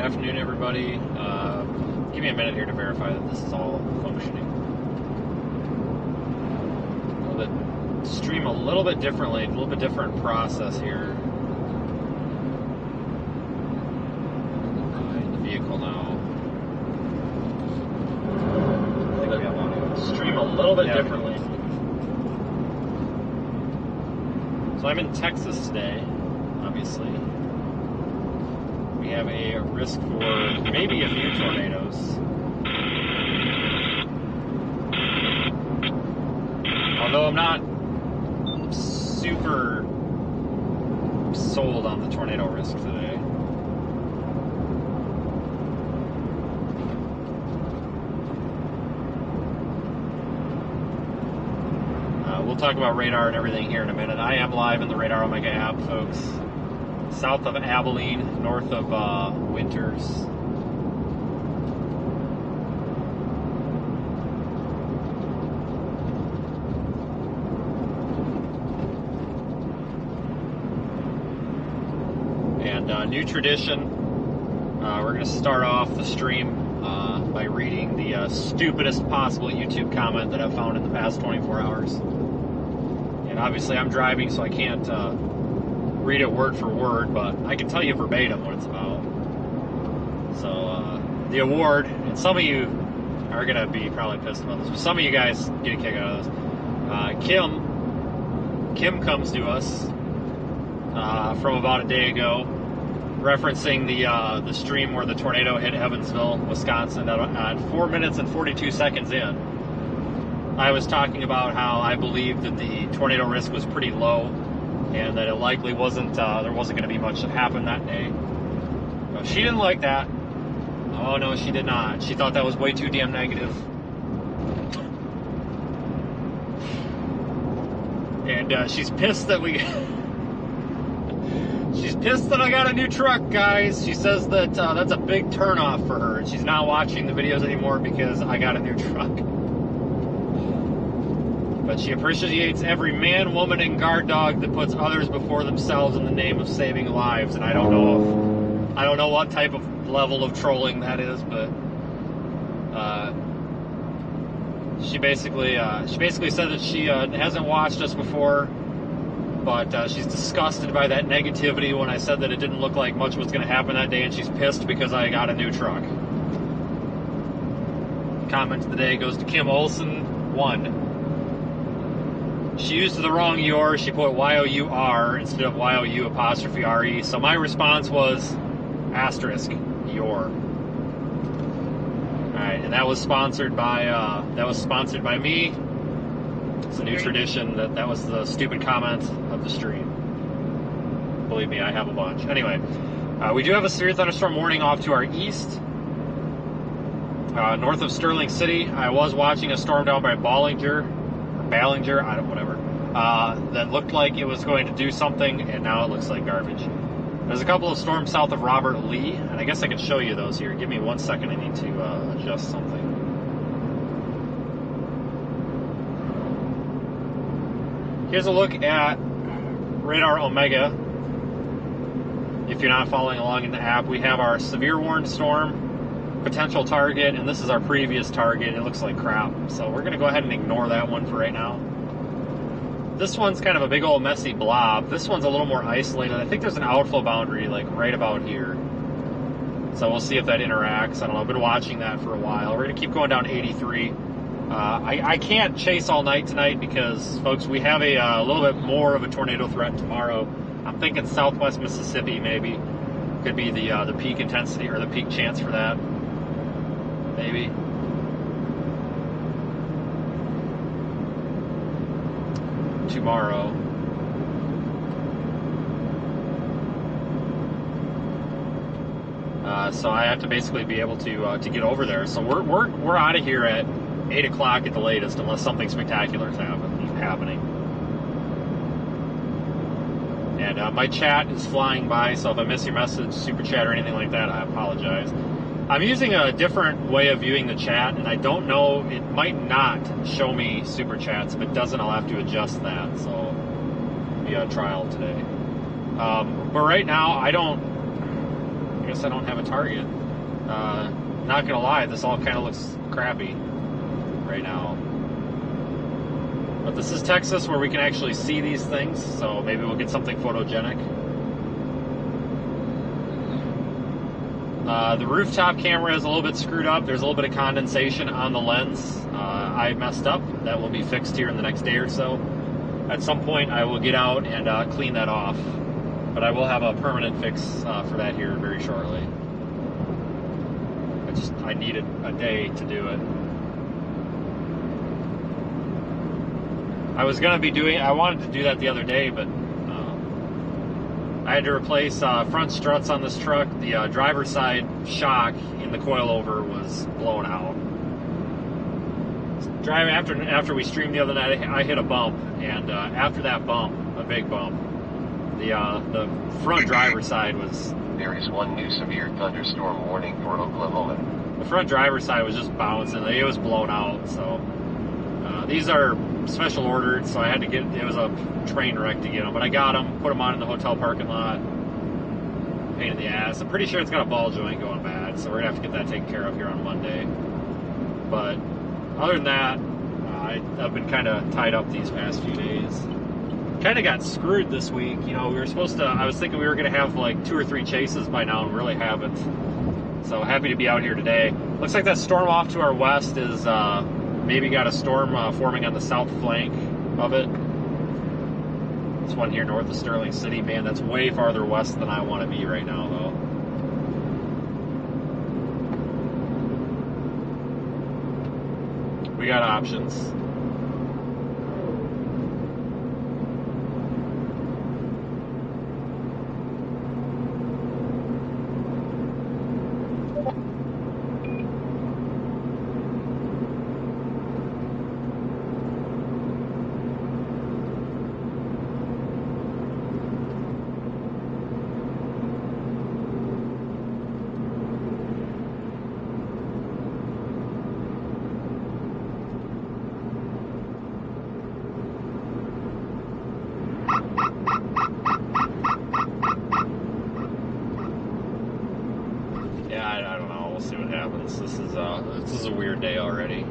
Afternoon, everybody. Give me a minute here to verify that this is all functioning. Stream a little bit differently, a little bit different process here. In the vehicle now. I think I've got audio. Stream a little bit differently. So I'm in Texas today, obviously. We have a risk for maybe a few tornadoes. Although I'm not super sold on the tornado risk today. We'll talk about radar and everything here in a minute. I am live in the Radar Omega app, folks. South of Abilene, north of Winters. And new tradition, we're going to start off the stream by reading the stupidest possible YouTube comment that I've found in the past 24 hours. And obviously I'm driving, so I can't read it word for word, but I can tell you verbatim what it's about. So the award, and some of you are going to be probably pissed about this, but some of you guys get a kick out of this. Kim comes to us from about a day ago, referencing the stream where the tornado hit Evansville, Wisconsin. At 4 minutes and 42 seconds in, I was talking about how I believed that the tornado risk was pretty low, and that it likely wasn't, there wasn't going to be much that happened that day. But she didn't like that. Oh no, she did not. She thought that was way too damn negative. And she's pissed that she's pissed that I got a new truck, guys. She says that that's a big turnoff for her, and she's not watching the videos anymore because I got a new truck. But she appreciates every man, woman, and guard dog that puts others before themselves in the name of saving lives. And I don't know what type of level of trolling that is, but she basically said that she hasn't watched us before, but she's disgusted by that negativity when I said that it didn't look like much was going to happen that day, and she's pissed because I got a new truck. Comment of the day goes to Kim Olson 1. She used the wrong your. She put Y-O-U-R instead of Y-O-U''re. So my response was asterisk your. All right, and that was sponsored by me. It's a new tradition. That was the stupid comment of the stream. Believe me, I have a bunch. Anyway, we do have a severe thunderstorm warning off to our east, north of Sterling City. I was watching a storm down by Ballinger, whatever, that looked like it was going to do something, and now it looks like garbage. There's a couple of storms south of Robert Lee, and I guess I can show you those here. Give me 1 second, I need to adjust something. Here's a look at Radar Omega. If you're not following along in the app, we have our severe warned storm, potential target, and this is our previous target. It looks like crap, so we're going to go ahead and ignore that one for right now. This one's kind of a big old messy blob. This one's a little more isolated. I think there's an outflow boundary like right about here, so we'll see if that interacts. I don't know, I've been watching that for a while. We're going to keep going down 83. I can't chase all night tonight because, folks, we have a little bit more of a tornado threat tomorrow. I'm thinking southwest Mississippi maybe could be the peak intensity or the peak chance for that. Maybe. Tomorrow. So I have to basically be able to get over there. So we're out of here at 8 o'clock at the latest, unless something spectacular is happening. And my chat is flying by, so if I miss your message, super chat, or anything like that, I apologize. I'm using a different way of viewing the chat, and I don't know, it might not show me super chats. If it doesn't, I'll have to adjust that, so it'll be a trial today. But right now, I don't I guess I don't have a target. Not gonna lie, this all kind of looks crappy right now. But this is Texas, where we can actually see these things, so maybe we'll get something photogenic. The rooftop camera is a little bit screwed up. There's a little bit of condensation on the lens. I messed up. That will be fixed here in the next day or so. At some point, I will get out and clean that off. But I will have a permanent fix for that here very shortly. I needed a day to do it. I wanted to do that the other day, but I had to replace front struts on this truck. The driver's side shock in the coilover was blown out. Driving after we streamed the other night, I hit a bump, and after that bump, a big bump, the front driver's side was... There is one new severe thunderstorm warning for Oklahoma. The front driver's side was just bouncing. It was blown out, so... these are special ordered, so I had to get... It was a train wreck to get them, but I got them, put them on in the hotel parking lot. Pain in the ass. I'm pretty sure it's got a ball joint going bad, so we're going to have to get that taken care of here on Monday. But other than that, I've been kind of tied up these past few days. Kind of got screwed this week. You know, we were supposed to... I was thinking we were going to have like 2 or 3 chases by now, and we really haven't. So happy to be out here today. Looks like that storm off to our west is... maybe got a storm forming on the south flank of it. This one here north of Sterling City. Man, that's way farther west than I want to be right now, though. We got options. This is a weird day already.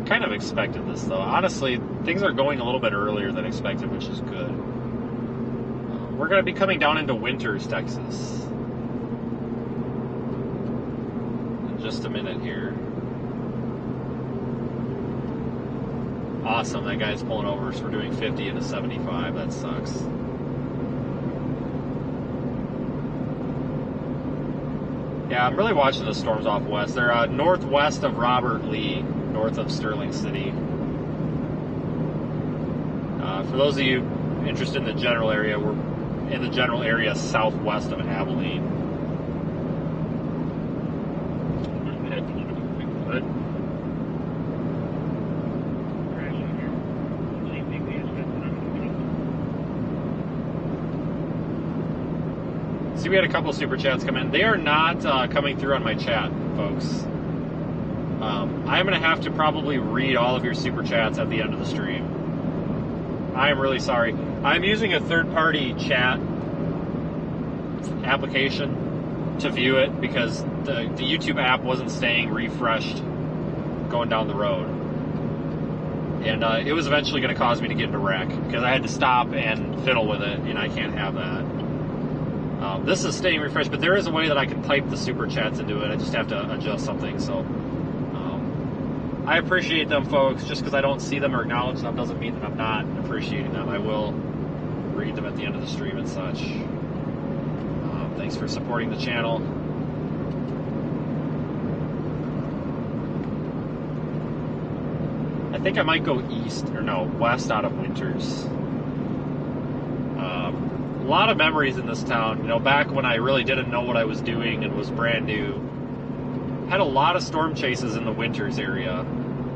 Kind of expected this, though. Honestly, things are going a little bit earlier than expected, which is good. We're going to be coming down into Winters, Texas. In just a minute here. Awesome, that guy's pulling over, so we're doing 50 into 75. That sucks. Yeah, I'm really watching the storms off west. They're northwest of Robert Lee, north of Sterling City. For those of you interested in the general area, we're in the general area southwest of Abilene. See, we had a couple super chats come in. They are not coming through on my chat, folks. I'm going to have to probably read all of your super chats at the end of the stream. I am really sorry. I'm using a third-party chat application to view it because the YouTube app wasn't staying refreshed going down the road. And it was eventually going to cause me to get into wreck because I had to stop and fiddle with it, and I can't have that. This is staying refreshed, but there is a way that I can pipe the super chats into it. I just have to adjust something. So I appreciate them, folks. Just because I don't see them or acknowledge them doesn't mean that I'm not appreciating them. I will read them at the end of the stream and such. Thanks for supporting the channel. I think I might go west out of Winters. A lot of memories in this town. You know, back when I really didn't know what I was doing and was brand new. Had a lot of storm chases in the Winters area.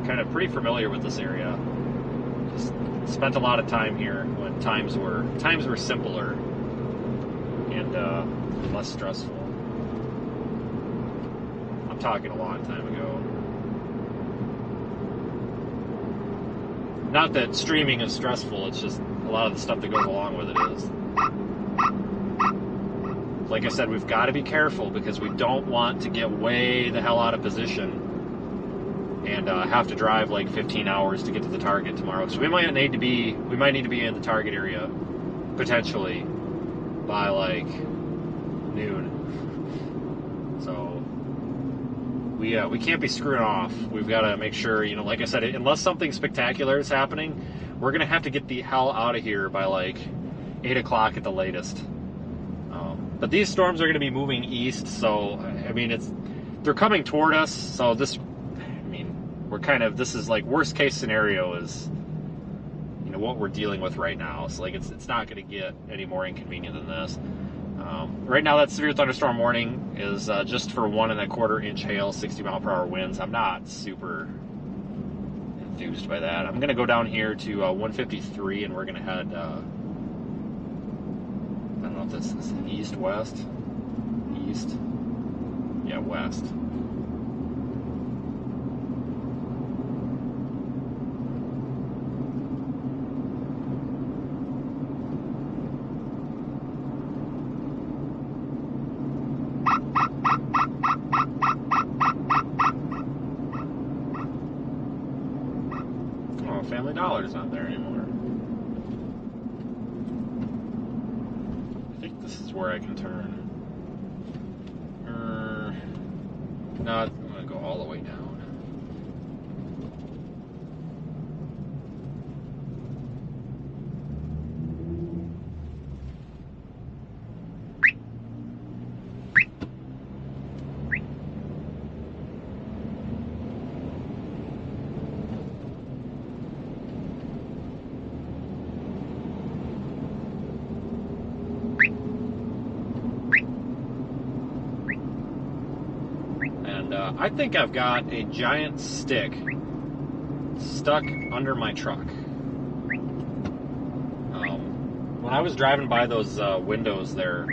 Kind of pretty familiar with this area. Just spent a lot of time here when times were simpler and less stressful. I'm talking a long time ago. Not that streaming is stressful, it's just a lot of the stuff that goes along with it is. like I said, we've got to be careful because we don't want to get way the hell out of position and have to drive like 15 hours to get to the target tomorrow. So we might need to be in the target area potentially by like noon. So we can't be screwing off. We've got to make sure, you know, like I said, unless something spectacular is happening, we're gonna have to get the hell out of here by like 8 o'clock at the latest. But these storms are going to be moving east, so I mean they're coming toward us. So this is like worst case scenario is, you know, what we're dealing with right now. So like it's not going to get any more inconvenient than this. Right now that severe thunderstorm warning is just for 1 1/4 inch hail, 60 mile per hour winds. I'm not super enthused by that. I'm going to go down here to 153 and we're going to head, I don't know if this is east, west, east, yeah, west. Oh, Family Dollar's not there anymore. I think this is where I can turn. No, I'm going to go all the way down. I think I've got a giant stick stuck under my truck. When I was driving by those windows there,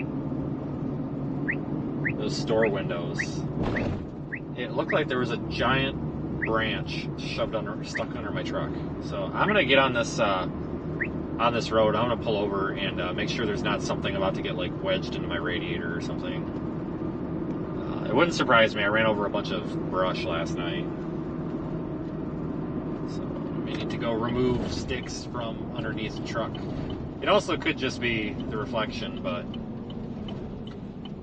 those store windows, it looked like there was a giant branch stuck under my truck. So I'm gonna get on this road. I'm gonna pull over and make sure there's not something about to get like wedged into my radiator or something. It wouldn't surprise me. I ran over a bunch of brush last night. So we need to go remove sticks from underneath the truck. It also could just be the reflection, but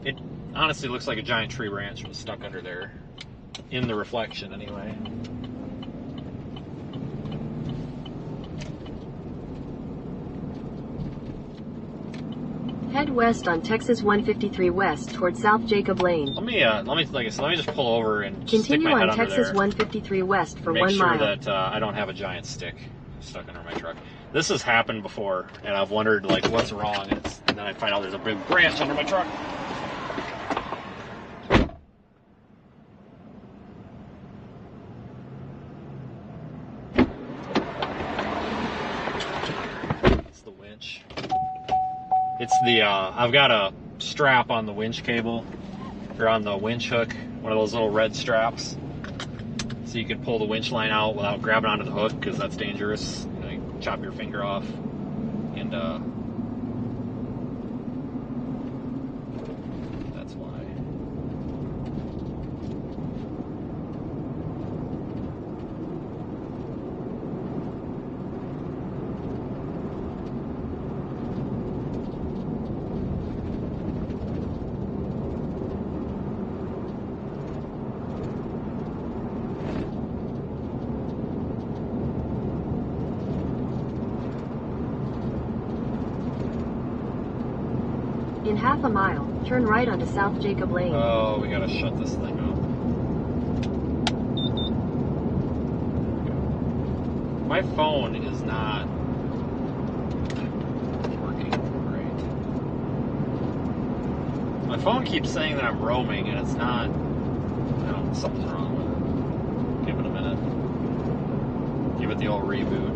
it honestly looks like a giant tree branch was stuck under there. In the reflection, anyway. Head west on Texas 153 west toward South Jacob Lane. Let me just pull over and continue stick my head on Texas under there. 153 west for Make 1 sure mile. that I don't have a giant stick stuck under my truck. This has happened before, and I've wondered like what's wrong, and then I find out there's a big branch under my truck. It's the winch. It's the I've got a strap on the winch cable, or on the winch hook, one of those little red straps, so you can pull the winch line out without grabbing onto the hook, because that's dangerous. You know, you chop your finger off, and that's why. In half a mile, turn right onto South Jacob Lane. Oh, we gotta shut this thing off. My phone is not working great. My phone keeps saying that I'm roaming, and it's not. I don't know, something's wrong with it. Give it a minute. Give it the old reboot.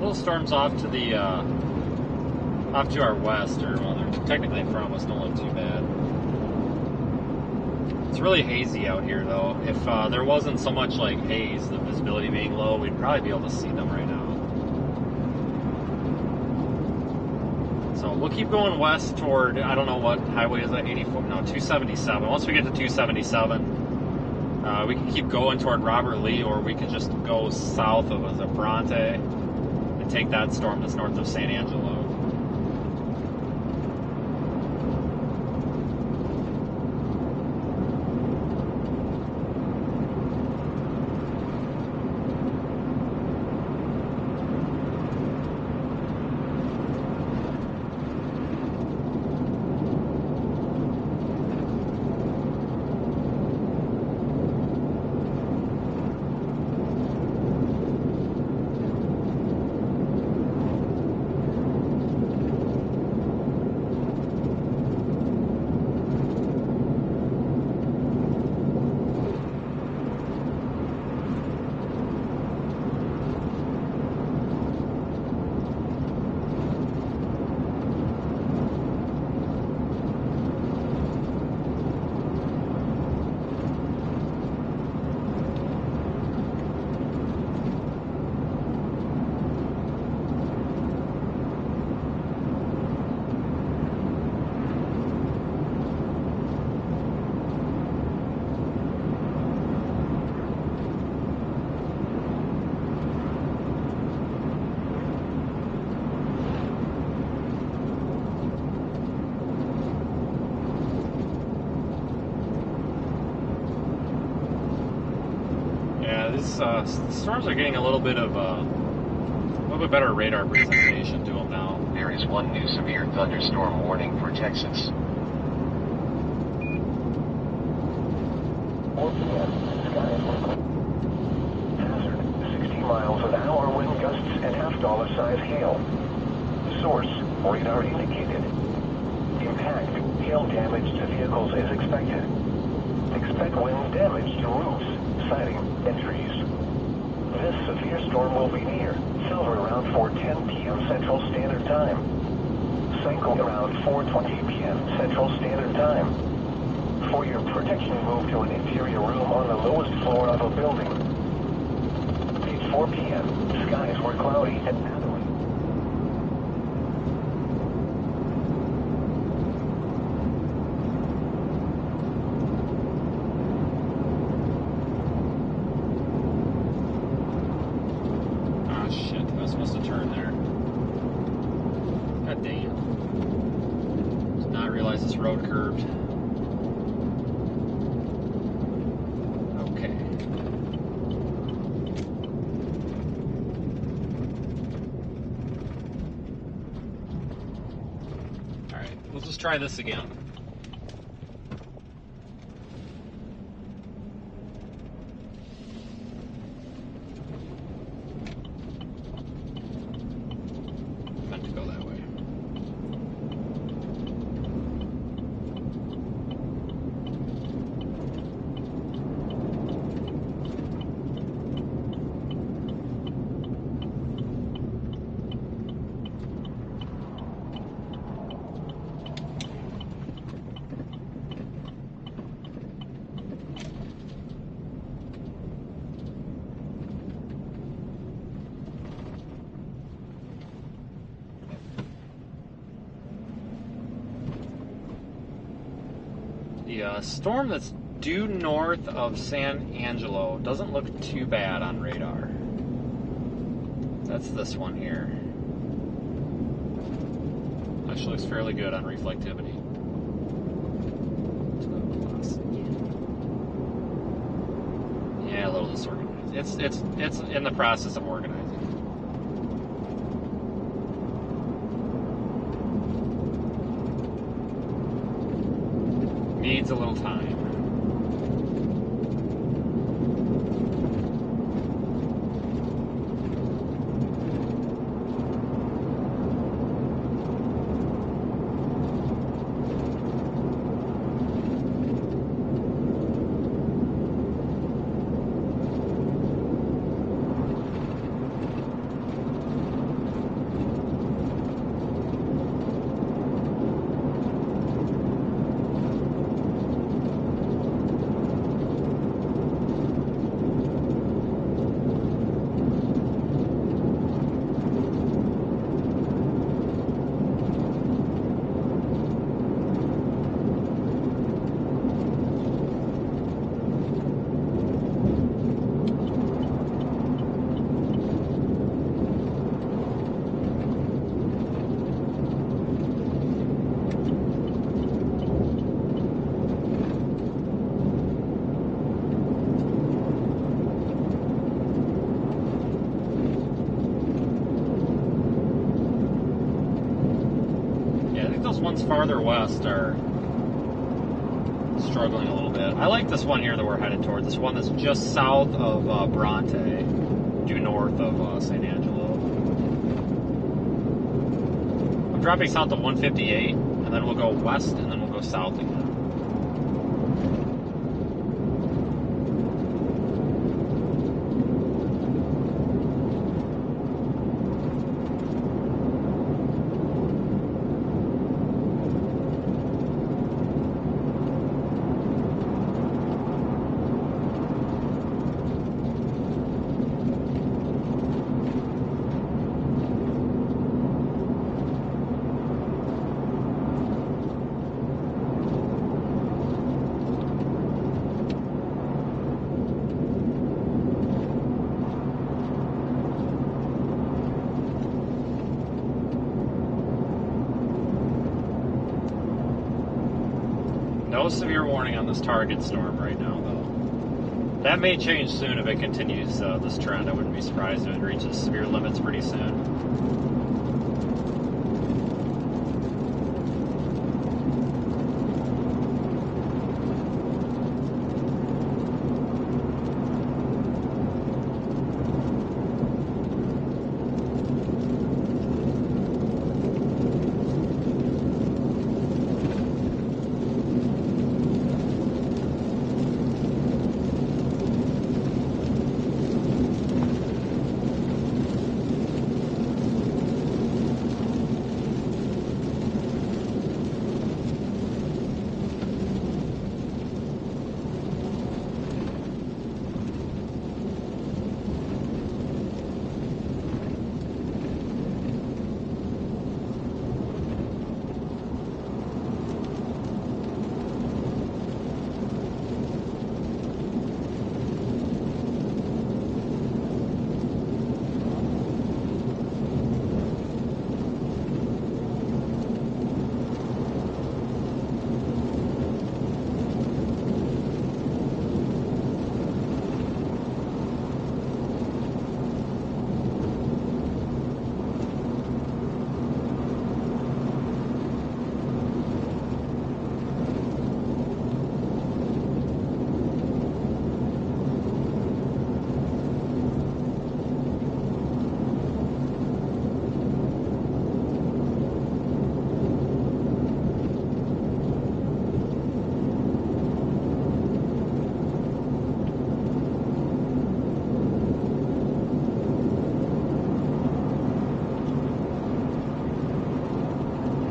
little storms off to the off to our west, or well, they're technically in front of us. Don't look too bad. It's really hazy out here, though. If there wasn't so much like haze, the visibility being low, we'd probably be able to see them right now. So we'll keep going west toward, I don't know what highway is that, 84? No, 277. Once we get to 277, we can keep going toward Robert Lee, or we can just go south of Bronte and take that storm that's north of San Angelo. Storms are getting a little bit better radar presentation to them now. There is one new severe thunderstorm warning for Texas. 4 p.m. Hazard, 60 miles an hour wind gusts and $half size hail. Source, radar indicated. Impact, hail damage to vehicles is expected. Expect wind damage to roofs, siding, and trees. This severe storm will be near Silver around 4:10 p.m. Central Standard Time. Cycle around 4:20 p.m. Central Standard Time. For your protection, move to an interior room on the lowest floor of a building. Page 4 p.m. Skies were cloudy and shadowy. Road curved. Okay. Alright, we'll just try this again. Meant to go that way. The storm that's due north of San Angelo doesn't look too bad on radar. That's this one here. Actually looks fairly good on reflectivity. Yeah, a little disorganized. It's in the process of organizing. Needs a little time. ones farther west are struggling a little bit. I like this one here that we're headed toward. This one that's just south of Bronte, due north of St. Angelo. I'm dropping south to 158, and then we'll go west, and then we'll go south again. No severe warning on this target storm right now, though. That may change soon if it continues this trend. I wouldn't be surprised if it reaches severe limits pretty soon.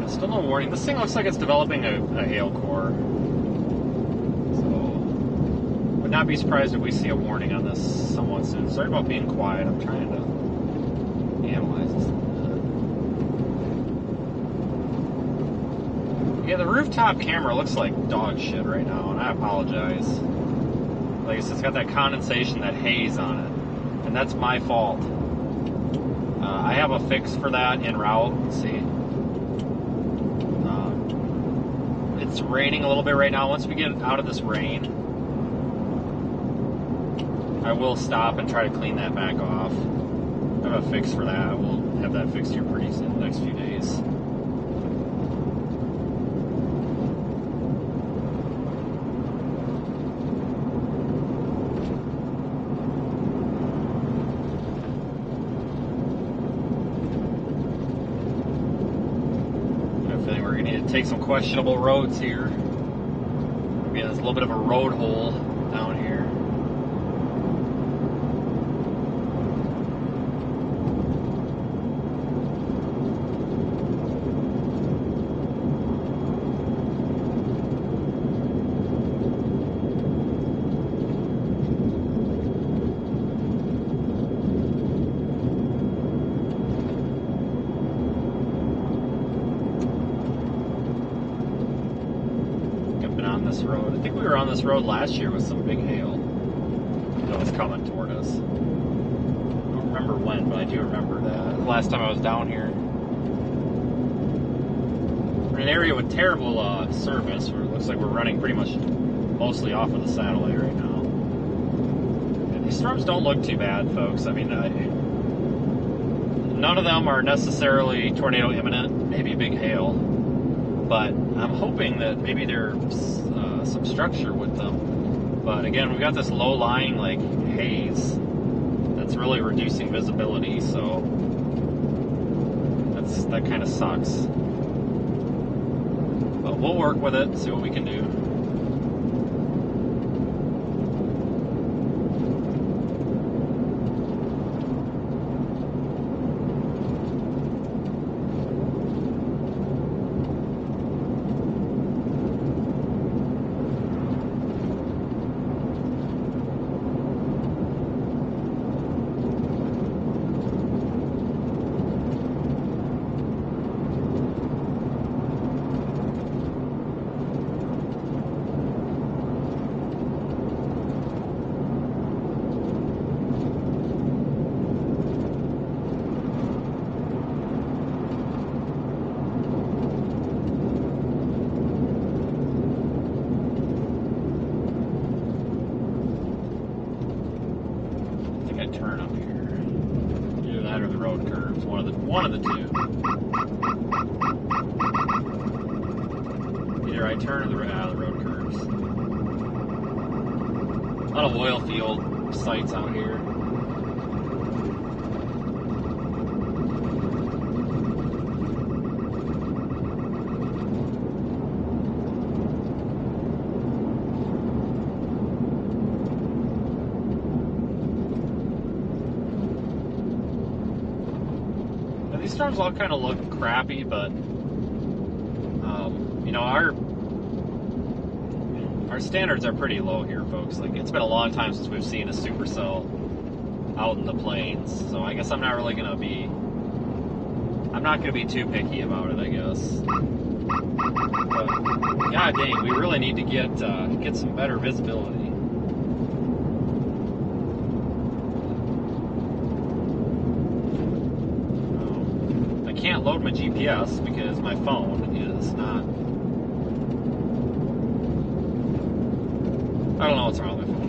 Still no warning. This thing looks like it's developing a hail core. So, would not be surprised if we see a warning on this somewhat soon. Sorry about being quiet. I'm trying to analyze this a little bit. Yeah, the rooftop camera looks like dog shit right now, and I apologize. Like I said, it's got that condensation, that haze on it, and that's my fault. I have a fix for that en route. See. It's raining a little bit right now. Once we get out of this rain, I will stop and try to clean that back off. I have a fix for that. We'll have that fixed here pretty soon, the next few days. Take some questionable roads here. Maybe there's a little bit of a road hole down here. This road. I think we were on this road last year with some big hail that was coming toward us. I don't remember when, but I do remember that. Last time I was down here. We're in an area with terrible service where it looks like we're running pretty much mostly off of the satellite right now. And these storms don't look too bad, folks. I mean, none of them are necessarily tornado imminent, maybe big hail. but I'm hoping that maybe there's some structure with them. But again, we've got this low-lying like haze that's really reducing visibility, so that kind of sucks. But we'll work with it, see what we can do. Turn up here. Either that or the road curves. One of the two. Either I turn or the road curves. A lot of Waelti old sites out here. These storms all kind of look crappy, but you know, our standards are pretty low here, folks. Like, it's been a long time since we've seen a supercell out in the plains, so I guess I'm not gonna be too picky about it, I guess. But god dang, we really need to get some better visibility. Can't load my GPS because my phone is not. I don't know what's wrong with my phone.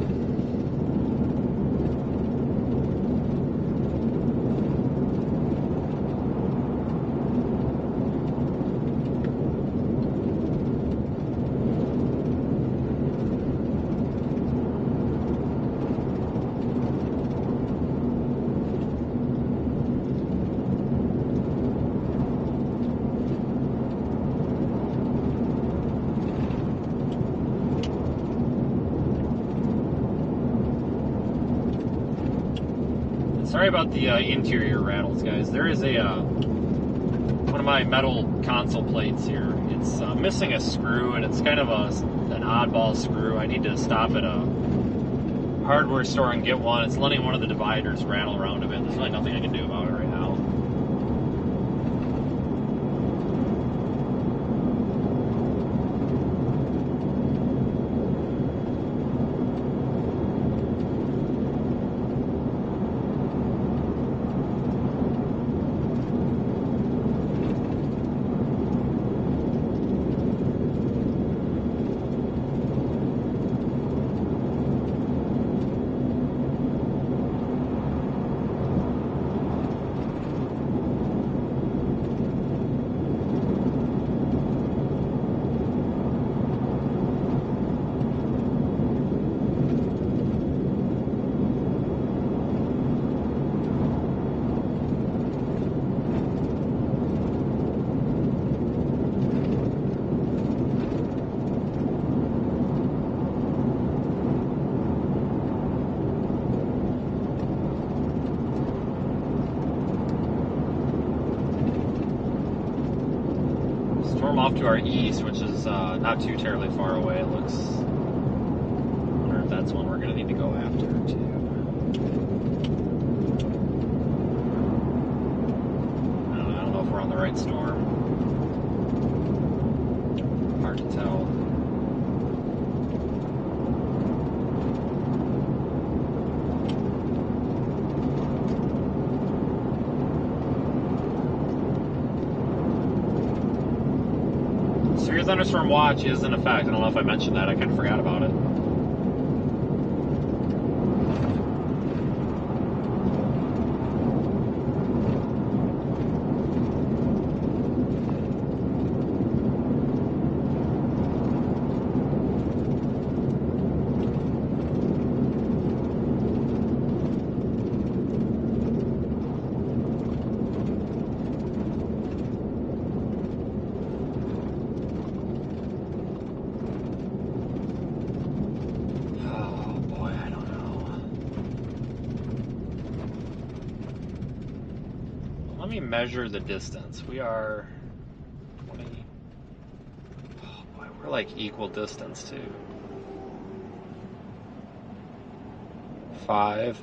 Sorry about the interior rattles, guys. There is one of my metal console plates here. It's missing a screw, and it's kind of an oddball screw. I need to stop at a hardware store and get one. It's letting one of the dividers rattle around a bit. There's really nothing I can do about it right now. Storm off to our east, which is not too terribly far away, it looks. I wonder if that's one we're going to need to go after, too. I don't know if we're on the right storm. Hard to tell. Severe thunderstorm watch is in effect. I don't know if I mentioned that. I kind of forgot about it. let me measure the distance. We are 20. Oh boy, we're like equal distance too. 5.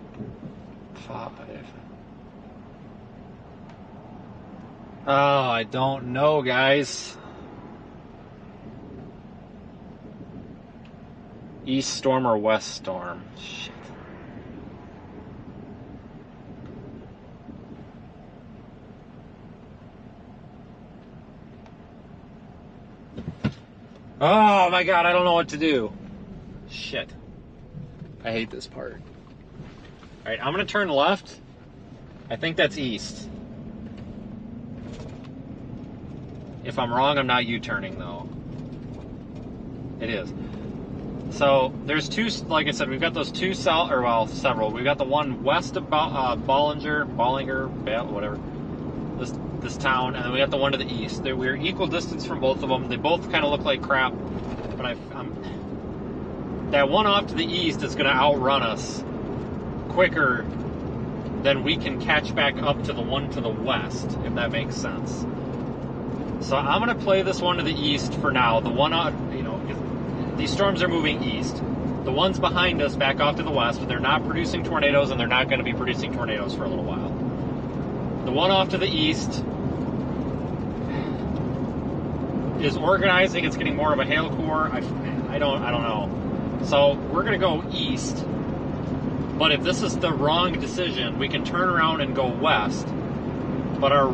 Oh, I don't know, guys. East storm or west storm? Shit. Oh my god, I don't know what to do. Shit. I hate this part. Alright, I'm gonna turn left. I think that's east. If I'm wrong, I'm not U-turning though. It is. So there's two, like I said, we've got those two south, or well, several. We've got the one west of Bollinger, whatever, this town, and then we got the one to the east. We're equal distance from both of them. They both kind of look like crap, but that one off to the east is going to outrun us quicker than we can catch back up to the one to the west, if that makes sense. So I'm going to play this one to the east for now. The one on, these storms are moving east. The ones behind us back off to the west, but they're not producing tornadoes, and they're not going to be producing tornadoes for a little while. The one off to the east is organizing. It's getting more of a hail core. I don't know. So we're going to go east. But if this is the wrong decision, we can turn around and go west. But our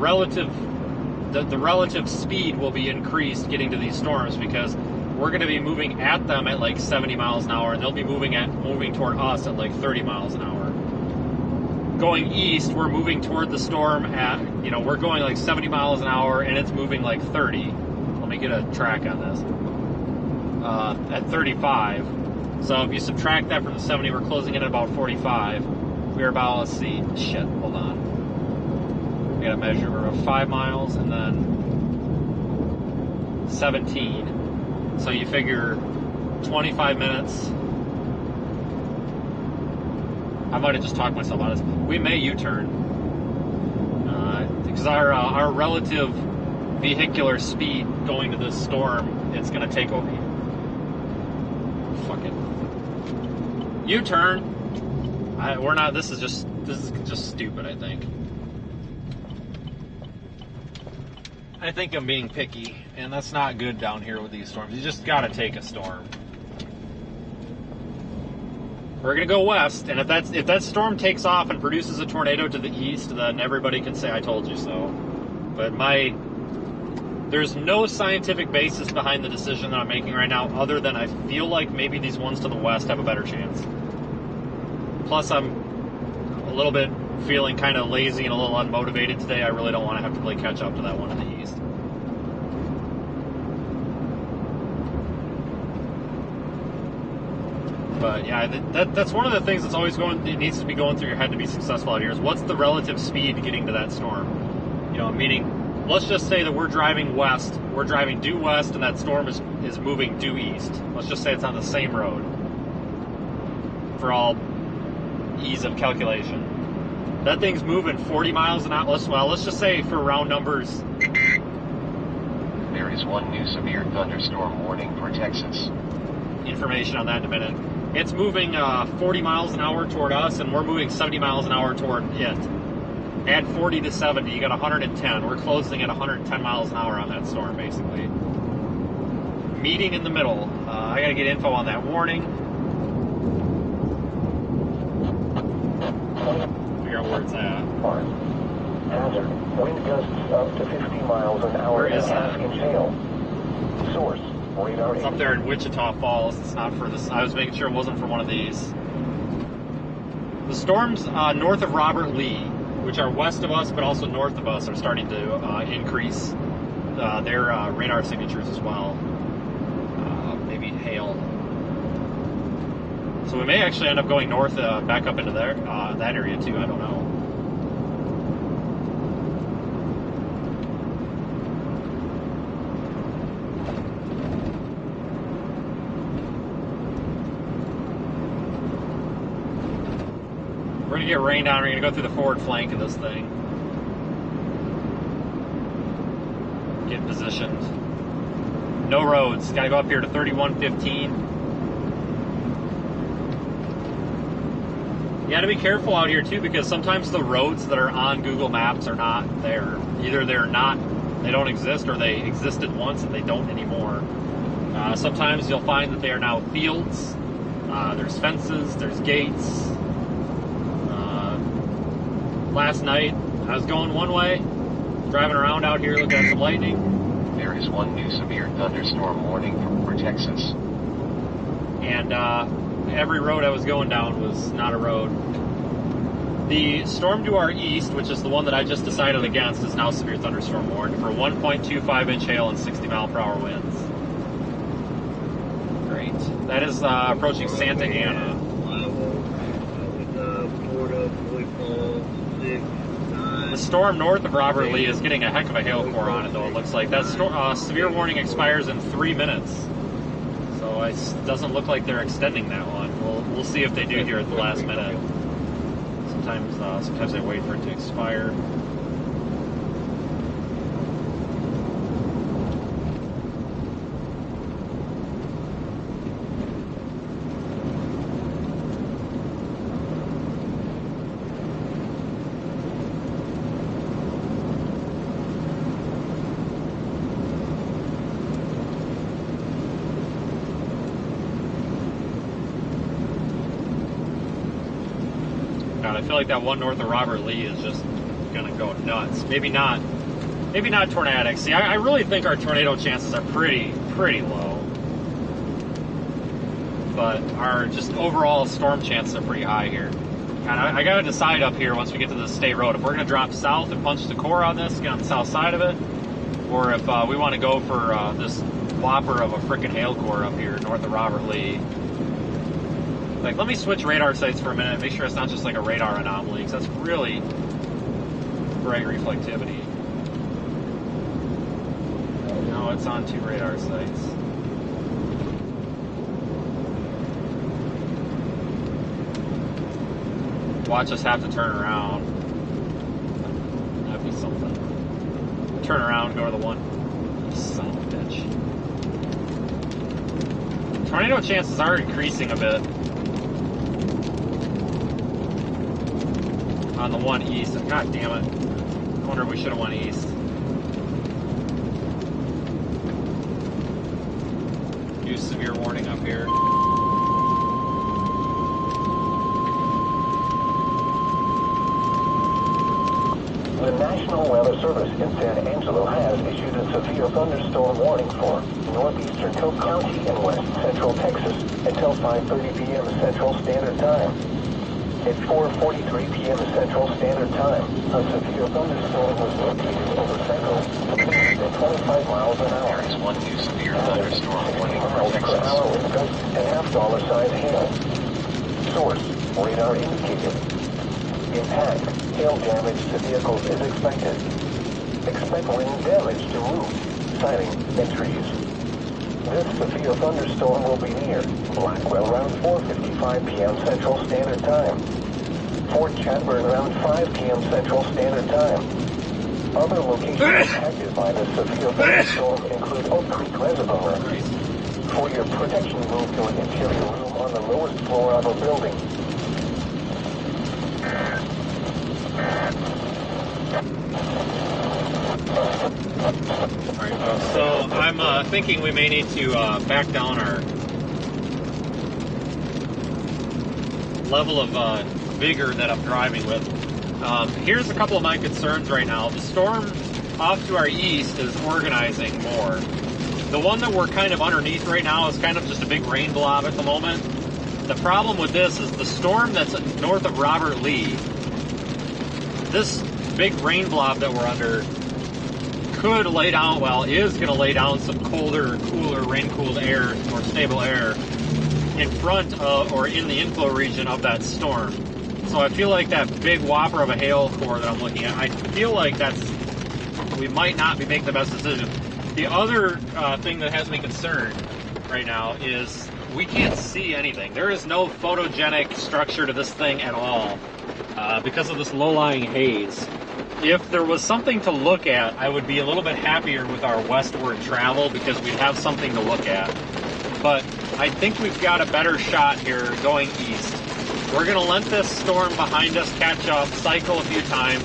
the relative speed will be increased getting to these storms, because we're going to be moving at them at like 70 miles an hour, and they'll be moving toward us at like 30 miles an hour. Going east, we're moving toward the storm at, we're going like 70 miles an hour, and it's moving like 30. Let me get a track on this. At 35. So if you subtract that from the 70, we're closing in at about 45. We're about, let's see, shit, hold on. We gotta measure, we're about 5 miles and then 17. So you figure 25 minutes. I might have just talked myself out of this. We may U-turn. Because our relative vehicular speed going to this storm, it's gonna take over. Fucking U-turn. We're not. This is just stupid. I think I'm being picky, and that's not good down here with these storms. You just gotta take a storm. We're gonna go west, and if that storm takes off and produces a tornado to the east, then everybody can say I told you so. But there's no scientific basis behind the decision that I'm making right now, other than I feel like maybe these ones to the west have a better chance. Plus, I'm a little bit feeling kind of lazy and a little unmotivated today. I really don't want to have to play catch up to that one to the east. But yeah, that's one of the things that's always it needs to be going through your head to be successful out here, is what's the relative speed getting to that storm? Meaning, let's just say that we're driving west, we're driving due west, and that storm is moving due east. Let's just say it's on the same road, for all ease of calculation. That thing's moving 40 miles an hour. Let's just say, for round numbers, there is one new severe thunderstorm warning for Texas. Information on that in a minute. It's moving 40 miles an hour toward us, and we're moving 70 miles an hour toward it. Add 40 to 70, you got 110. We're closing at 110 miles an hour on that storm, basically. Meeting in the middle. I gotta get info on that warning. Figure out where it's at. Hazard. Wind gusts up to 50 miles an hour. Where is that? Hail. Source. Radar. It's up there in Wichita Falls. It's not for this. I was making sure it wasn't for one of these. The storms north of Robert Lee, which are west of us but also north of us, are starting to increase their radar signatures as well. Maybe hail. So we may actually end up going north, back up into there, that area too. I don't know. We're gonna get rained on. We're gonna go through the forward flank of this thing. get positioned. No roads. Got to go up here to 3115. You got to be careful out here too, because sometimes the roads that are on Google Maps are not there. Either they don't exist, or they existed once and they don't anymore. Sometimes you'll find that they are now fields. There's fences, there's gates. Last night, I was going one way, driving around out here looking at some lightning. There is one new severe thunderstorm warning for Texas. And every road I was going down was not a road. The storm to our east, which is the one that I just decided against, is now severe thunderstorm warned for 1.25-inch hail and 60-mile-per-hour winds. Great. That is approaching Santa Ana. The storm north of Robert Lee is getting a heck of a hail core on it, though, it looks like. That severe warning expires in 3 minutes. So it doesn't look like they're extending that one. We'll see if they do here at the last minute. Sometimes they wait for it to expire. God, I feel like that one north of Robert Lee is just gonna go nuts. Maybe not Tornadic. See, I really think our tornado chances are pretty low. But our just overall storm chances are pretty high here. And I gotta decide up here once we get to the state road if we're gonna drop south and punch the core on this, get on the south side of it, or if we want to go for this whopper of a frickin' hail core up here north of Robert Lee. Like, let me switch radar sites for a minute and make sure it's not just like a radar anomaly, because that's really bright reflectivity. No, it's on 2 radar sites. Watch us have to turn around. That'd be something. Turn around, go to the one. Son of a bitch. Tornado chances are increasing a bit. On the one east, and god damn it, I wonder if we should have went east. New severe warning up here. The National Weather Service in San Angelo has issued a severe thunderstorm warning for northeastern Cook County and west central Texas until 5:30 p.m. Central Standard Time. At 4:43 p.m. Central Standard Time, a severe thunderstorm was located over Central at 25 miles an hour. There is one new severe thunderstorm warning for Texas. Per hour with gusts and half-dollar-size hail. Source, radar indicated. Impact, hail damage to vehicles is expected. Expect wind damage to roofs, siding, and trees. This severe thunderstorm will be near Blackwell around 4:55 p.m. Central Standard Time. Fort Chadbourne around 5 p.m. Central Standard Time. Other locations impacted by the severe thunderstorm include Oak Creek Reservoir. For your protection, move to an interior room on the lowest floor of a building. Alright, so I'm thinking we may need to back down our level of vigor that I'm driving with. Here's a couple of my concerns right now. The storm off to our east is organizing more. The one that we're kind of underneath right now is kind of just a big rain blob at the moment. The problem with this is the storm that's north of Robert Lee, this big rain blob that we're under could lay down, well, is going to lay down some colder, cooler, rain-cooled air or stable air in front of or in the inflow region of that storm. So I feel like that big whopper of a hail core that I'm looking at, I feel like we might not be making the best decision. The other thing that has me concerned right now is we can't see anything. There is no photogenic structure to this thing at all. because of this low-lying haze. If there was something to look at, I would be a little bit happier with our westward travel because we'd have something to look at. But I think we've got a better shot here going east. We're going to let this storm behind us catch up, cycle a few times.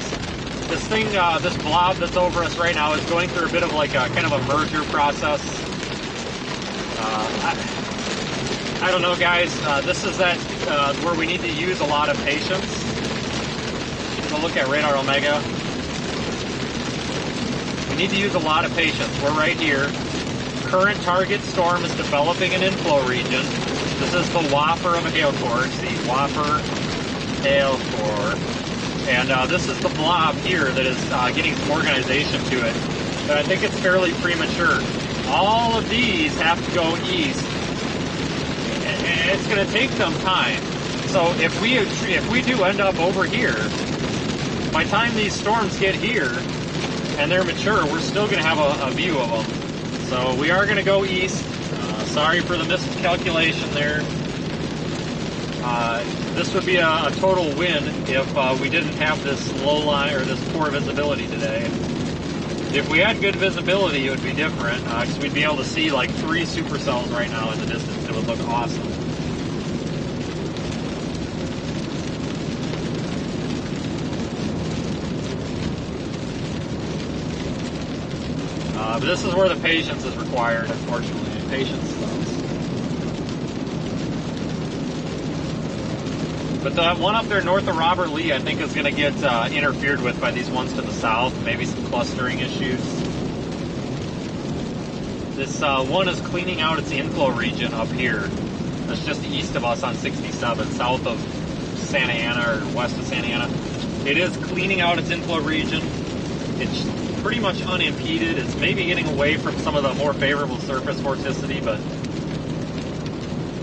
This thing, this blob that's over us right now is going through a bit of like a kind of a merger process. I don't know, guys. This is that where we need to use a lot of patience. Take a look at Radar Omega. We need to use a lot of patience. We're right here. Current target storm is developing an inflow region. This is the whopper of a hail core. See, whopper hail core. And this is the blob here that is getting some organization to it. But I think it's fairly premature. All of these have to go east. And it's going to take them time. So if we do end up over here, by the time these storms get here and they're mature, we're still going to have a view of them. So we are going to go east. Sorry for the miscalculation there. This would be a total win if we didn't have this low line or this poor visibility today. If we had good visibility, it would be different because we'd be able to see like 3 supercells right now in the distance. It would look awesome. But this is where the patience is required, unfortunately. Patience sucks. But the one up there north of Robert Lee, I think, is going to get interfered with by these ones to the south. Maybe some clustering issues. This one is cleaning out its inflow region up here. That's just east of us on 67, south of Santa Ana or west of Santa Ana. It is cleaning out its inflow region. It's pretty much unimpeded. It's maybe getting away from some of the more favorable surface vorticity, but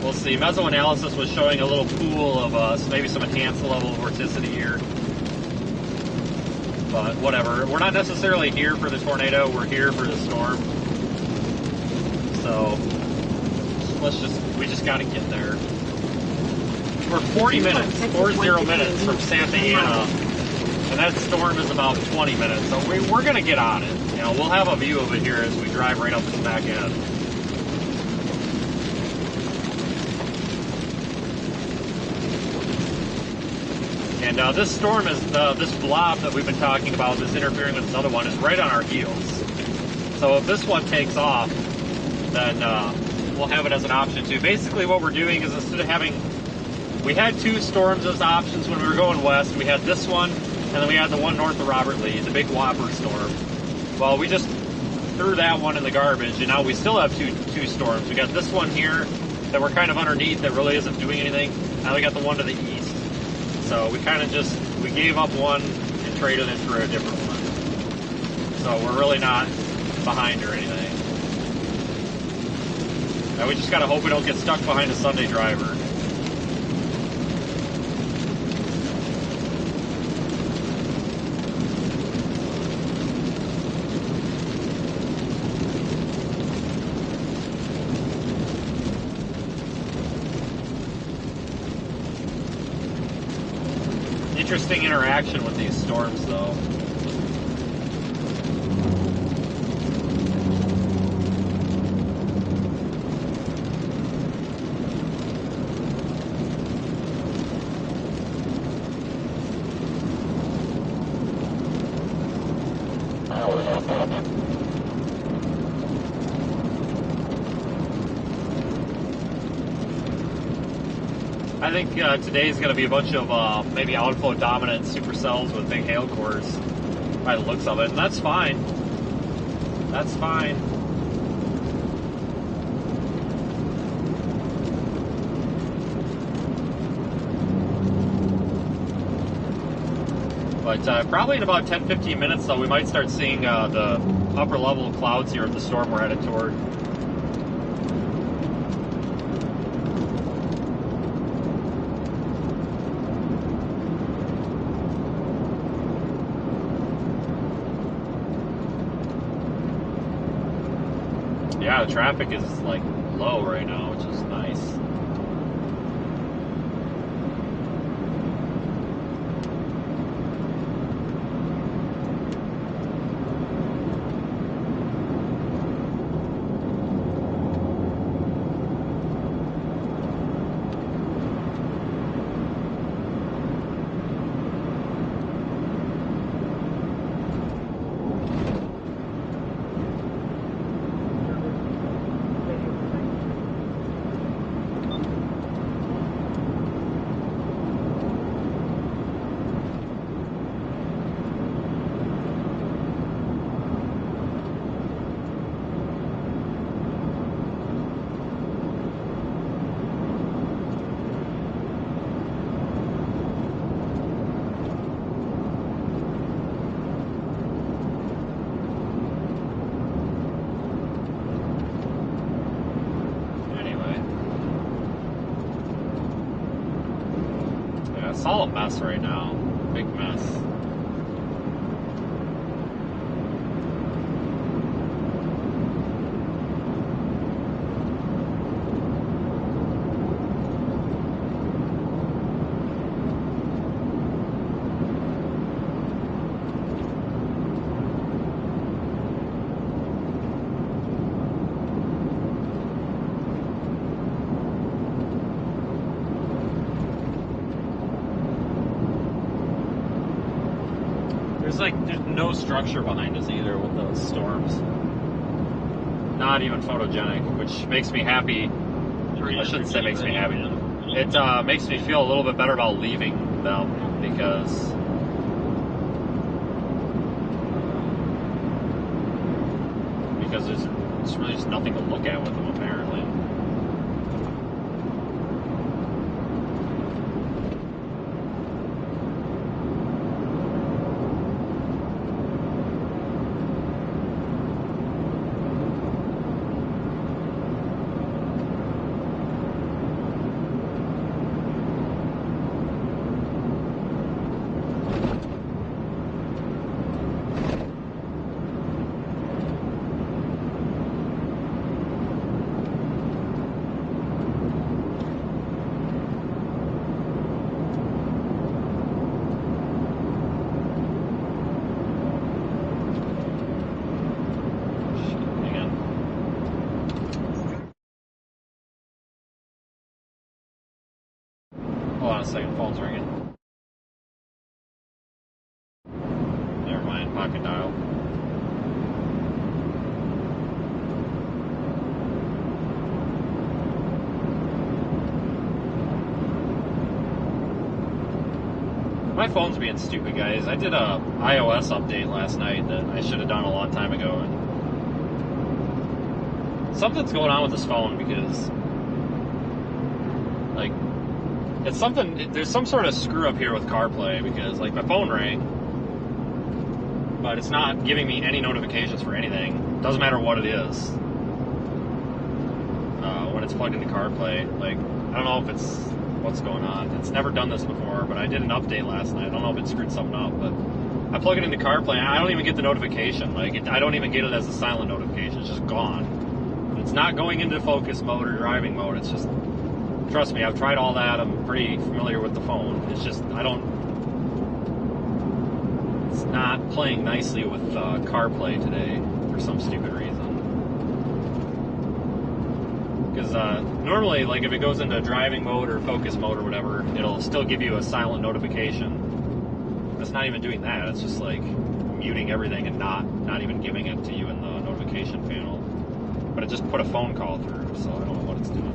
we'll see. Mesoanalysis was showing a little pool of maybe some enhanced level of vorticity here. But whatever. We're not necessarily here for the tornado. We're here for the storm. So we just got to get there. We're 40 minutes, 40 minutes from Santa Ana. And that storm is about 20 minutes, so we're going to get on it. You know, we'll have a view of it here as we drive right up its back end. And this storm is, this blob that we've been talking about, that's interfering with another one, is right on our heels. So if this one takes off, then we'll have it as an option too. Basically what we're doing is instead of having, we had 2 storms as options when we were going west. We had this one, and then we had the one north of Robert Lee, the big whopper storm. Well, we just threw that one in the garbage, and now we still have two storms. We got this one here that we're kind of underneath that really isn't doing anything. Now we got the one to the east. So we kind of we gave up one and traded it for a different one. So we're really not behind or anything. Now we just got to hope we don't get stuck behind a Sunday driver. Interesting interaction with these storms, though. I think today is going to be a bunch of maybe outflow dominant supercells with big hail cores by the looks of it, and that's fine. That's fine. But probably in about 10-15 minutes, though, we might start seeing the upper level of clouds here of the storm we're headed toward. Yeah, the traffic is like low right now, which is nice. It's all a mess right now. Big mess. There's no structure behind us either with those storms. Not even photogenic, which makes me happy. I shouldn't say makes me happy. It makes me feel a little bit better about leaving them because there's really just nothing to look at with them apparently. Hold on a second, phone's ringing. Never mind, pocket dial. My phone's being stupid, guys. I did a iOS update last night that I should have done a long time ago, and something's going on with this phone because, like, it's something, there's some sort of screw up here with CarPlay because, like, my phone rang, but it's not giving me any notifications for anything. Doesn't matter what it is. When it's plugged into CarPlay, like, I don't know if it's, what's going on. It's never done this before, but I did an update last night. I don't know if it screwed something up, but I plug it into CarPlay and I don't even get the notification. Like, I don't even get it as a silent notification. It's just gone. It's not going into focus mode or driving mode. It's just, trust me, I've tried all that. I'm pretty familiar with the phone. It's just, it's not playing nicely with CarPlay today for some stupid reason. Because normally, like, if it goes into driving mode or focus mode or whatever, it'll still give you a silent notification. It's not even doing that. It's just, like, muting everything and not even giving it to you in the notification panel. But it just put a phone call through, so I don't know what it's doing.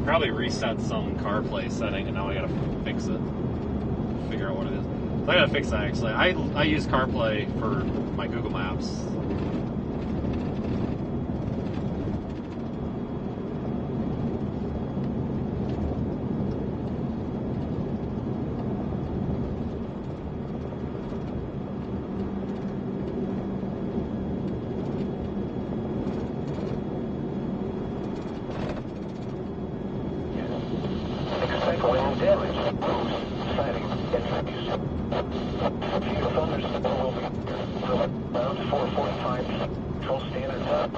Probably reset some CarPlay setting, and now I gotta fix it. Figure out what it is. So I gotta fix that, actually. I use CarPlay for my Google Maps. Expect wind damage, moves, sighting, entries. Severe thunderstorm will be from around 4:45 Central Standard Time.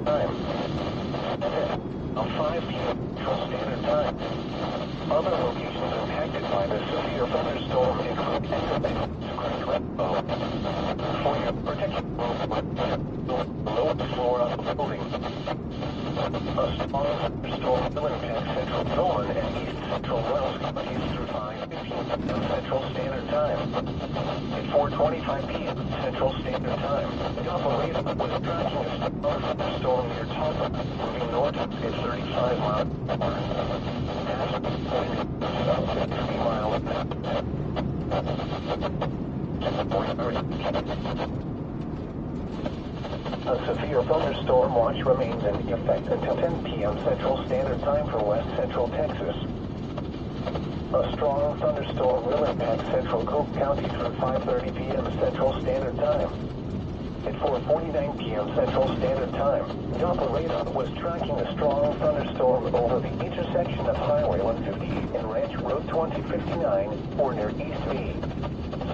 Time. Of 5 p.m. Central Standard Time. Other locations impacted by the severe thunderstorm include for your protection, the lowest floor of the building. A strong thunderstorm will impact central Nolan and east central Wells counties through 5:15 Central Standard Time. At 4:25 p.m. Central Standard Time, the operator was tracking a strong thunderstorm near Tulsa, moving north at 35 miles per hour. Past wind south at 50 miles per hour. A severe thunderstorm watch remains in effect until 10 p.m. Central Standard Time for West Central Texas. A strong thunderstorm will impact central Cook County through 5:30 p.m. Central Standard Time. at 4:49 p.m. Central Standard Time. Doppler radar was tracking a strong thunderstorm over the intersection of Highway 150 and Ranch Road 2059 or near East V.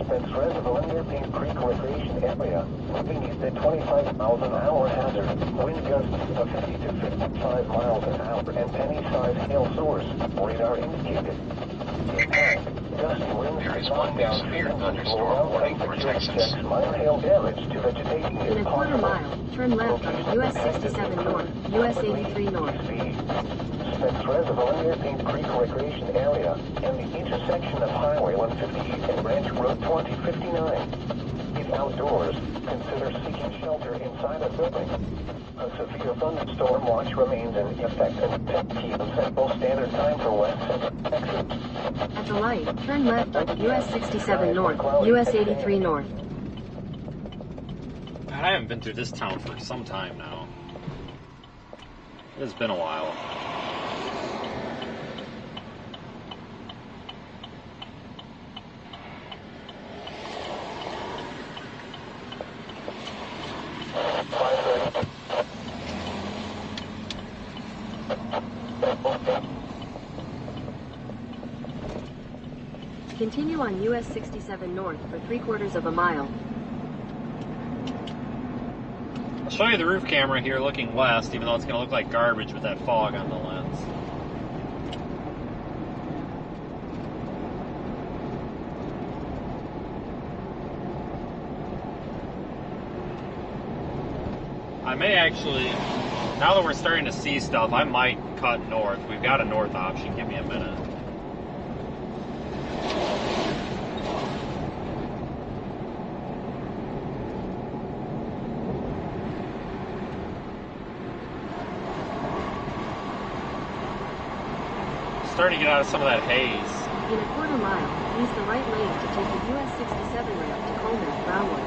Spence Reservoir near Pink Creek Recreation Area, moving east at 25 miles an hour hazard, wind gusts of 50 to 55 miles an hour, and penny-sized hail source, radar indicated. Impact, gusty winds. There is one new severe thunderstorm warning for Texas. Minor hail damage to vegetation In a quarter mile, turn left on US 67 North, US 83 North. Spence Reservoir near Pink Creek Recreation Area and the intersection of Highway 150 and Ranch Road 2059. If outdoors, consider seeking shelter inside a building. A severe thunderstorm watch remains in effect at 10 p.m. Central Standard Time for West Central Texas. At the light, turn left onto US 67 North, US 83 North. God, I haven't been through this town for some time now. It's been a while. Continue on US 67 North for 3/4 of a mile. I'll show you the roof camera here looking west, even though it's going to look like garbage with that fog on the lens. I may actually, now that we're starting to see stuff, I might cut north. We've got a north option. Give me a minute. Starting to get out of some of that haze. In a quarter mile, use the right lane to take the US 67 ramp to Coleman, Brownwood.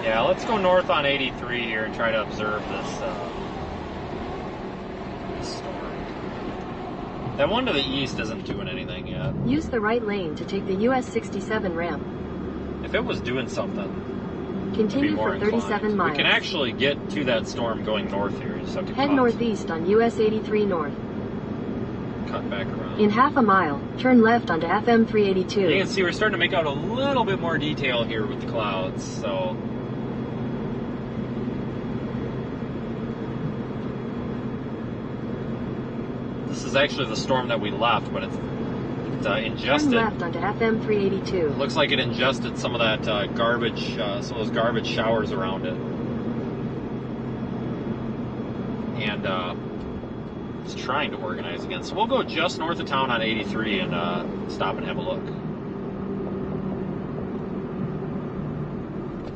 Yeah, let's go north on 83 here and try to observe this storm. That one to the east isn't doing anything yet. Use the right lane to take the US 67 ramp. If it was doing something, Continue for 37 inclined. miles. We can actually get to that storm going north here. You just have to Head cut. northeast on US 83 North. Cut back around. In half a mile, turn left onto FM 382. You can see we're starting to make out a little bit more detail here with the clouds, so... This is actually the storm that we left, but it's ingested. Turn left onto FM 382. It looks like it ingested some of that garbage, some of those garbage showers around it. And it's trying to organize again. So we'll go just north of town on 83 and stop and have a look.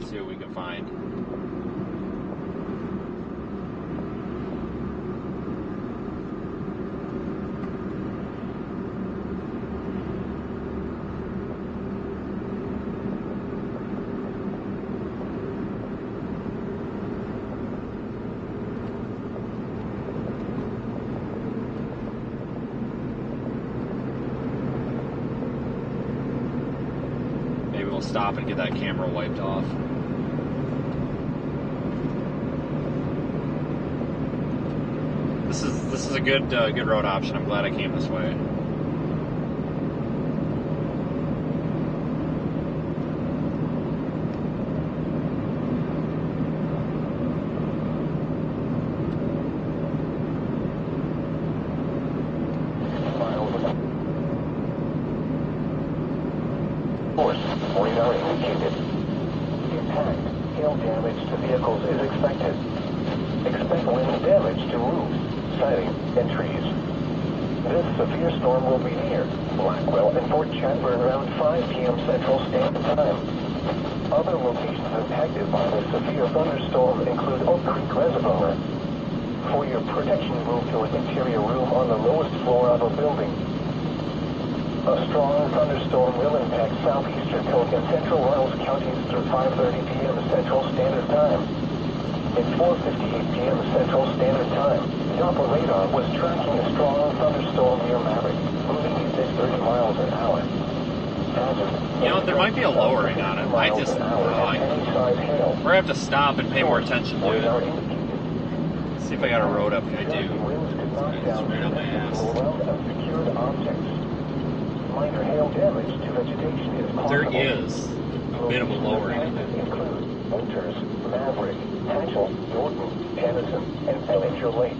See what we can find. Stop and get that camera wiped off. This is a good road option. I'm glad I came this way. Radar indicated. Impact, hail damage to vehicles is expected. Expect wind damage to roofs, siding, and trees. This severe storm will be near Blackwell and Fort Chatburn around 5 p.m. Central Standard Time. Other locations impacted by the severe thunderstorm include Oak Creek Reservoir. For your protection, move to an interior room on the lowest floor of a building. A strong thunderstorm will impact southeastern Coke and central Runnels counties through 5:30 p.m. Central Standard Time. At 4:58 p.m. Central Standard Time, Doppler radar was tracking a strong thunderstorm near Maverick, moving at 30 miles an hour. CHASER. You know, there might be a lowering on it. We're going to have to stop and pay more attention to it. Let's see if I got a road up. I do. It's right on my ass. Minor hail damage to vegetation is possible. There is a bit of a lowering in it. Winters, Maverick, Hatchel, Norton, Tennyson, and Pellinger Lake.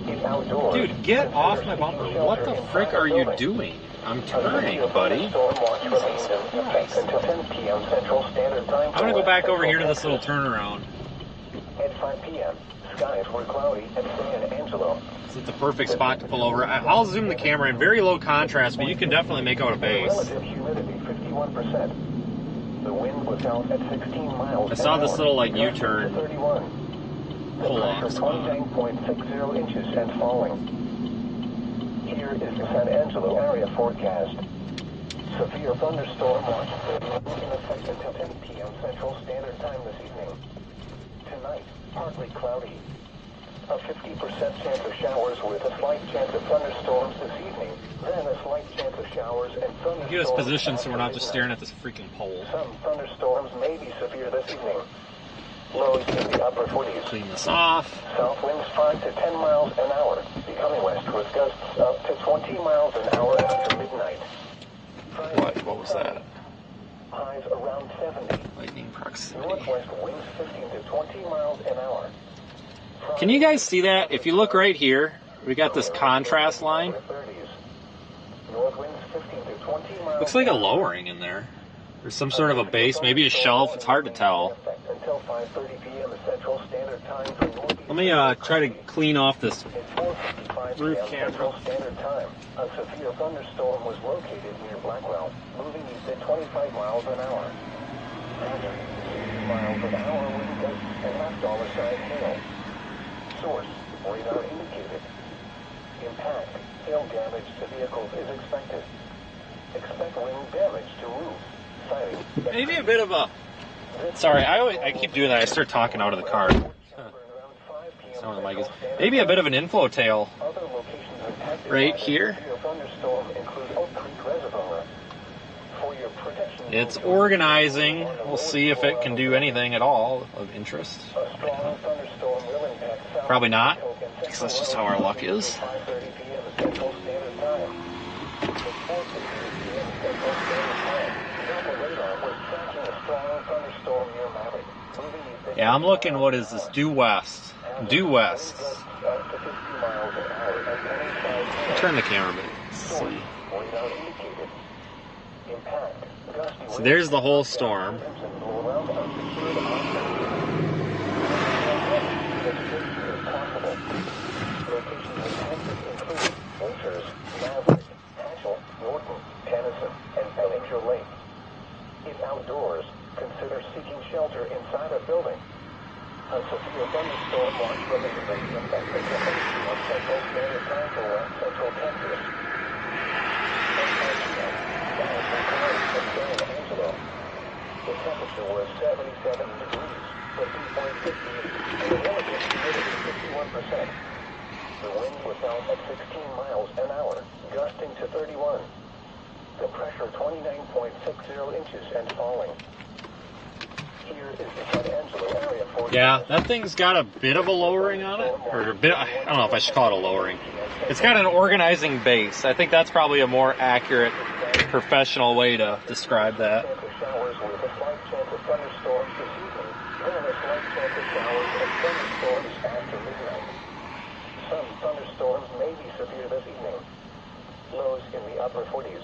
It's outdoors. Dude, get off my bumper. What the frick are you doing? I'm turning, buddy. Until 10 p.m. Central Standard Time. I'm going to go back over here to this little turnaround. At 5 p.m., skies were cloudy at San Angelo. It's the perfect spot to pull over. I'll zoom the camera in. Very low contrast, but you can definitely make out a base. Relative humidity 51%. The wind was out at 16 miles. I saw this little like U-turn pull off. 29.60 inches and falling. Here is the San Angelo area forecast. Severe thunderstorm watch in effect until 10 p.m. Central Standard Time this evening. Tonight, partly cloudy. A 50% chance of showers with a slight chance of thunderstorms this evening. Then a slight chance of showers and thunderstorms. Get us positioned so we're not just staring at this freaking pole. Some thunderstorms may be severe this evening. Lows in the upper 40s. Clean this off. South winds 5 to 10 miles an hour, becoming west with gusts up to 20 miles an hour after midnight. What was that? Highs around 70. Lightning proximity. Northwest winds 15 to 20 miles an hour. Can you guys see that? If you look right here, we got this contrast line. North winds 15 to 20 miles. Looks like a lowering in there. There's some sort of a base, maybe a shelf. It's hard to tell. Until 5:30 p.m. Central Standard Time for northeast. Let me try to clean off this roof camera. Central Standard Time. A severe thunderstorm was located near Blackwell, moving east at 25 miles an hour. 60 miles an hour wind gusts and $5 hail. Source, radar indicated. Impact, hail damage to vehicles is expected. Expect wind damage to roofs. Sighting. Maybe a bit of a... Sorry, I keep doing that. I start talking out of the car. Sound like it's maybe a bit of an inflow tail right here. It's organizing. We'll see if it can do anything at all of interest. Probably not, because that's just how our luck is. Yeah, I'm looking, what is this? Due west. Due west. Turn the camera a bit. Let's see. So there's the whole storm. If outdoors, consider seeking shelter inside a building. A severe thunderstorm watch remains in effect until 8 p.m. Central Standard Time for West Central Texas. San Angelo. The temperature was 77 degrees, the dew point 50, and the relative humidity 51%. The wind was out at 16 miles an hour, gusting to 31. The pressure 29.60 inches and falling. Here is the San Angelo area for... Yeah, that thing's got a bit of a lowering on it. Or a bit, I don't know if I should call it a lowering. It's got an organizing base. I think that's probably a more accurate, professional way to describe that. Showers with a slight chance of thunderstorms this evening. Then a slight chance of showers and thunderstorms after midnight. Some thunderstorms may be severe this evening. Lows in the upper 40s.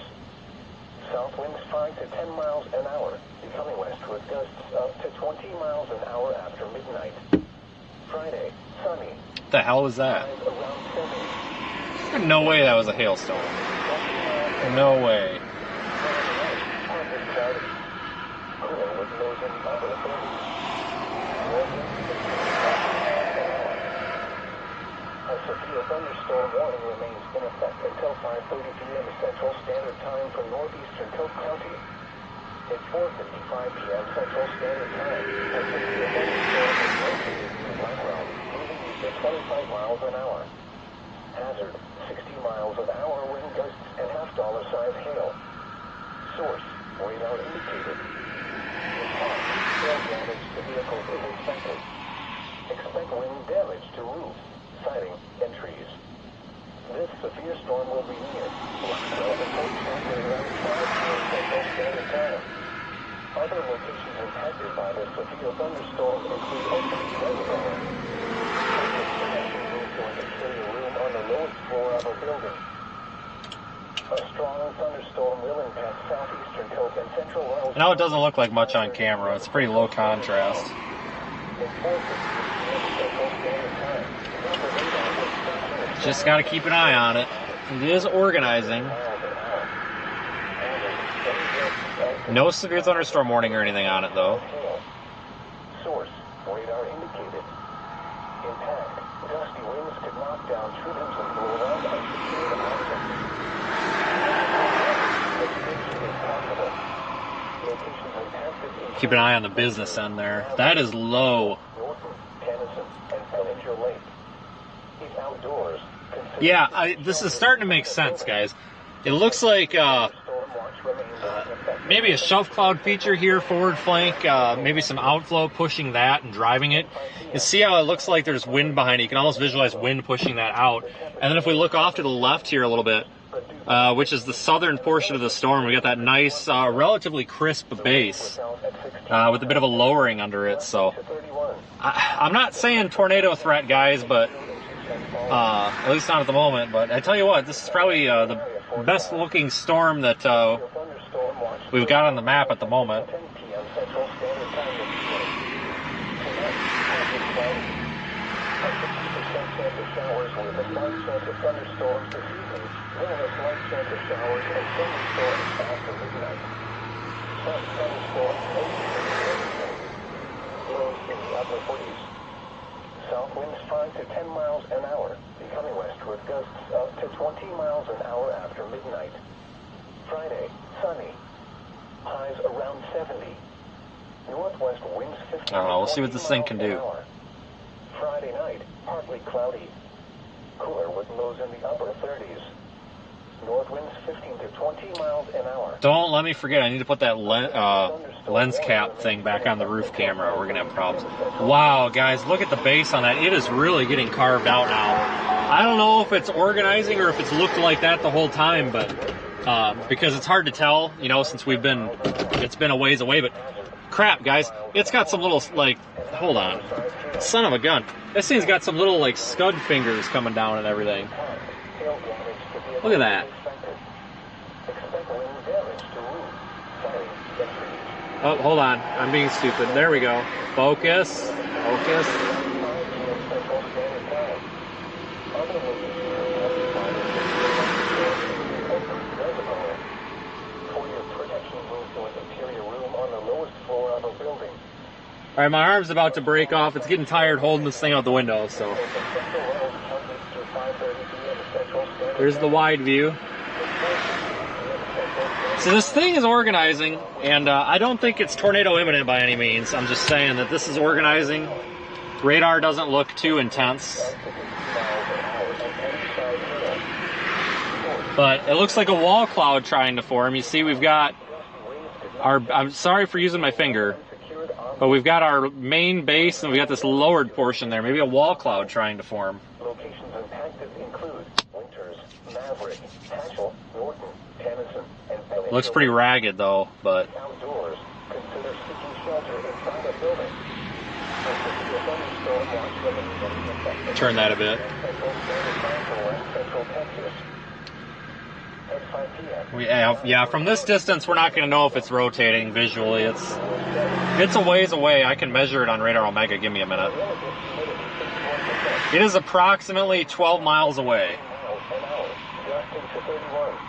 South winds 5 to 10 miles an hour, becoming west with gusts up to 20 miles an hour after midnight. Friday, sunny. What the hell was that? Around 70. No way that was a hailstorm. No way. Cooler with lows in the upper 30s. A severe thunderstorm warning remains in effect until 5:30 p.m. Central Standard Time for northeastern Cook County. At 4:55 p.m. Central Standard Time, a severe thunderstorm is located near Blackwell, moving east at 25 miles an hour. Hazard, 60 miles an hour wind gusts and half-dollar size hail. Source, radar indicated. Impact, hail damage to vehicles is expected. Expect wind damage to roofs, siding, and trees. This severe storm will be near Blackwell at around 5 p.m. Central Standard Time. Other locations impacted by this severe thunderstorm include Waelti Reservoir. Pedestrian move to an exterior room on the lowest floor of a building. A strong thunderstorm will impact southeastern coast and central Waelti. Now it doesn't look like much on camera. It's pretty low contrast. Just got to keep an eye on it. It is organizing. No severe thunderstorm warning or anything on it, though. Source, radar indicated. Impact, gusty winds could knock down tree limbs and blow around unsecured objects. Vegetation is possible. Locations impacted. Keep an eye on the business end there. That is low. Norton, Tennyson, and Pellinger Lake. If outdoors, Yeah, this is starting to make sense, guys. It looks like maybe a shelf cloud feature here, forward flank, maybe some outflow pushing that and driving it. You see how it looks like there's wind behind it. You can almost visualize wind pushing that out. And then if we look off to the left here a little bit, which is the southern portion of the storm, we got that nice, relatively crisp base with a bit of a lowering under it. So I'm not saying tornado threat, guys, but at least not at the moment. But I tell you what, this is probably the best looking storm that we've got on the map at the moment. South winds 5 to 10 miles an hour, becoming westward gusts up to 20 miles an hour after midnight. Friday, sunny. Highs around 70. Northwest winds 50. I don't know. We'll see what this thing can do. Friday night, partly cloudy. Cooler with lows in the upper 30s. North winds 15 to 20 miles an hour. Don't let me forget, I need to put that lens cap thing back on the roof camera. We're going to have problems. Wow, guys, look at the base on that. It is really getting carved out now. I don't know if it's organizing or if it's looked like that the whole time, but because it's hard to tell, you know, since it's been a ways away. But crap, guys, it's got some little, like, hold on. Son of a gun. This thing's got some little, like, scud fingers coming down and everything. Look at that. Oh, hold on. I'm being stupid. There we go. Focus. Focus. All right, my arm's about to break off. It's getting tired holding this thing out the window, so. There's the wide view. So this thing is organizing, and I don't think it's tornado imminent by any means. I'm just saying that this is organizing. Radar doesn't look too intense. But it looks like a wall cloud trying to form. You see, we've got our, I'm sorry for using my finger, but we've got our main base and we've got this lowered portion there. Maybe a wall cloud trying to form. Locations impacted include Winters, Maverick, Hatchel, Norton, Tennyson, and Pellinger. Looks pretty ragged though, but Outdoors, consider seeking shelter inside a building. turn that a bit. Yeah, from this distance, we're not going to know if it's rotating visually. It's a ways away. I can measure it on Radar Omega. Give me a minute. It is approximately 12 miles away.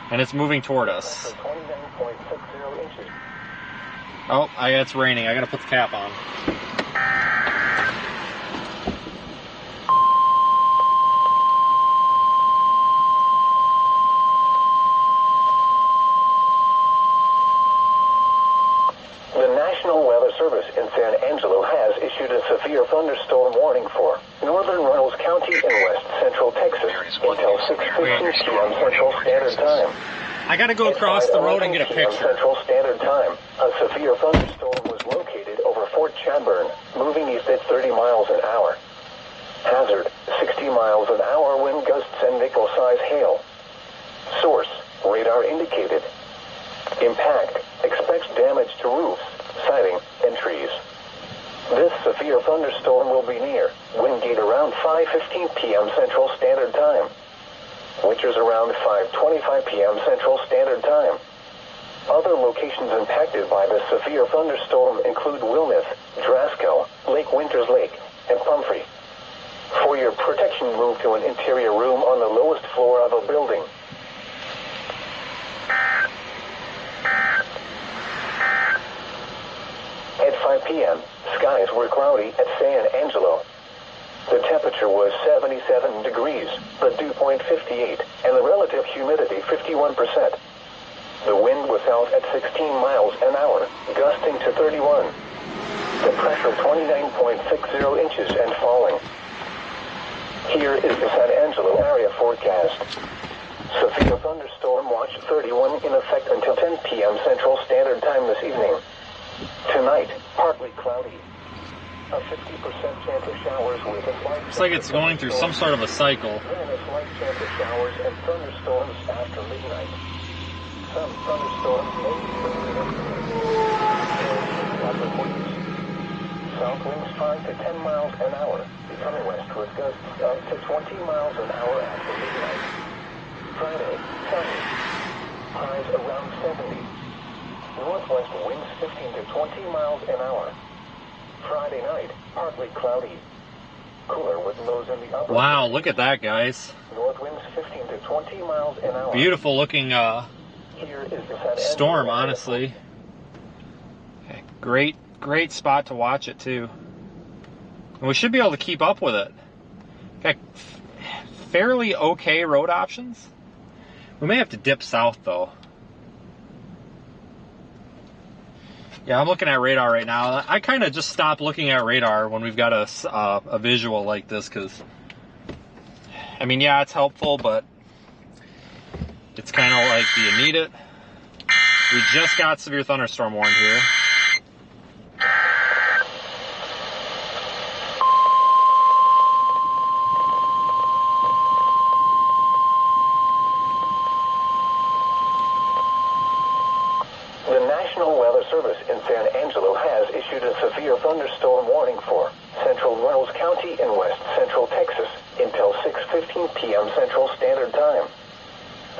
And it's moving toward us. Oh, it's raining. I got to put the cap on. issued a severe thunderstorm warning for northern Reynolds County in west central Texas until 6:15 p.m. Central Standard Time. I gotta go across the road and get a picture. Central Standard Time. A severe thunderstorm was located over Fort Chadbourne, moving east at 30 miles an hour. Hazard, 60 miles an hour wind gusts and nickel-size hail. Source, radar indicated. Impact, expects damage to roofs, siding, and trees. This severe thunderstorm will be near wind gate around 5:15 p.m. Central Standard Time. Winters around 5:25 p.m. Central Standard Time. Other locations impacted by the severe thunderstorm include Wilmeth, Drasco, Lake Winters Lake, and Pumphrey. For your protection, move to an interior room on the lowest floor of a building. At 5 p.m., skies were cloudy at San Angelo. The temperature was 77 degrees, the dew point 58, and the relative humidity 51%. The wind was out at 16 miles an hour, gusting to 31. The pressure 29.60 inches and falling. Here is the San Angelo area forecast. Severe thunderstorm watch 31 in effect until 10 p.m. Central Standard Time this evening. Tonight, partly cloudy. A 50% chance of showers with a slight. Looks like it's going through some sort of a cycle. And a slight chance of showers and thunderstorms after midnight. Some thunderstorms may be south winds 5 to 10 miles an hour, becoming west with gusts up to 20 miles an hour after midnight. Friday, sunny. Highs around 70. Northwest winds 15 to 20 miles an hour. Friday night, partly cloudy. Cooler with lows in the upper. Wow, look at that, guys. North winds 15 to 20 miles an hour. Beautiful looking Here is the storm, honestly. Okay, great spot to watch it, too. And we should be able to keep up with it. Okay, fairly okay road options. We may have to dip south, though. Yeah, I'm looking at radar right now. I kind of just stop looking at radar when we've got a visual like this, because, I mean, yeah, it's helpful, but it's kind of like, do you need it? We just got severe thunderstorm warned here. Service in San Angelo has issued a severe thunderstorm warning for central Reynolds County in west central Texas until 6:15 p.m. Central Standard Time.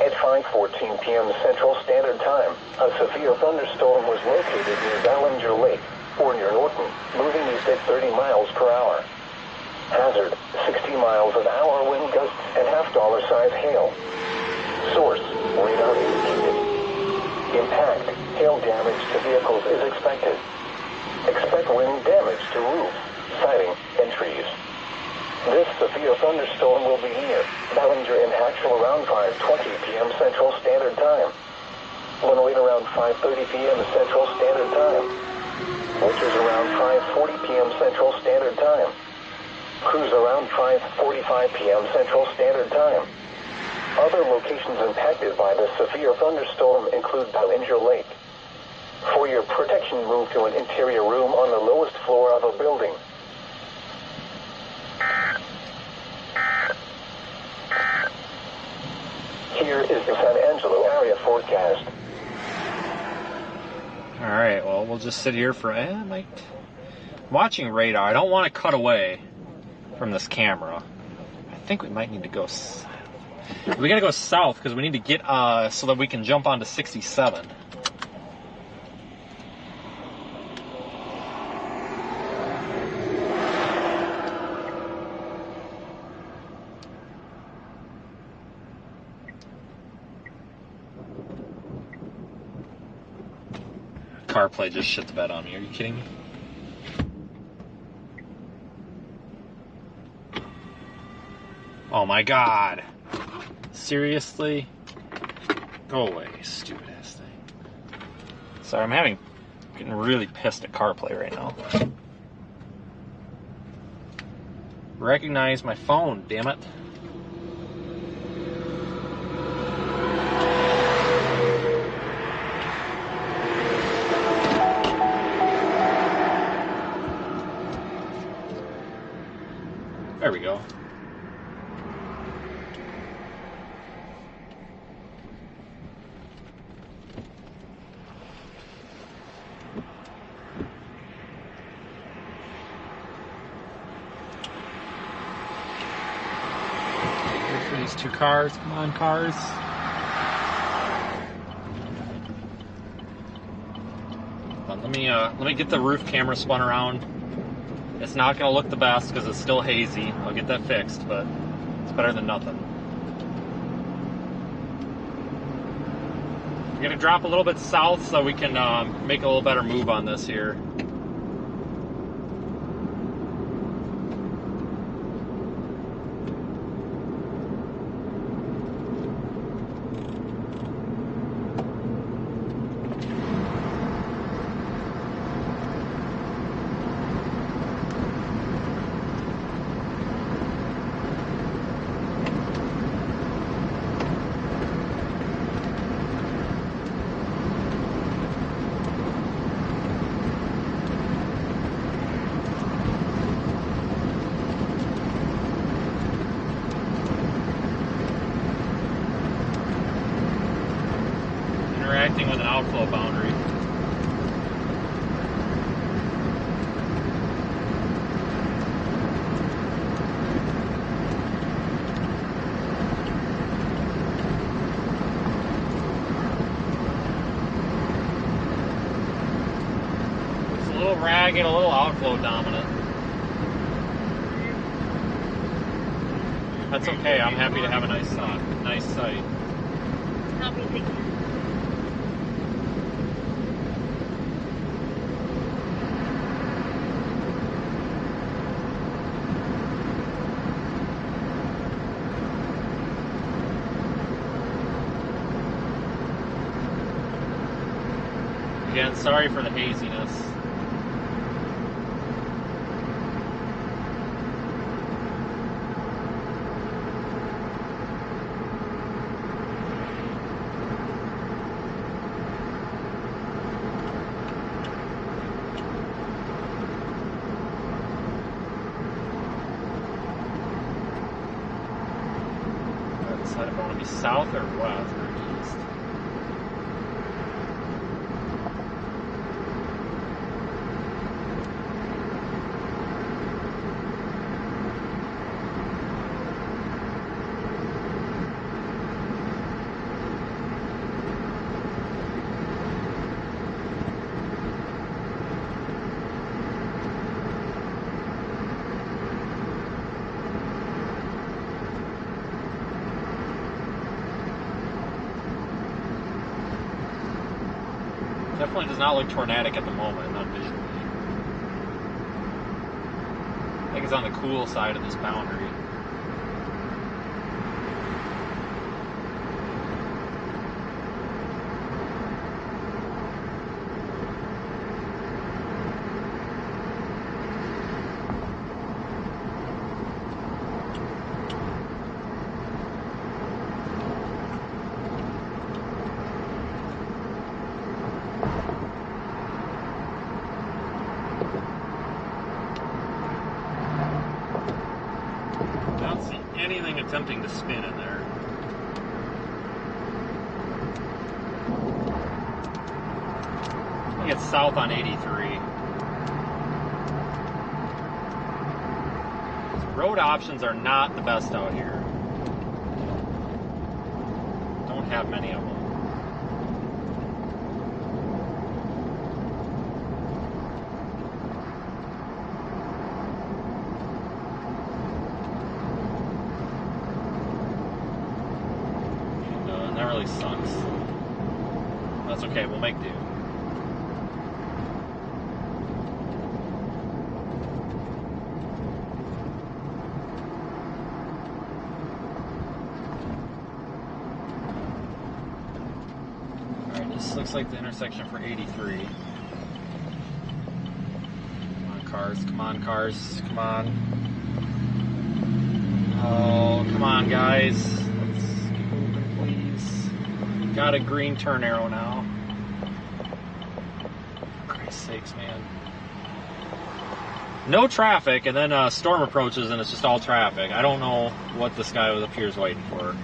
At 5:14 p.m. Central Standard Time, a severe thunderstorm was located near Ballinger Lake, or near Norton, moving east at 30 miles per hour. Hazard, 60 miles an hour wind gusts and $half size hail. Source, radar indicated. Impact, hail damage to vehicles is expected. Expect wind damage to roofs, siding, and trees. This severe thunderstorm will be near Ballinger and Hatchell around 5:20 p.m. Central Standard Time. Linois around 5:30 p.m. Central Standard Time. Winters around 5:40 p.m. Central Standard Time. Cruise around 5:45 p.m. Central Standard Time. Other locations impacted by the severe thunderstorm include Ballinger Lake. For your protection, move to an interior room on the lowest floor of a building. Here is the San Angelo area forecast. Alright, well, we'll just sit here for I'm watching radar. I don't want to cut away from this camera. I think we might need to go south. We gotta go south because we need to get so that we can jump onto 67. CarPlay just shit the bed on me. Are you kidding me? Oh my god. Seriously? Go away, stupid ass thing. Sorry, I'm getting really pissed at CarPlay right now. recognize my phone, damn it. There we go. Good for these two cars. Come on, cars. Let me get the roof camera spun around. It's not going to look the best because it's still hazy. I'll get that fixed, but it's better than nothing. We're going to drop a little bit south so we can make a little better move on this here. Interacting with an outflow boundary. It's a little ragged, a little outflow dominant. That's okay. I'm happy to have a nice sight. Again, sorry for the haziness. I decide if I want to be south or west or east. Definitely does not look tornadic at the moment, not visually. I think it's on the cool side of this boundary. I don't see anything attempting to spin in there. I think it's south on 83. Road options are not the best out here. Don't have many of them. That really sucks. That's okay, we'll make do. Alright, this looks like the intersection for 83. Come on, cars, come on, cars, come on. Oh, come on, guys. Let's get moving, please. Got a green turn arrow now. For Christ's sakes, man. No traffic, and then a storm approaches, and it's just all traffic. I don't know what this guy was up here is waiting for.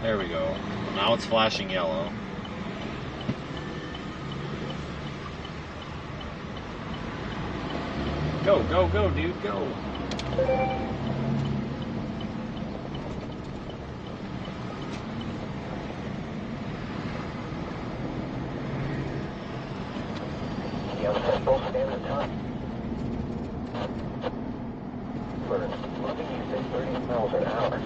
There we go. Now it's flashing yellow. Go, go, go, dude, go. Central Standard Time. Moving east at 30 miles an hour.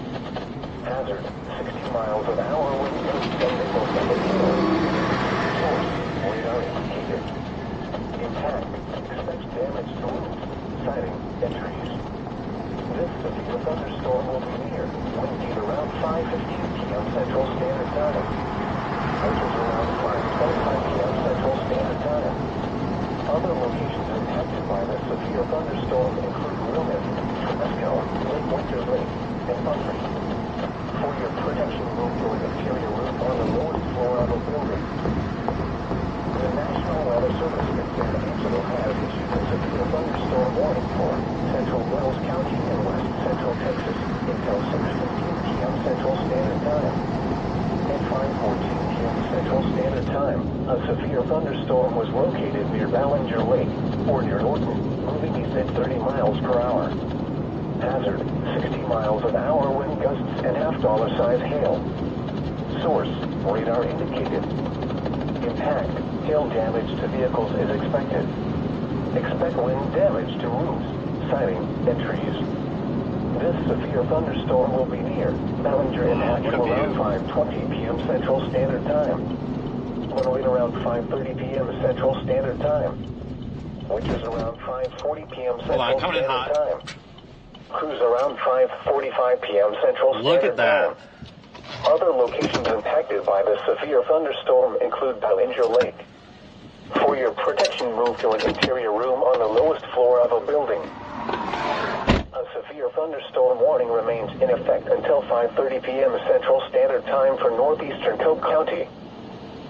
Hazard, 60 miles an hour wind gusts and missiles in the field. Source, radar indicated. Impact, expects damage to roofs, siding, and trees. This severe thunderstorm will be near, wind speed around 5:15 p.m. Central Standard Time. Winds around 5:25 p.m. Central Standard Time. Other locations impacted by this severe thunderstorm include Wilmette, Tabasco, Lake Winter Lake, and Buntry. For your protection, move to an interior room on the lowest floor of a building. The National Weather Service in San Angelo has issued a severe thunderstorm warning for Central Wells County and West Central Texas until 6:15 p.m. Central Standard Time. At 5:14 p.m. Central Standard Time, a severe thunderstorm was located near Ballinger Lake, or near Norton, moving east at 30 miles per hour. Hazard, 60 miles an hour wind gusts and $half size hail. Source, radar indicated. Impact, hail damage to vehicles is expected. Expect wind damage to roofs, siding, and trees. This severe thunderstorm will be near Ballinger in actual around 5:20 p.m. Central Standard Time. Wind around 5:30 p.m. Central Standard Time. Winters around 5:40 p.m. Central Standard Time. Cruise around 5:45 p.m. Central Standard Time. Other locations impacted by the severe thunderstorm include Ballinger Lake. For your protection, move to an interior room on the lowest floor of a building. A severe thunderstorm warning remains in effect until 5:30 p.m. Central Standard Time for northeastern Cook County.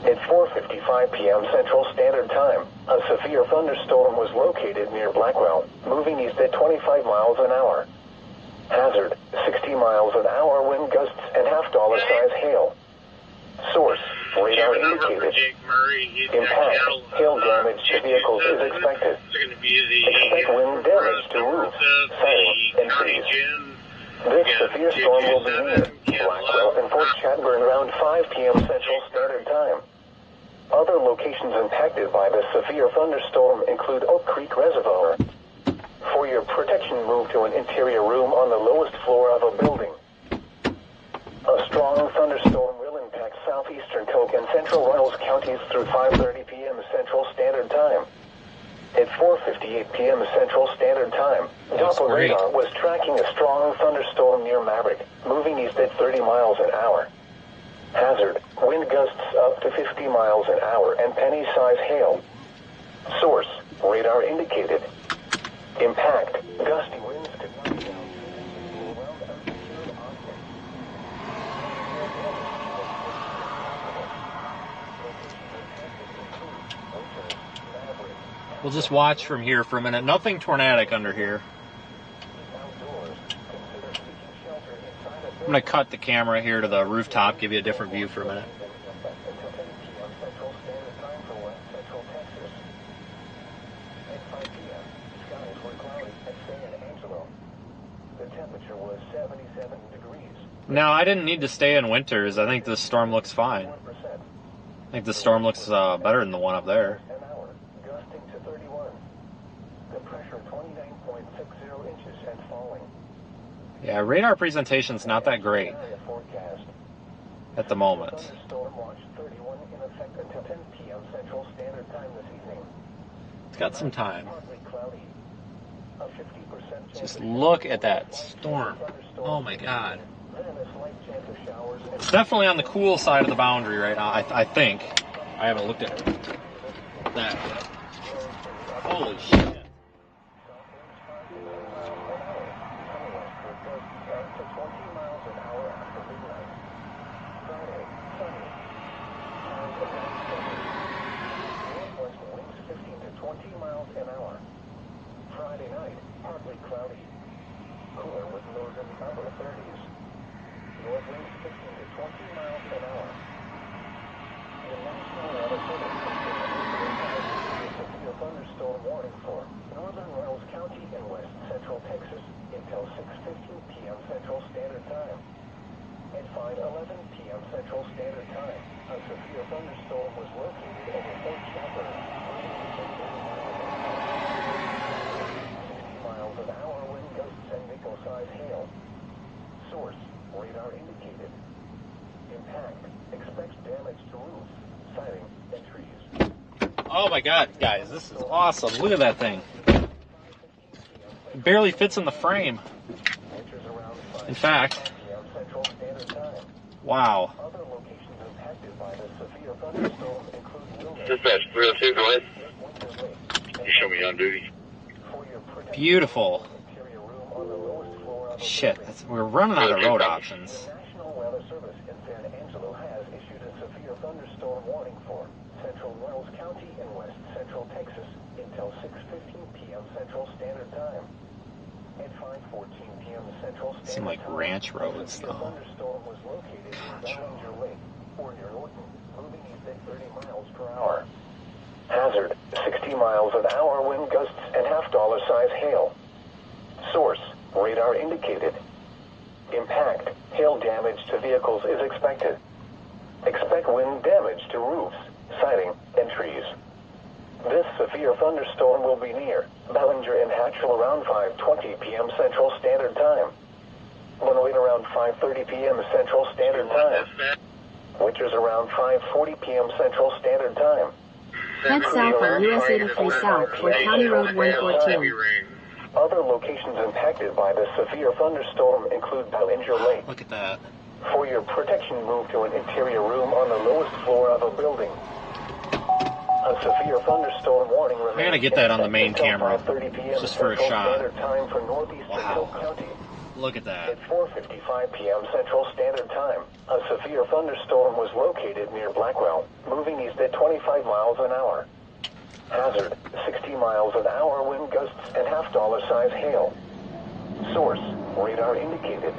At 4:55 p.m. Central Standard Time, a severe thunderstorm was located near Blackwell, moving east at 25 miles an hour. Hazard, 60 miles an hour wind gusts and $half size hail. Source, radar indicated. Impact, hail damage to vehicles is expected. Expect wind damage to roofs, siding, and trees. This severe storm will be near Blackwell and Fort Chadbourne around 5 p.m. Central Standard Time. Other locations impacted by the severe thunderstorm include Oak Creek Reservoir. For your protection, move to an interior room on the lowest floor of a building. A strong thunderstorm will impact southeastern Cook and central Russell counties through 5:30 p.m. Central Standard Time. At 4:58 p.m. Central Standard Time, Doppler radar was tracking a strong thunderstorm near Maverick, moving east at 30 miles an hour. Hazard, wind gusts up to 50 miles an hour and penny-size hail. Source, radar indicated. Impact, gusty winds could knock down around unsecured objects. We'll just watch from here for a minute. Nothing tornadic under here. I'm going to cut the camera here to the rooftop, give you a different view for a minute. No, I didn't need to stay in winters. I think this storm looks fine. I think the storm looks better than the one up there. Yeah, radar presentation's not that great at the moment. It's got some time. Just look at that storm. Oh my God. It's definitely on the cool side of the boundary right now, I think. I haven't looked at that yet. Holy shit. Friday night, partly cloudy. Cooler with lows in the upper 30s. North winds 15 to 20 miles an hour. The National Weather Service has a severe thunderstorm warning for northern Wells County and west central Texas until 6:15 p.m. Central Standard Time. At 5:11 p.m. Central Standard Time, a severe thunderstorm was located over Fort Chadburn. An hour wind gusts and nickel-sized hail. Source, radar indicated. Impact, expects damage to roofs, siding, and trees. Oh my god, guys, this is awesome. Look at that thing. It barely fits in the frame. In fact, wow. Other locations impacted by the severe thunderstorm include Dispatch 302, go ahead. You show me on duty. Beautiful. Shit, we're running out of road options. The National Weather Service in San Angelo has issued a severe thunderstorm warning for central Wells County and west central Texas until 6:15 p.m. Central Standard Time. At 5:14 p.m. Central Standard Time, Seem like ranch roads, the though. thunderstorm was located in Bellinger Lake or near Norton, moving east at 30 miles per hour. Hazard, 60 miles an hour wind gusts and $half size hail. Source, radar indicated. Impact, hail damage to vehicles is expected. Expect wind damage to roofs, siding, and trees. This severe thunderstorm will be near Bellinger and Hatchell around 5:20 p.m. Central Standard Time. Wind rate around 5:30 p.m. Central Standard Time. Winters around 5:40 p.m. Central Standard Time. Head south on US 83 South toward County Road 114. Other locations impacted by the severe thunderstorm include Bellinger Lake. Look at that. For your protection, move to an interior room on the lowest floor of a building. A severe thunderstorm warning remains. I gotta get that on the main camera, 5:30 p.m. just for a Central shot. Standard Time for northeastern Wow. Cook County. Look at that. At 4:55 p.m. Central Standard Time, a severe thunderstorm was located near Blackwell, moving east at 25 miles an hour. Hazard, 60 miles an hour wind gusts and $half size hail. Source, radar indicated.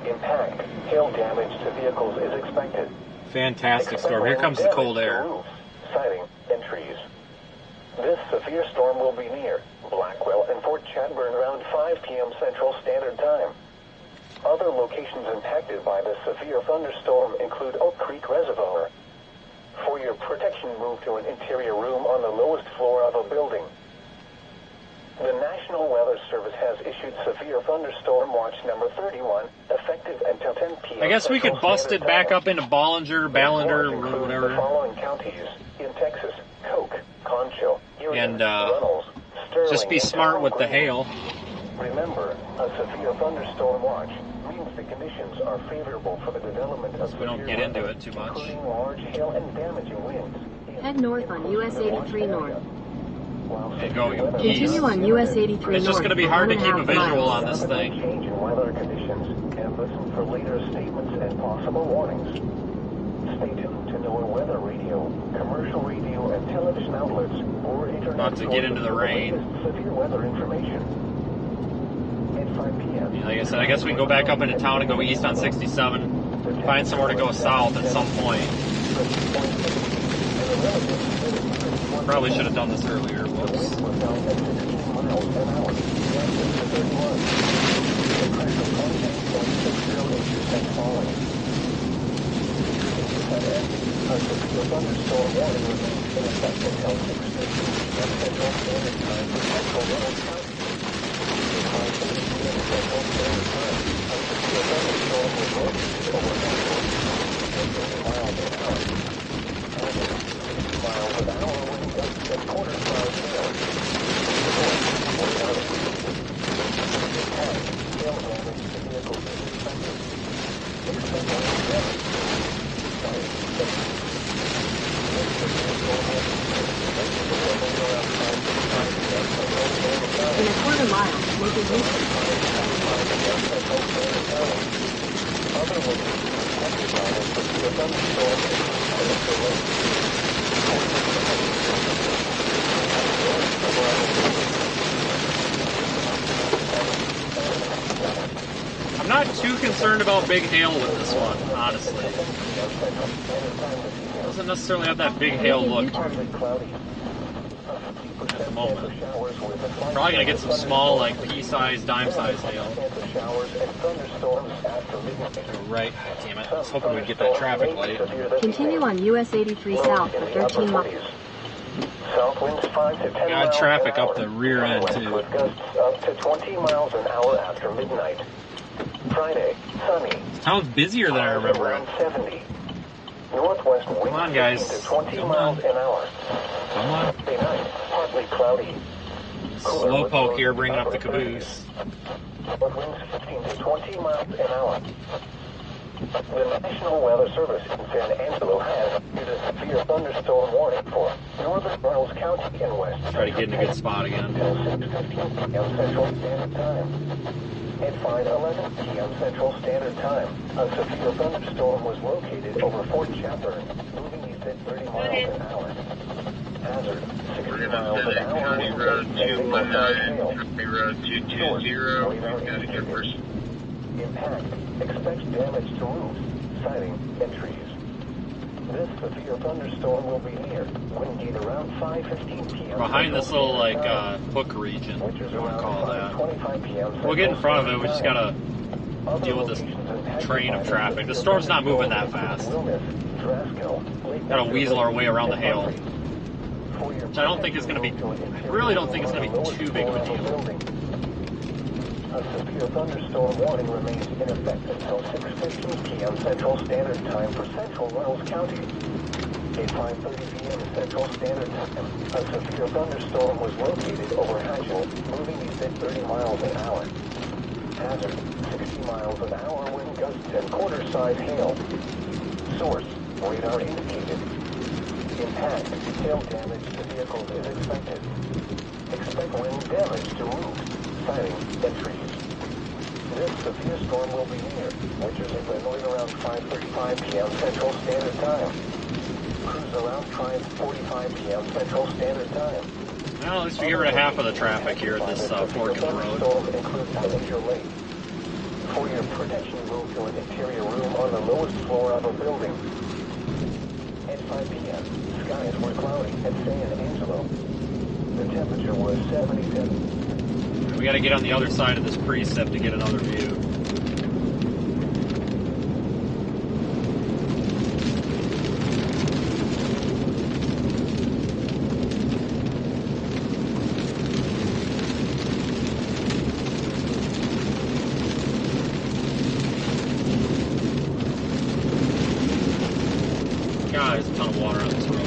Impact, hail damage to vehicles is expected. Fantastic Expect storm. Here wind comes the damage cold to air. roofs, siding, and trees. This severe storm will be near Blackwell and Fort Chadburn around 5 p.m. Central Standard Time. Other locations impacted by the severe thunderstorm include Oak Creek Reservoir. For your protection, move to an interior room on the lowest floor of a building. The National Weather Service has issued severe thunderstorm watch number 31, effective until 10 p.m. I guess we could Central bust it Standard back Time. up into Ballinger, This watch or includes the whatever. following counties in Texas: Coke, Concho, Urion, And, Runnels, Sterling, Just be and smart Powell with the Green. hail. Remember, a severe thunderstorm watch means the conditions are favorable for the development of We don't severe get into weather, it too much. including large hail and damaging winds. Head north on US 83 North. And go east. Continue on US 83 It's North. just going to be for hard to 1.5 keep a visual miles. on this thing. Change in weather conditions and listen for later statements and possible warnings. Stay tuned to NOAA weather radio, commercial radio, and television outlets, or internet. About to get into the rain. latest severe weather information. At 5 p.m. Like I said, I guess we can go back up into town and go east on 67. Find somewhere to go south at some point. Probably should have done this earlier. Whoops. Another mile, make a U-turn. I'm not too concerned about big hail with this one, honestly. It doesn't necessarily have that big hail look at the moment. Probably gonna get some small, like pea-sized, dime-sized hail. Right, damn it. I was hoping we'd get that traffic light. Continue on US 83 south for 13 miles. South winds 5 to 10 Got miles traffic an up hour. the rear end, too. With gusts up to 20 miles an hour after midnight. Friday, sunny. This town's busier than I remember Around it. 70. Northwest winds Come on, guys. 15 to 20 Come miles on. an hour. Come on. Friday night, partly cloudy. Slowpoke here bringing up the caboose. Winds 15 to 20 miles an hour. The National Weather Service in San Angelo has issued a severe thunderstorm warning for northern Reynolds County and west. Try to get in a good spot again. Until 6:15 p.m. Central Standard Time. At 5:11 p.m. Central Standard Time, a severe thunderstorm was located over Fort Chapman, moving east at 30 miles an hour. Hazard, 60 miles an hour. County Road 219, County Road 220, we've got to get first. Impact. Expect damage to roofs, siding, and trees. This severe thunderstorm will be near. Wind gate around 5:15 p.m. Behind this little, like, hook region, if you want to call it that. We'll get in front of it, we just gotta deal with this train of traffic. The storm's not moving that fast. Gotta weasel our way around the hail. Which I don't think is gonna be, I really don't think it's gonna be too big of a deal. A severe thunderstorm warning remains in effect until 6:15 p.m. Central Standard Time for Central Reynolds County. At 5:30 p.m. Central Standard Time, a severe thunderstorm was located over Hatchell, moving east at 30 miles an hour. Hazard, 60 miles an hour wind gusts and quarter-size hail. Source, radar indicated. Impact, hail damage to vehicles is expected. Expect wind damage to roofs, siding, and trees. This severe storm will be near, which is equivalent around 5:35 p.m. Central Standard Time. Cruise around 5:45 p.m. Central Standard Time. Well, at least we get rid of half of the traffic here at this fork in the road. Storm includes a major lake. For your protection, move to an interior room on the lowest floor of a building. At 5 p.m., skies were cloudy at San Angelo. The temperature was 77. We gotta get on the other side of this precip to get another view. God, there's a ton of water on this road.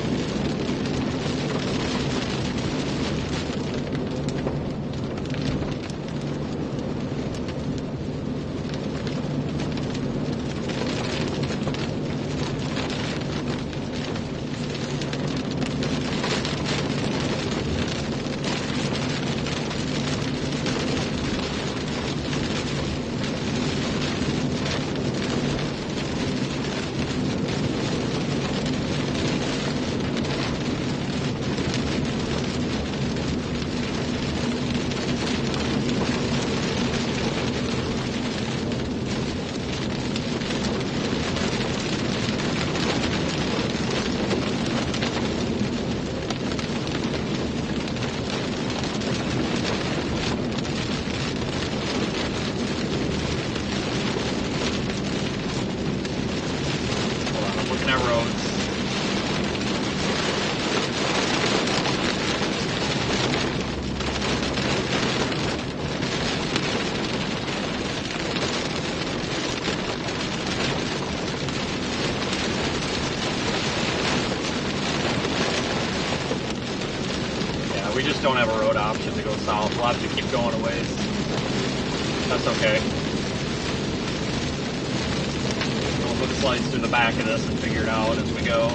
We just don't have a road option to go south. We'll have to keep going a ways. That's okay. We'll look slides through the back of this and figure it out as we go.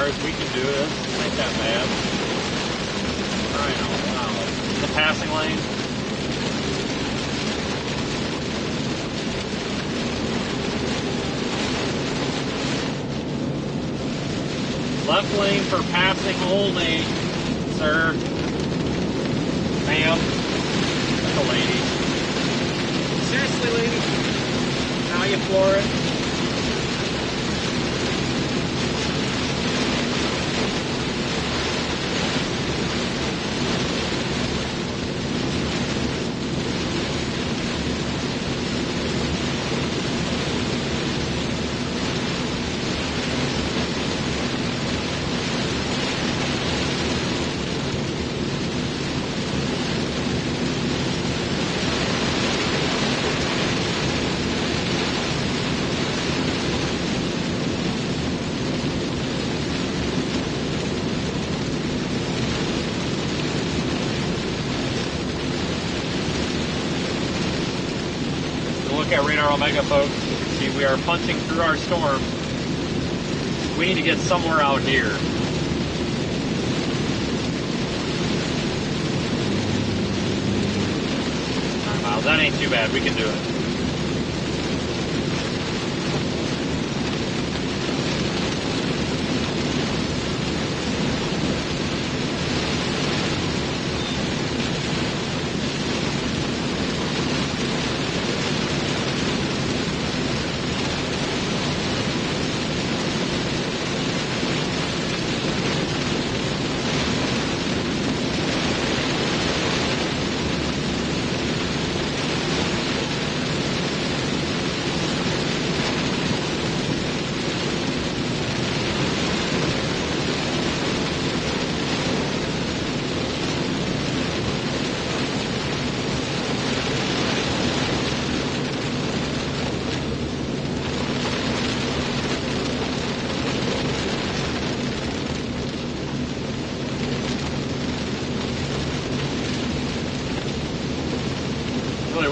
cars. We can do this. It ain't that bad. Alright, wow. The passing lane. Left lane for passing only, sir. Ma'am. That's a lady. Seriously, lady? Now you floor it? At Radar Omega, folks, you can see we are punching through our storm. We need to get somewhere out here. 9 miles, that ain't too bad, we can do it.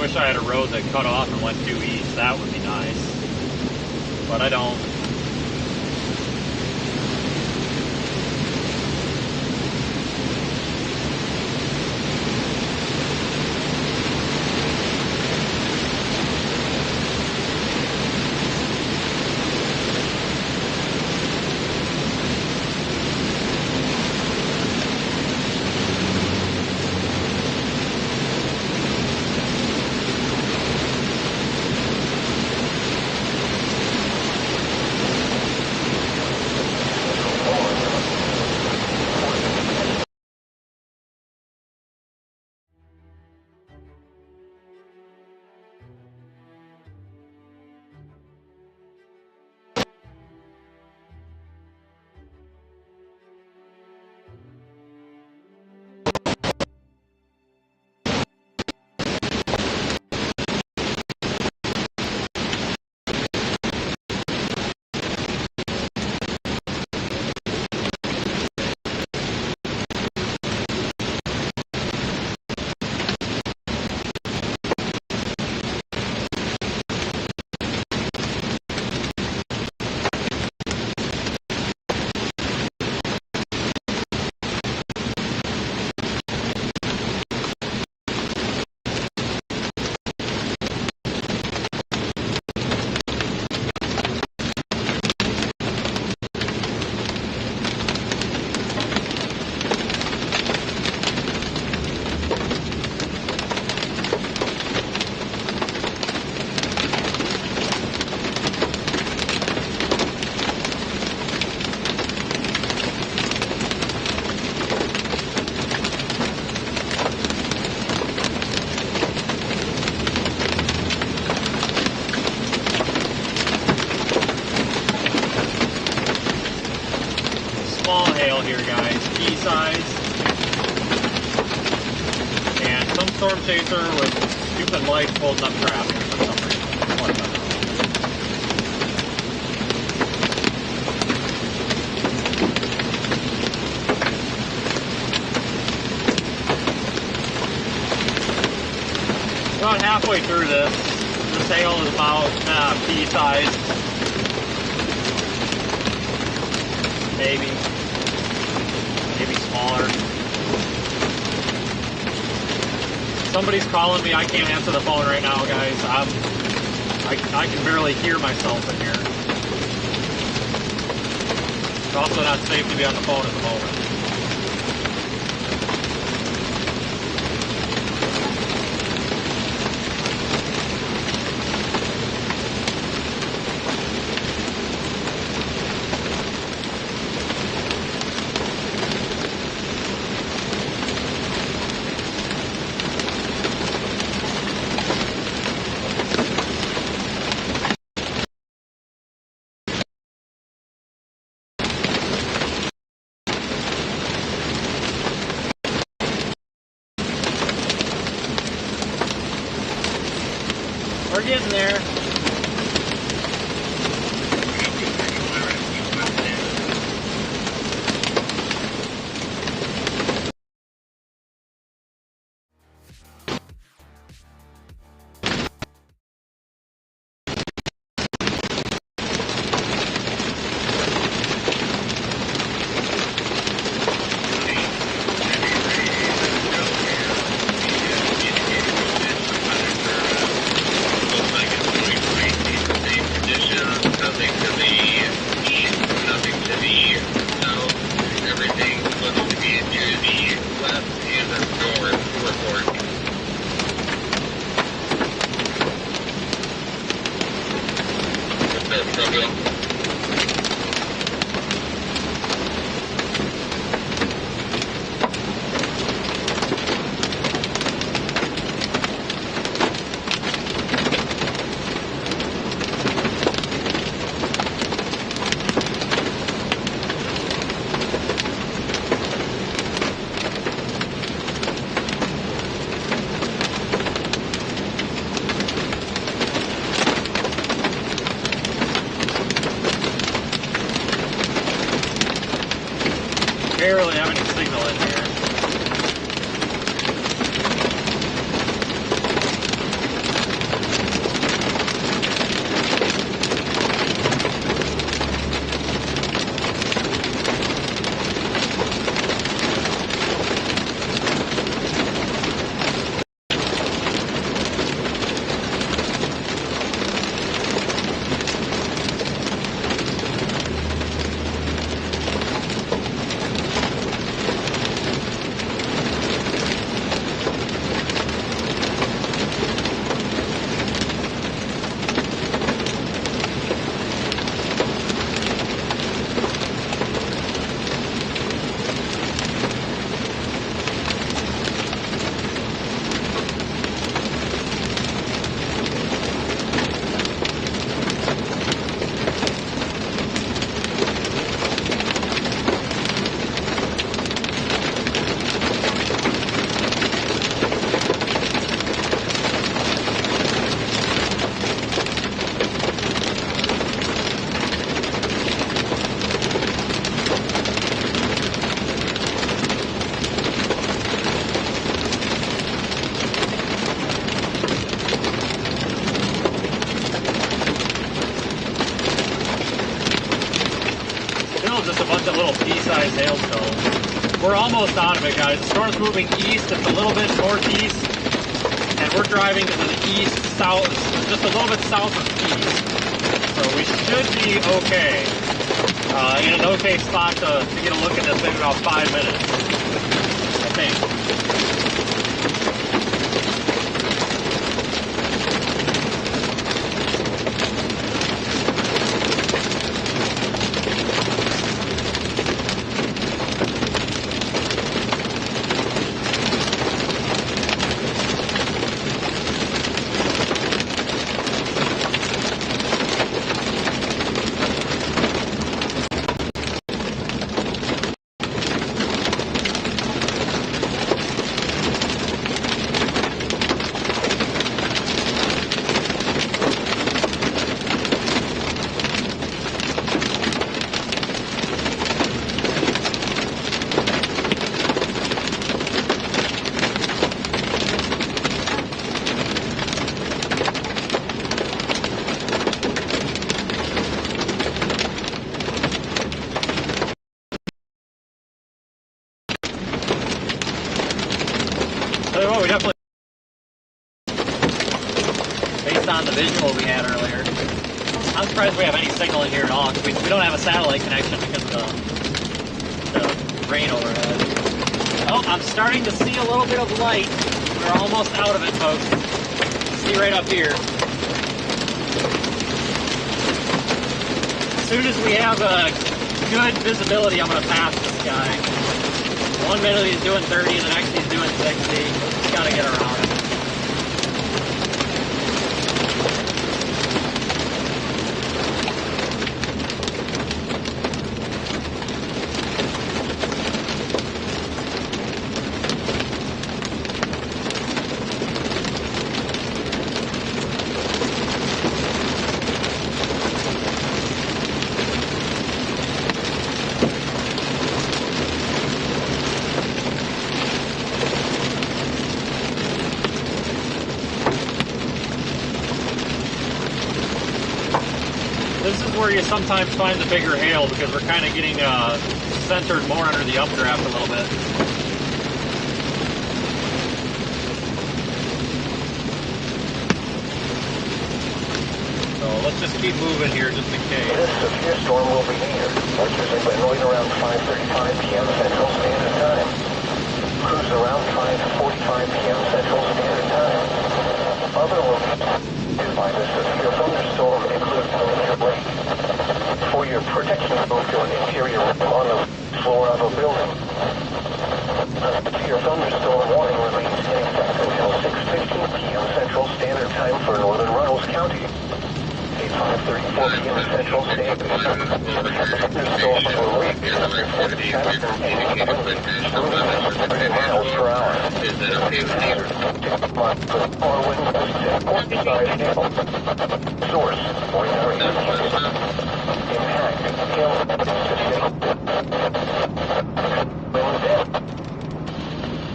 Wish I had a road that cut off and went due east. That would be nice, but I don't. storm chaser with stupid lights holding up traffic for some reason. Whatever. About halfway through this. This hail is about pea-sized. maybe smaller. Somebody's calling me. I can't answer the phone right now, guys. I can barely hear myself in here. It's also not safe to be on the phone at the moment. We're getting there. Barely have any signal in here. Just a bunch of little pea-sized hailstones. We're almost out of it, guys. The storm's moving east. It's a little bit northeast, and we're driving to the east, south, just a little bit south of east. So we should be okay. In an okay spot to get a look at this, maybe about 5 minutes, I think. earlier. I'm surprised we have any signal in here at all, because we don't have a satellite connection because of the rain overhead. Oh, I'm starting to see a little bit of light. We're almost out of it, folks. See right up here. As soon as we have a good visibility, I'm going to pass this guy. 1 minute he's doing 30, and the next he's doing 60. Just got to get around it. This is where you sometimes find the bigger hail because we're kind of getting centered more under the updraft a little bit. So let's just keep moving here just in case. This severe storm will be near, which is inland around 5:35 p.m. Central Standard Time. Cruise around 5:45 p.m. Central Standard Time. Other locations by this severe thunderstorm include Tornadic Lake. For your protection, move to an interior room on the floor of a building. A severe thunderstorm warning remains in effect until 6:15 p.m. Central Standard Time for northern Runnels County. 5:34 p.m. Central Standard Time. Thunderstorms will reach 47 miles per hour. Is that okay with you? Or wind gusts and forty-side hail. Source: radar indicated. Impact: hail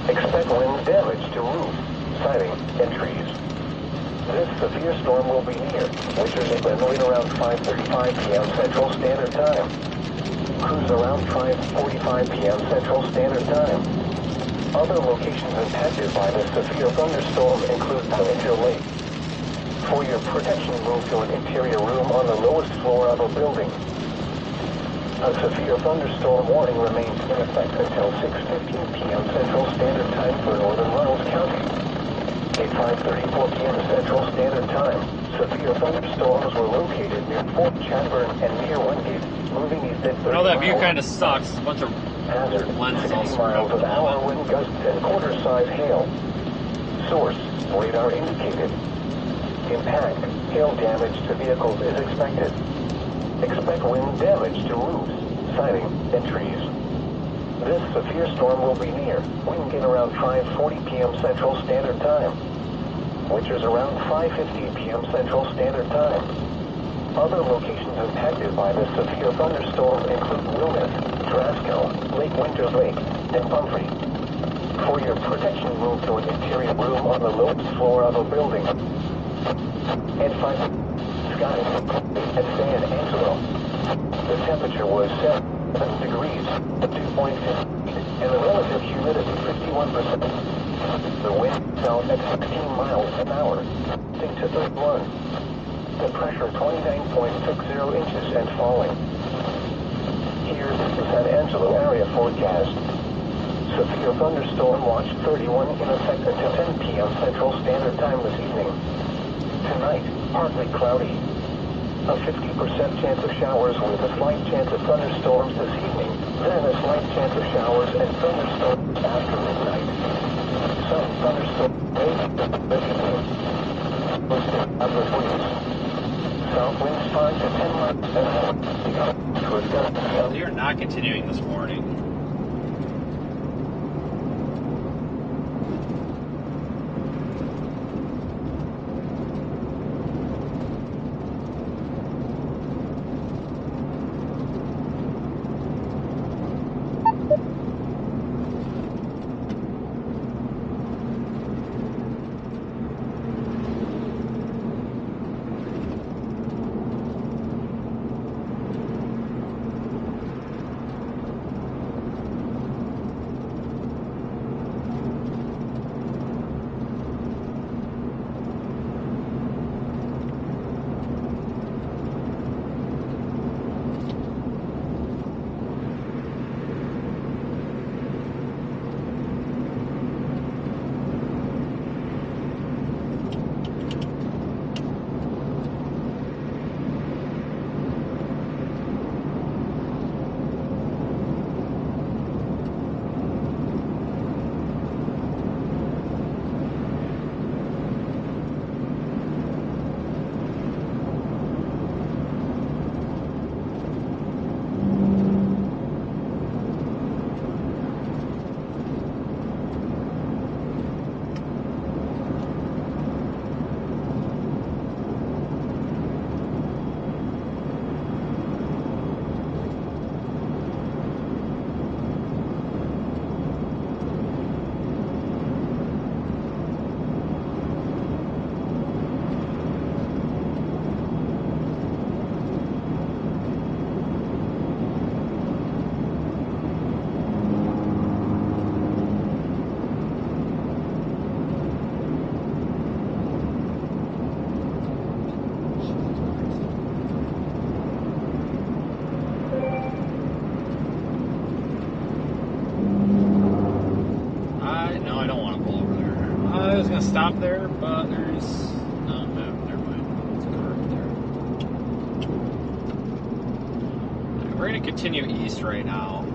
Expect wind damage to roof, siding, and trees. This severe storm will be near, which is inland around 5:35 p.m. Central Standard Time. Cruise around 5:45 p.m. Central Standard Time. Other locations impacted by this severe thunderstorm include Tornadic Lake. For your protection, move to an interior room on the lowest floor of a building. A severe thunderstorm warning remains in effect until 6:15 p.m. Central Standard Time for northern Runnels County. At 5:34 p.m. Central Standard Time, severe thunderstorms were located near Fort Chadbourne and near Wingate, moving east at 30 I know that view miles. kind of sucks. A bunch of Hazard, lenses all 60 screwed up miles at an the hour moment. wind gusts and quarter-size hail. Source: radar indicated. Impact: hail damage to vehicles is expected. Expect wind damage to roofs, siding, and trees. This severe storm will be near, wind in around 5:40 p.m. Central Standard Time, which is around 5:50 p.m. Central Standard Time. Other locations impacted by this severe thunderstorm include Wilmeth, Trasco, Lake Winters Lake, and Pumphrey. For your protection, move to an interior room on the lowest floor of a building. At 5 skies at San Angelo. The temperature was 7 degrees, 2.6, and the relative humidity 51%. The wind south at 16 miles an hour, 6 to 31. The pressure 29.60 inches and falling. Here's the San Angelo area forecast. Severe thunderstorm watch 31 in effect until 10 p.m. Central Standard Time this evening. Tonight, partly cloudy. A 50% chance of showers with a slight chance of thunderstorms this evening. Then a slight chance of showers and thunderstorms after midnight. Some thunderstorms may be this evening. Upward winds. South winds 5 to 10 miles an hour. We are not continuing this morning. stop there, but there's no, never mind. It's a curve there. We're going to continue east right now.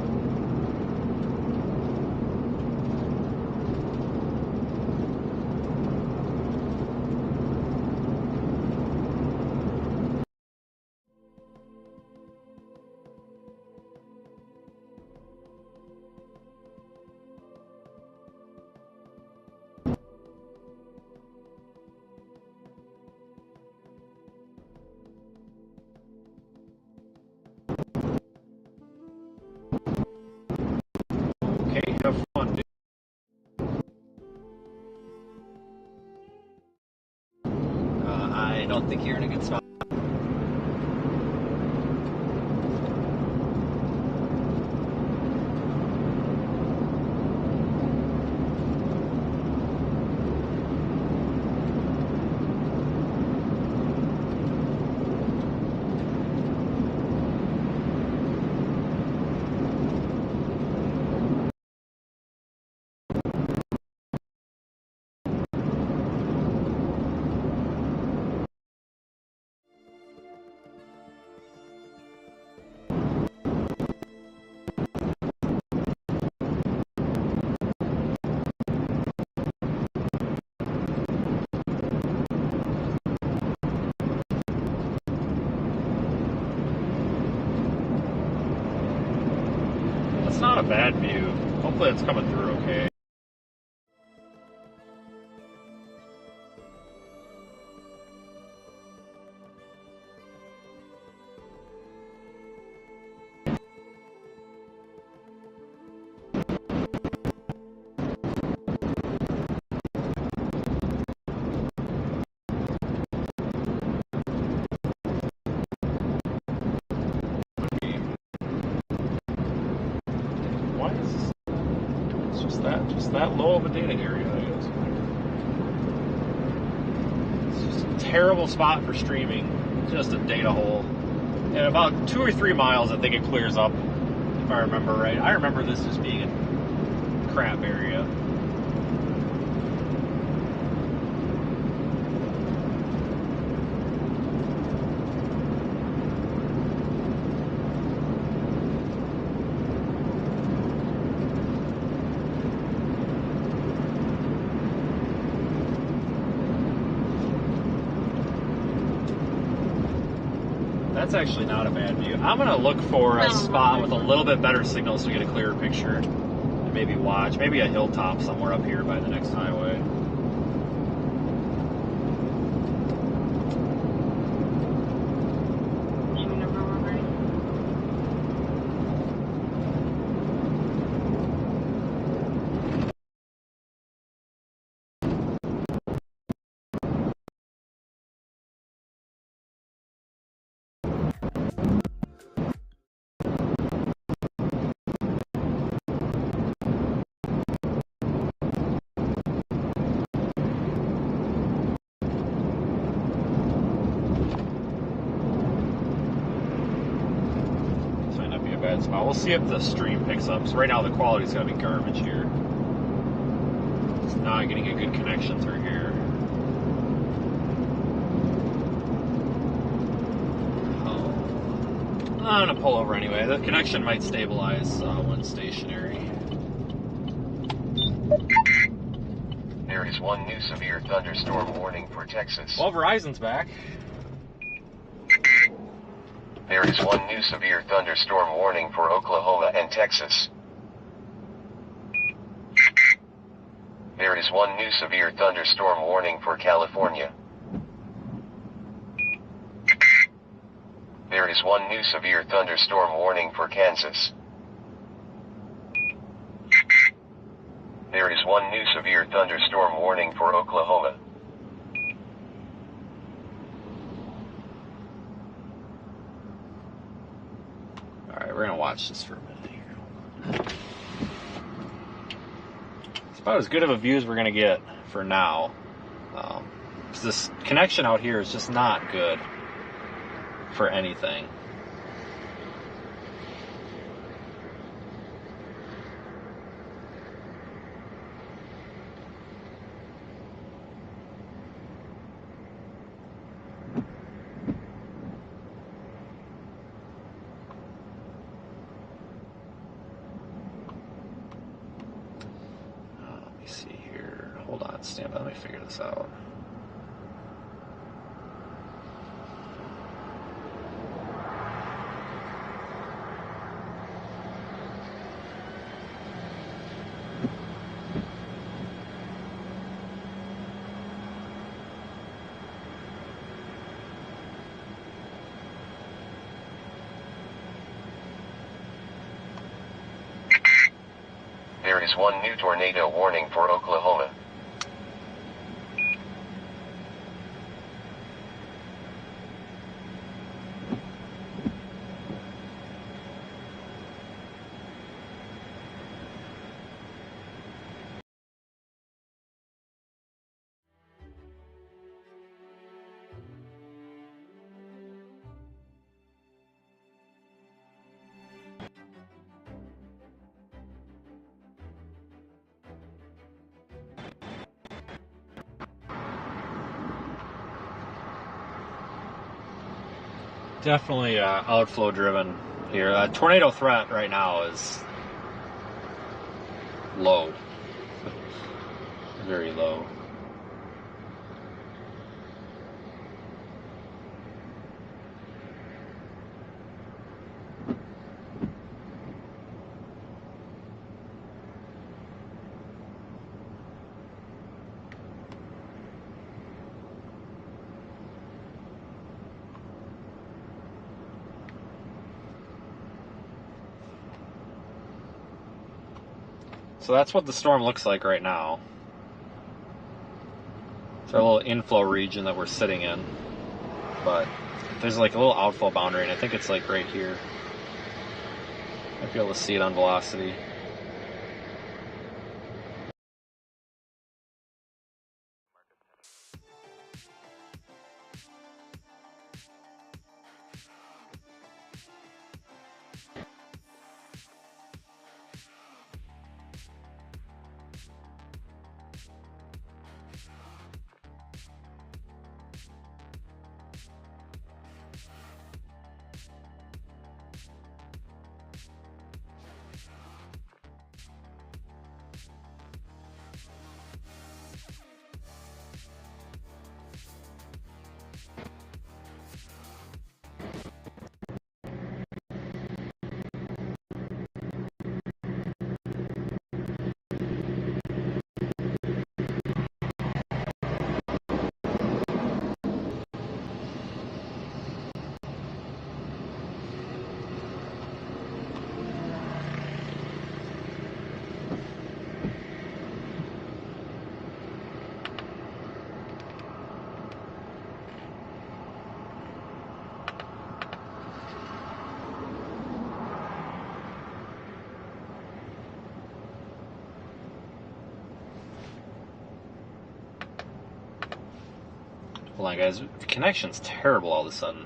Okay, have fun, dude. I don't think you're in a good spot. That's not a bad view. Hopefully it's coming through okay. Why is this? It's just that low of a data area, I guess. It's just a terrible spot for streaming. Just a data hole. And about 2 or 3 miles, I think it clears up, if I remember right. I remember this just being a crap area. That's actually not a bad view. I'm going to look for a spot with a little bit better signal so we get a clearer picture. And maybe watch, maybe a hilltop somewhere up here by the next highway. Bad spot. We'll see if the stream picks up. So right now the quality's gotta be garbage here. It's not getting a good connection through here. Oh. I'm gonna pull over anyway. The connection might stabilize when stationary. There is one new severe thunderstorm warning for Texas. Well, Verizon's back. There is one new severe thunderstorm warning for Oklahoma and Texas. There is one new severe thunderstorm warning for California. There is one new severe thunderstorm warning for Kansas. There is one new severe thunderstorm warning for Oklahoma. Alright, we're going to watch this for a minute here. It's about as good of a view as we're going to get for now. This connection out here is just not good for anything. this out. There is one new tornado warning for Oklahoma. Definitely outflow driven here. Tornado threat right now is low. Very low. So that's what the storm looks like right now. It's our little inflow region that we're sitting in. But there's like a little outflow boundary, and I think it's like right here. Might be able to see it on velocity. Hold on, guys. The connection's terrible all of a sudden.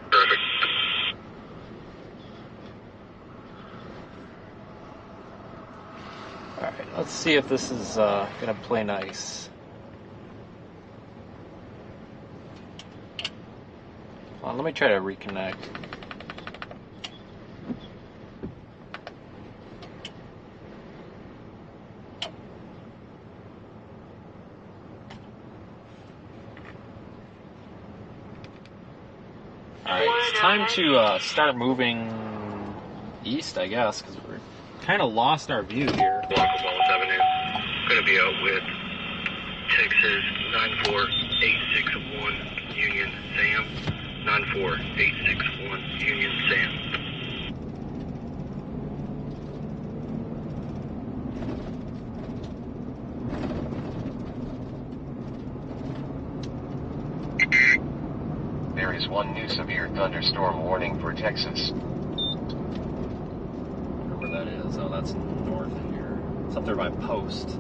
Perfect. Alright, let's see if this is going to play nice. Hold on, let me try to reconnect. Alright, it's time to start moving east, I guess, because we're kind of lost our view here. Block of Falls Avenue. Going to be out with Texas 94861 Union Sam. 94861 Union Sam. is one new severe thunderstorm warning for Texas. I wonder where that is. Oh, that's north of here. It's up there by Post.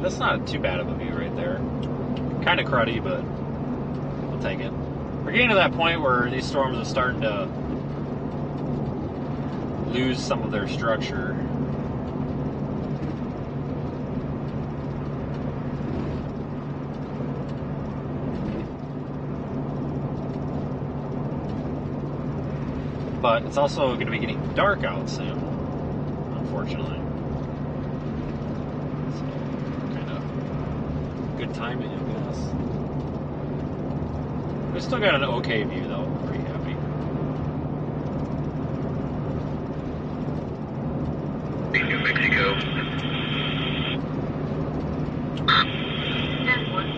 That's not too bad of a view right there. Kind of cruddy, but we'll take it. We're getting to that point where these storms are starting to lose some of their structure. But it's also going to be getting dark out soon, unfortunately. Good timing, I guess. We still got an okay view, though. Pretty happy. New Mexico. 10-1.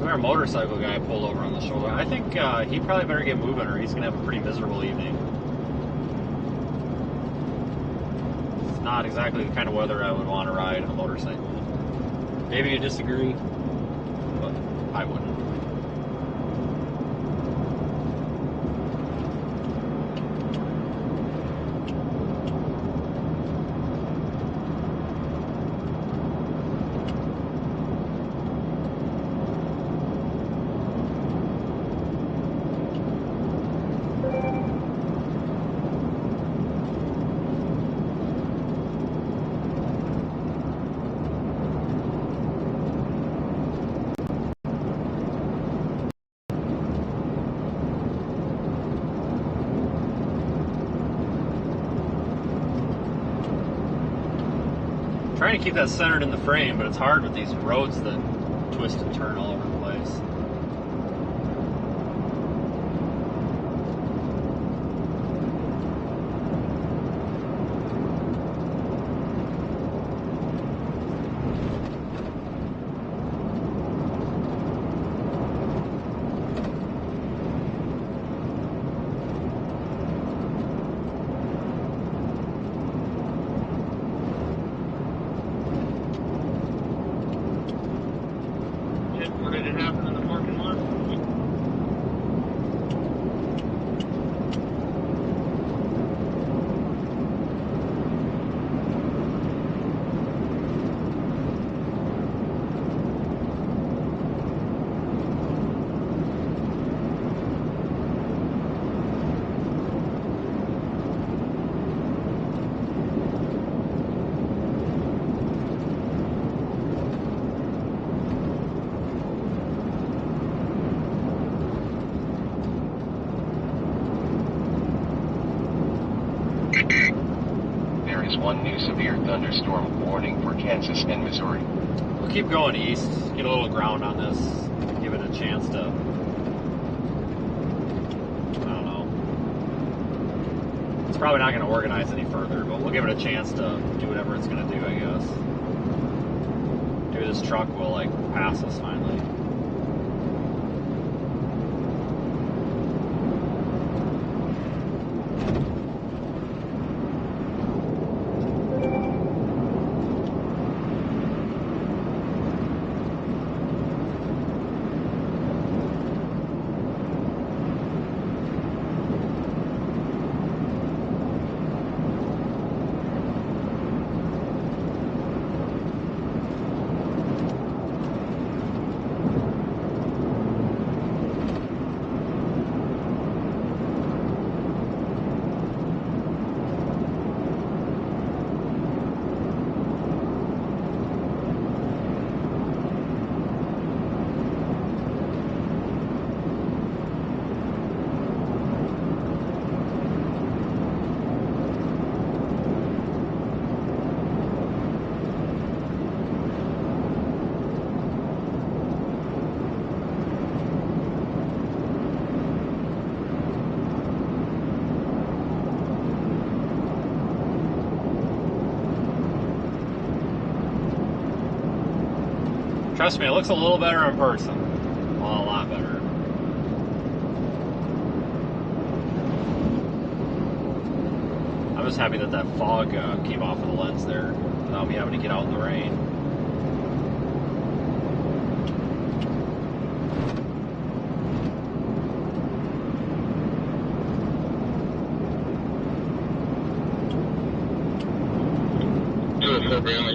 Our motorcycle guy pulled over on the shoulder. I think he probably better get moving or he's going to have a pretty miserable evening. It's not exactly the kind of weather I would want to ride a motorcycle. Maybe you disagree, but I wouldn't. Trying to keep that centered in the frame, but it's hard with these roads that twist and turn all over the place. What did it happen in the parking lot? There is one new severe thunderstorm warning for Kansas and Missouri. We'll keep going east, get a little ground on this, give it a chance to, I don't know. It's probably not going to organize any further, but we'll give it a chance to do whatever it's going to do, I guess. Maybe this truck will, like, pass us finally. Trust me, it looks a little better in person. Well, a lot better. I'm just happy that that fog came off of the lens there without me having to get out in the rain.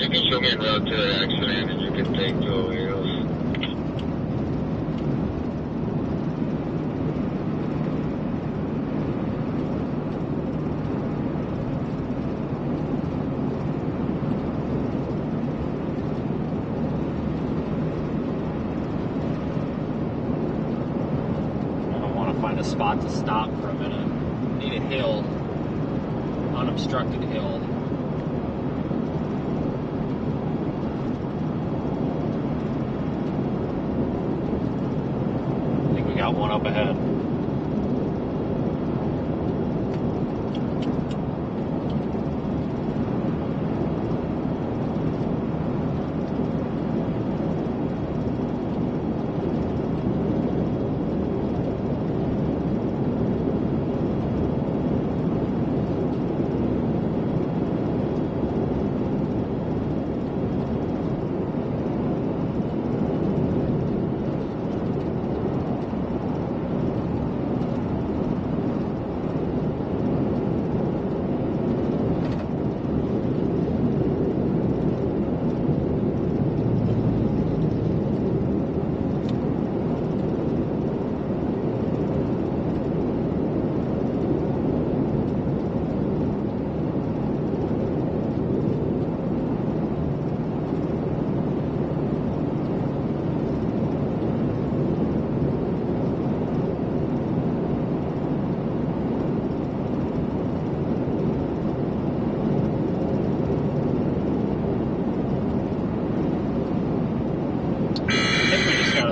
You can show me a route to the accident and you can take to O'Hale's. I don't want to find a spot to stop for a minute. Need a hill, unobstructed hill. Got one up ahead.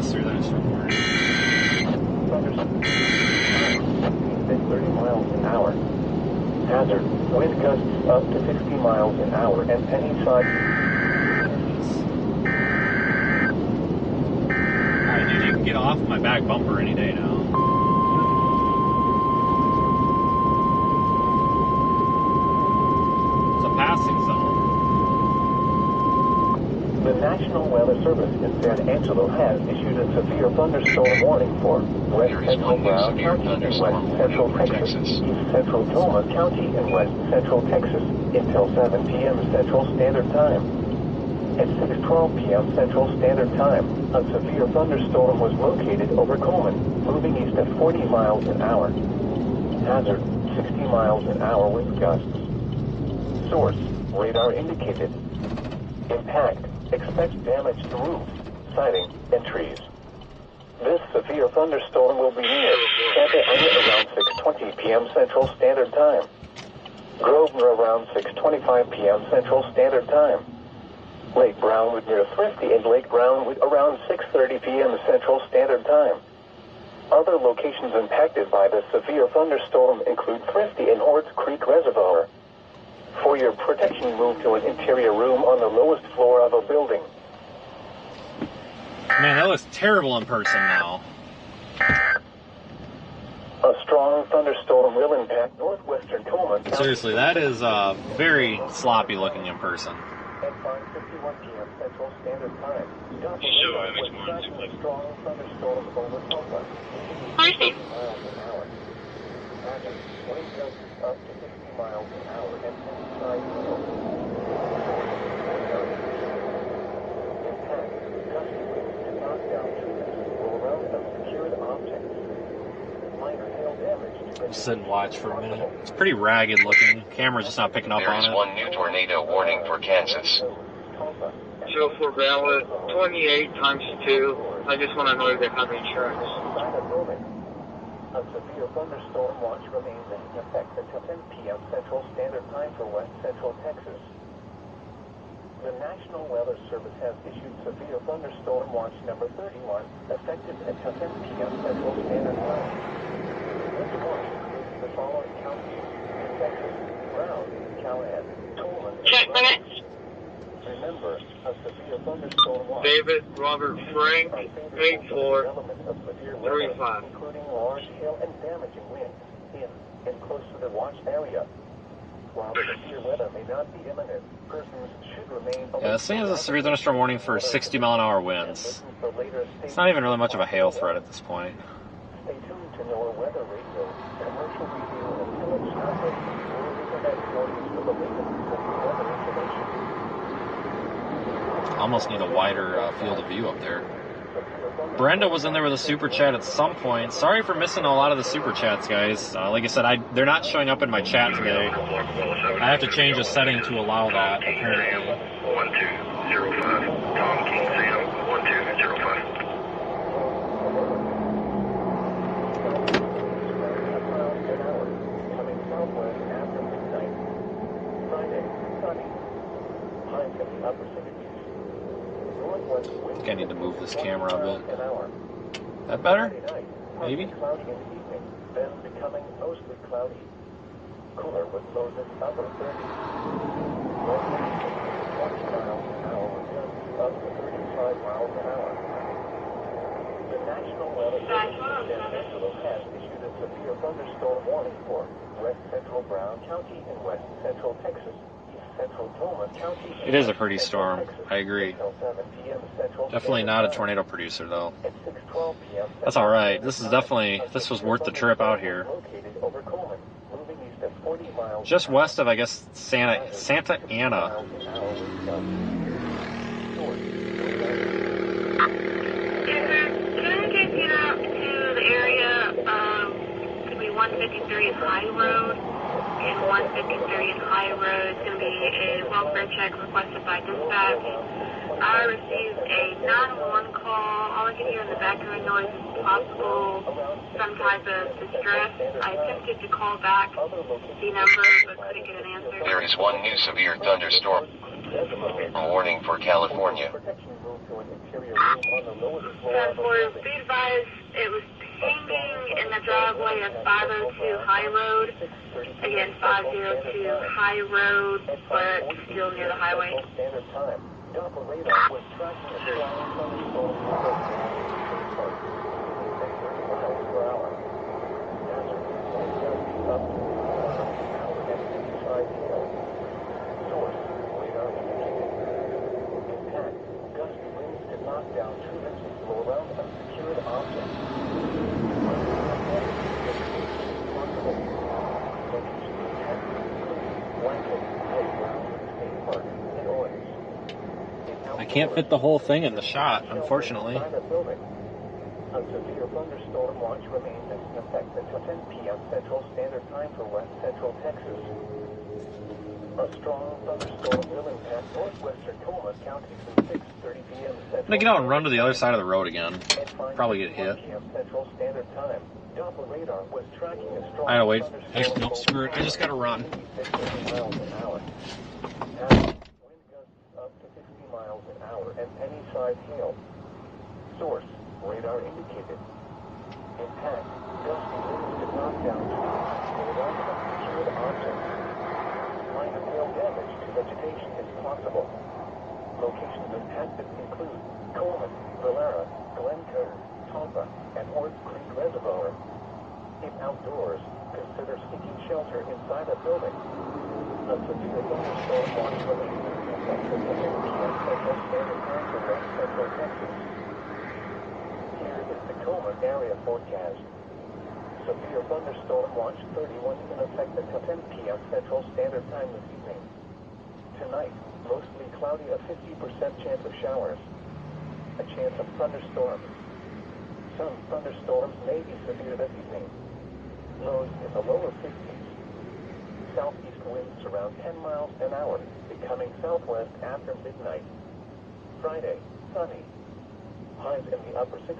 Through that somewhere. 30 miles an hour. Hazard, wind gusts up to 60 miles an hour and any side. Alright, dude, you can get off my back bumper any day now. It's a passing zone. The National Weather Service in San Angelo has issued a severe thunderstorm warning for West Central Brown County and West Central Texas, East Central Toma County and West Central Texas until 7 p.m. Central Standard Time. At 6:12 p.m. Central Standard Time, a severe thunderstorm was located over Coleman, moving east at 40 miles an hour. Hazard, 60 miles an hour wind gusts. Source, radar indicated. Impact, expect damage to roofs, siding, and trees. This severe thunderstorm will be near Santa Ana around 6:20 p.m. Central Standard Time. Grosvenor around 6:25 p.m. Central Standard Time. Lake Brownwood near Thrifty and Lake Brownwood around 6:30 p.m. Central Standard Time. Other locations impacted by the severe thunderstorm include Thrifty and Hordes Creek Reservoir. For your protection, move to an interior room on the lowest floor of a building. Man, that looks terrible in person now. A strong thunderstorm will impact northwestern Toma County. Seriously, that is very sloppy looking in person. At 5:51 p.m. Central Standard Time. Sure, it makes more A strong thunderstorm over Toma. sense. Miles an hour. Hazard, wind gusts up to 60 miles an hour and side winds. Impact, gusty winds to knock down trees or around unsecured objects. Minor hail damage to Just sit and watch for a minute. It's pretty ragged looking. Camera's just not picking up There on is it. one new tornado warning for Kansas. So for Ballot, 28 times 2. I just want to know if they have insurance. A severe thunderstorm watch remains in effect until 10 p.m. Central Standard Time for West Central Texas. The National Weather Service has issued severe thunderstorm watch number 31, effective until 10 p.m. Central Standard Time. This watch includes the following counties: Texas, Brown, Callahan, Tolman, Check minutes. Remember, a severe thunderstorm watch. David Robert Frank, 8435. Including large hail and damaging winds in and close to the watch area. While severe weather may not be imminent, persons should remain. Yeah, this thing is a severe thunderstorm warning for 60-mile-an-hour winds. It's not even really much of a hail threat at this point. Stay tuned to NOAA Weather Radio, commercial radio, and village outlets or internet warnings for the latest severe weather information. Almost need a wider field of view up there. Brenda was in there with a super chat at some point. Sorry for missing a lot of the super chats, guys. Like I said, they're not showing up in my chat today. I have to change a setting to allow that, apparently. 1205. Tom King Sam 1205. Coming southwest after midnight. Friday, sunny. Highs in the upper 60s. Northwest wind. I think I need to move this camera a bit. an hour. That better? Friday night, Maybe? cloudy in the evening, then becoming mostly cloudy. Cooler with lows in upper 30s. Northwest 20 miles an hour with gusts up to 35 miles an hour. The National Weather Service has issued a severe thunderstorm warning for west central Brown County and west central Texas. Central Toma County. It is a pretty storm. I agree. Definitely not a tornado producer, though. That's all right. This was worth the trip out here. Just west of, I guess, Santa Ana. Can I get you out to the area of, could be 153 High Road and 153 High Road? It's going to be a welfare check requested by dispatch. I received a 911 call. All I can hear in the background noise is possible some type of distress. I attempted to call back the number, but couldn't get an answer. There is one new severe thunderstorm warning for California. Transport, be advised, it was pinging in the driveway of 502 High Road. Again, 502 High Road, but still near the highway. Doppler radar was tracking a strong thunderstorm over 30 miles per hour. Hazard winds up to 100 hour and 55 hail. Source, radar indicated. Impact, gusty winds could knock down trees and blow around unsecured objects. Possible. Location impact includes Waelti, playground, state park, and Orange. I can't fit the whole thing in the shot, unfortunately. A severe thunderstorm watch remains in effect until 10 p.m. Central Standard Time for West Central Texas. A strong thunderstorm will impact northwestern Toma County from 6:30 p.m. Central. I'm gonna get out and run to the other side of the road again. Probably get hit. Central Standard Time. Doppler radar was tracking a strong I gotta wait. Nope, screw it. I just gotta run. 50 miles an hour. Wind gusts up to 60 miles an hour and any size hail. Source, radar indicated. Impact, gusty winds could knock down trees or around unsecured objects. Minor hail damage to vegetation is possible. Locations impacted include Coleman, Valera, Glencoe, Tampa, and Horse Creek Reservoir. If outdoors, consider seeking shelter inside a building. A severe thunderstorm watch remains in effect until 10 p.m. Central Standard Time for West Central Texas. Here is the Coleman area forecast. Severe thunderstorm watch 31 in effect until 10 p.m. Central Standard Time this evening. Tonight, mostly cloudy, a 50% chance of showers. A chance of thunderstorms. Some thunderstorms may be severe this evening. Lows in the lower 50s. Southeast winds around 10 miles an hour, becoming southwest after midnight. Friday, sunny. Highs in the upper 60s.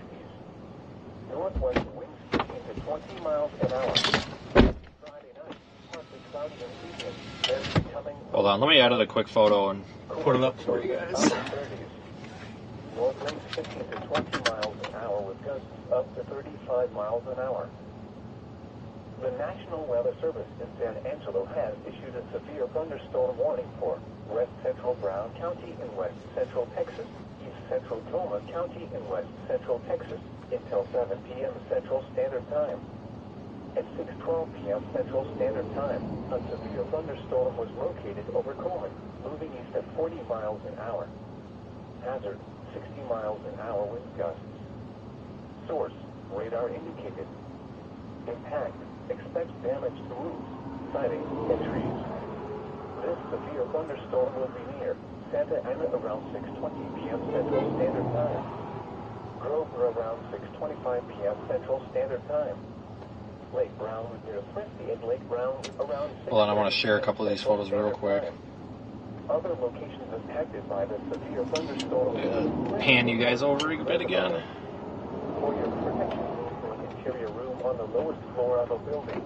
Northwest winds 15 to 20 miles an hour. Friday night, partly cloudy and evening, then becoming... Hold on, let me edit a quick photo and put it up for you guys. North winds 15 to 20 miles an hour with gusts up to 35 miles an hour. The National Weather Service in San Angelo has issued a severe thunderstorm warning for west central Brown County in west central Texas, east central Toma County in west central Texas, until 7 p.m. Central Standard Time. At 6:12 p.m. Central Standard Time, a severe thunderstorm was located over Coleman, moving east at 40 miles an hour. Hazard, 60 miles an hour wind gusts. Source, radar indicated. Impact, expects damage to roofs, siding, and trees. This severe thunderstorm will be near Santa Ana around 6:20 p.m. Central Standard Time. Grover around 6:25 p.m. Central Standard Time. Lake Brownwood near Thrifty and Lake Brownwood around 6:00. Hold on, I want to share a couple of these photos real quick. Other locations impacted by the severe thunderstorm. Pan you guys over a bit again. For your protection, an interior room on the lowest floor of a building.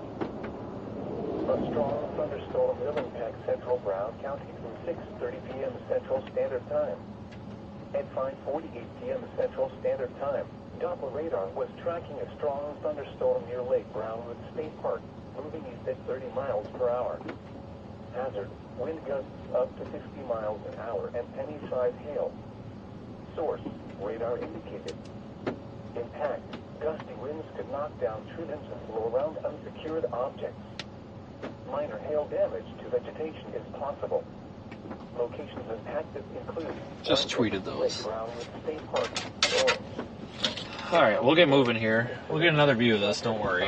A strong thunderstorm will impact central Brown County through 6:30 p.m. Central Standard Time. At 5:48 p.m. Central Standard Time, Doppler radar was tracking a strong thunderstorm near Lake Brownwood State Park, moving east at 30 miles per hour. Hazard, wind gusts up to 60 miles an hour and penny-sized hail. Source, radar indicated. Impact, gusty winds could knock down tree limbs and blow around unsecured objects. Minor hail damage to vegetation is possible. Locations impacted include... Just tweeted those. Lake Brownwood State Park, Alright, we'll get moving here. We'll get another view of this, don't worry.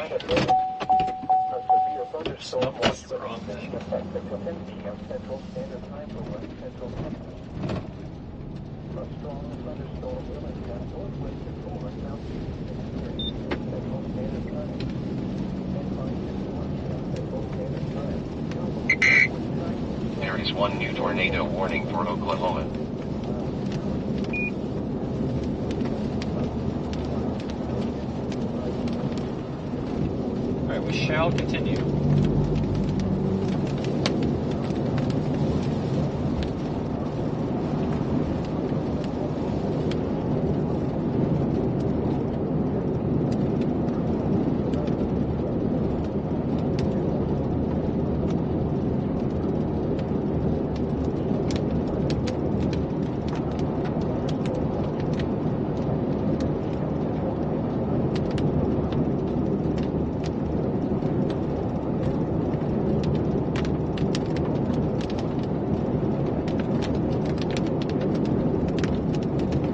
Nope, that's the wrong thing. There is one new tornado warning for Oklahoma. Alright, we shall continue.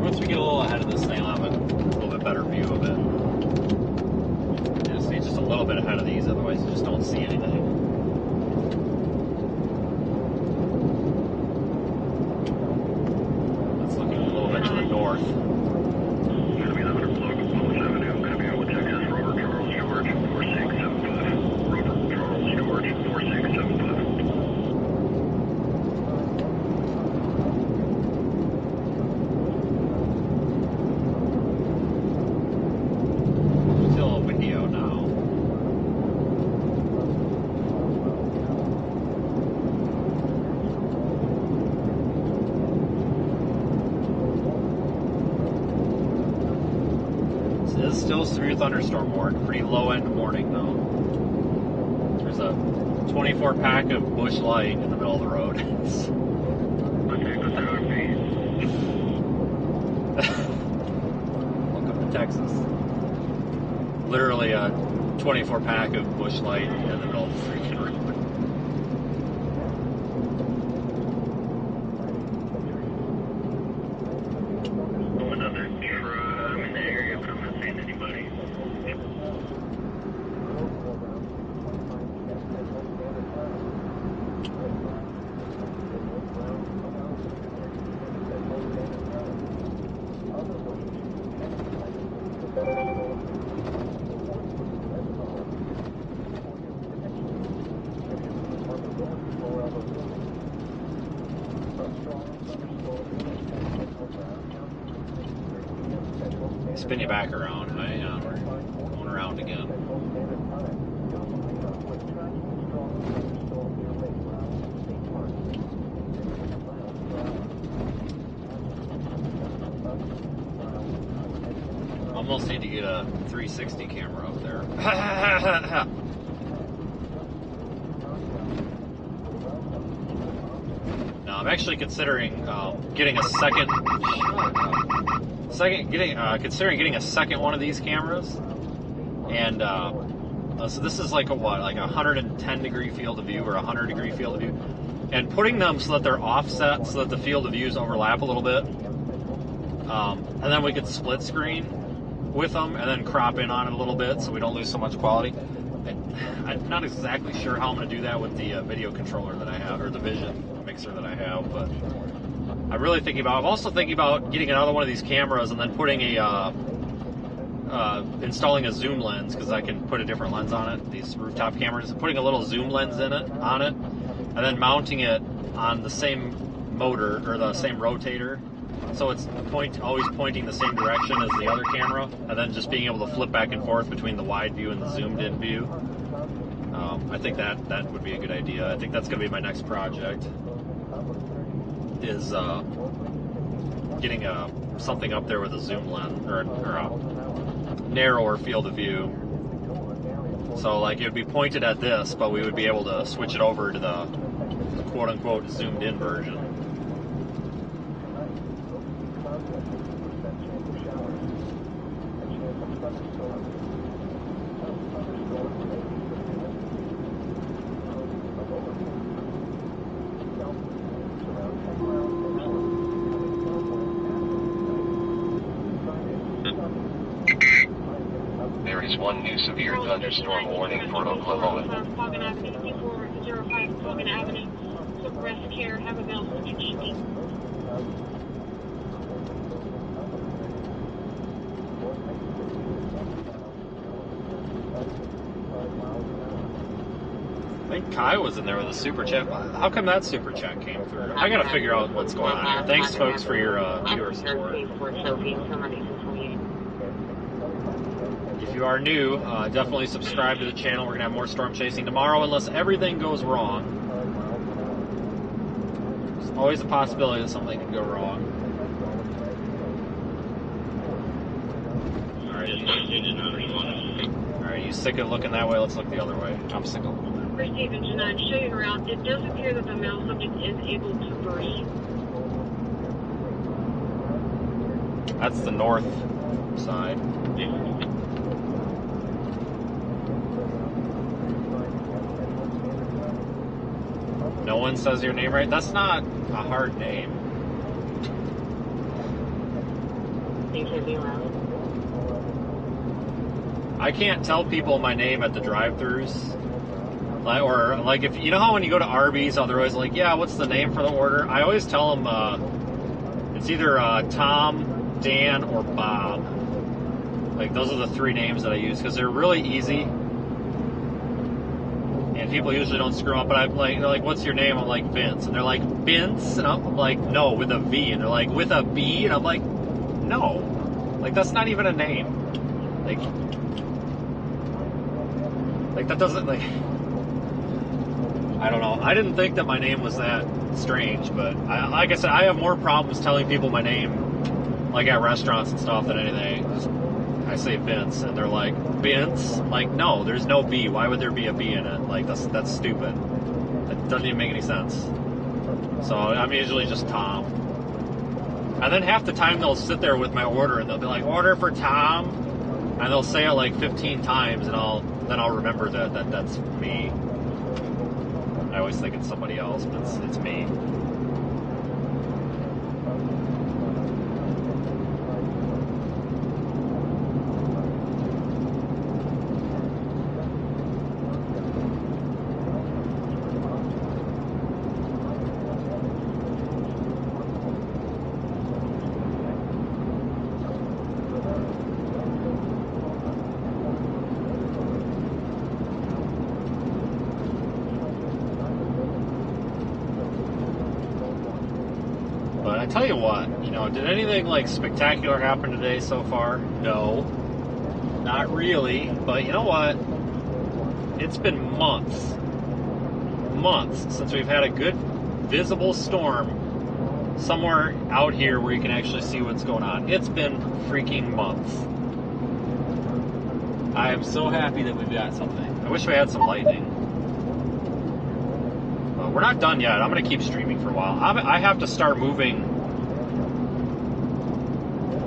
Once we get a little ahead of this thing, I'll have a little bit better view of it. Just a little bit ahead of these, otherwise you just don't see anything. That's looking a little bit to the north. Going to be the 100 block of Willis Avenue. Going to be over Texas, Robert Charles George, 4675. Robert Charles George, 4675. Still a windy out now. This is still severe thunderstorm warning. Pretty low end warning though. There's a 24 pack of Bush Light in the middle of the road. Welcome to Texas. Literally a 24 pack of Bush Light in the middle of the freaking road. Another truck in the area, but I'm not seeing anybody. Spin you back around. Hang on, we're going around again. Almost Almost need to get a 360 camera up there. I'm actually considering getting a considering getting a second one of these cameras, and so this is like a 110 degree field of view or 100 degree field of view, and putting them so that they're offset so that the field of views overlap a little bit, and then we could split screen with them and then crop in on it a little bit so we don't lose so much quality. I'm not exactly sure how I'm going to do that with the video controller that I have, or the Vision mixer that I have, but I'm really thinking about. I'm also thinking about getting another one of these cameras and then putting installing a zoom lens, because I can put a different lens on it. These rooftop cameras, putting a little zoom lens on it, and then mounting it on the same motor or the same rotator, so it's always pointing the same direction as the other camera, and then just being able to flip back and forth between the wide view and the zoomed in view. I think that would be a good idea. I think that's going to be my next project, is getting something up there with a zoom lens or a narrower field of view. So like it would be pointed at this, but we would be able to switch it over to the quote-unquote zoomed in version. There is one new severe thunderstorm warning for Oklahoma. Logan Avenue, 2405 Logan Avenue. Took rest care, have a bill for evening. I think Kai was in there with a super chat. How come that super chat came through? I gotta figure out what's going on here. Thanks, folks, for your viewer support. If you are new, definitely subscribe to the channel. We're gonna have more storm chasing tomorrow, unless everything goes wrong. There's always a possibility that something can go wrong. Alright, you sick of looking that way? Let's look the other way. I'm sick of looking. First Stephen Janine, showing around, it does appear that the male subject is able to breathe. That's the north side. No one says your name right? That's not a hard name. I can't tell people my name at the drive-thrus. Or like, if you know how when you go to Arby's, they're always like, yeah, what's the name for the order? I always tell them it's either Tom, Dan, or Bob. Like, those are the three names that I use because they're really easy, and people usually don't screw up. But I'm like, they're like, what's your name? I'm like, Vince, and they're like, Vince, and I'm like, no, with a V, and they're like, with a B, and I'm like, no, like that's not even a name. Like that doesn't, like, I don't know. I didn't think that my name was that strange, but like I said, I have more problems telling people my name, like at restaurants and stuff, than anything. I say Vince, and they're like, Vince? I'm like, no, there's no B. Why would there be a B in it? Like, that's stupid. It doesn't even make any sense. So I'm usually just Tom. And then half the time they'll sit there with my order, and they'll be like, order for Tom, and they'll say it like 15 times, and then I'll remember that that's me. I always think it's somebody else, but it's me. But I tell you what, did anything like spectacular happen today so far? No, not really. But you know what? It's been months since we've had a good visible storm somewhere out here where you can actually see what's going on. It's been freaking months. I am so happy that we've got something. I wish we had some lightning. But we're not done yet. I'm going to keep streaming for a while. I have to start moving.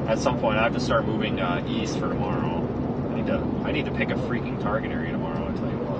At some point, I have to start moving east for tomorrow. I need to pick a freaking target area tomorrow, I tell you what.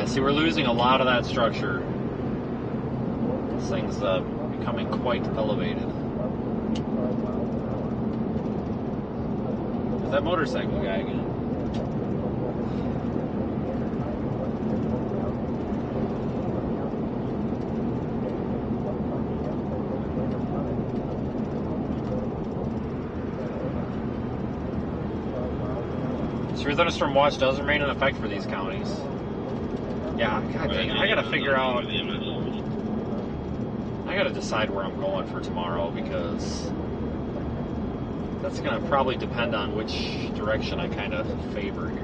See, we're losing a lot of that structure. This thing's becoming quite elevated. There's that motorcycle guy again. Severe thunderstorm watch does remain in effect for these counties. Yeah, God dang it. I gotta figure out. I gotta decide where I'm going for tomorrow because that's gonna probably depend on which direction I kind of favor here.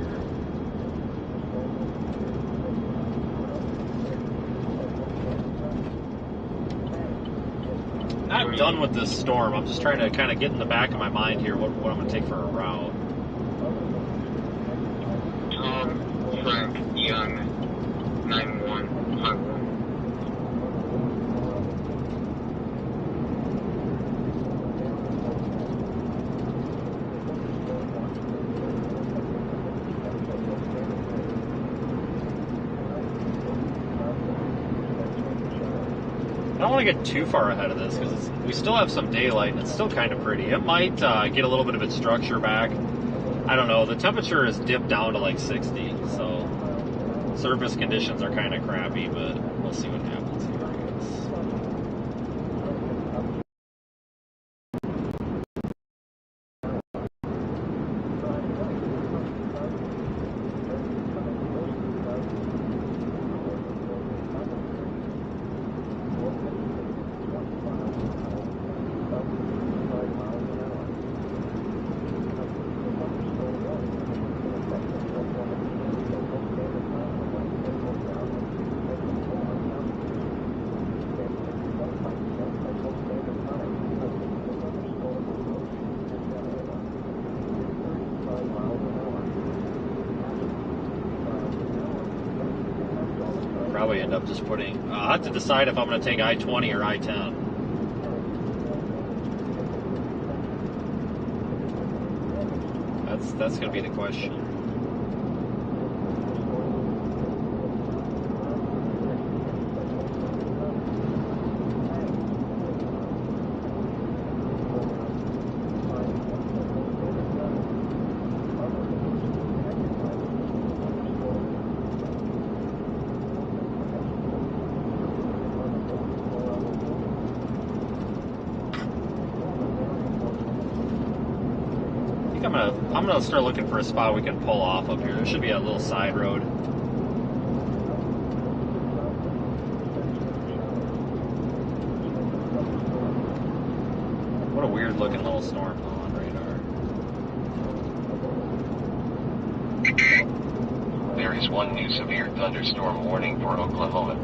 Not done with this storm. I'm just trying to kind of get in the back of my mind here what I'm gonna take for a route. Frank Young. 9151. I don't want to get too far ahead of this because we still have some daylight and it's still kind of pretty. It might get a little bit of its structure back. I don't know. The temperature has dipped down to like 60, so surface conditions are kind of crappy, but we'll see what happens here, I guess. Probably end up just putting. I'll have to decide if I'm going to take I-20 or I-10. That's going to be the question. I'm gonna start looking for a spot we can pull off up here. There should be a little side road. What a weird looking little storm on radar. There is one new severe thunderstorm warning for Oklahoma.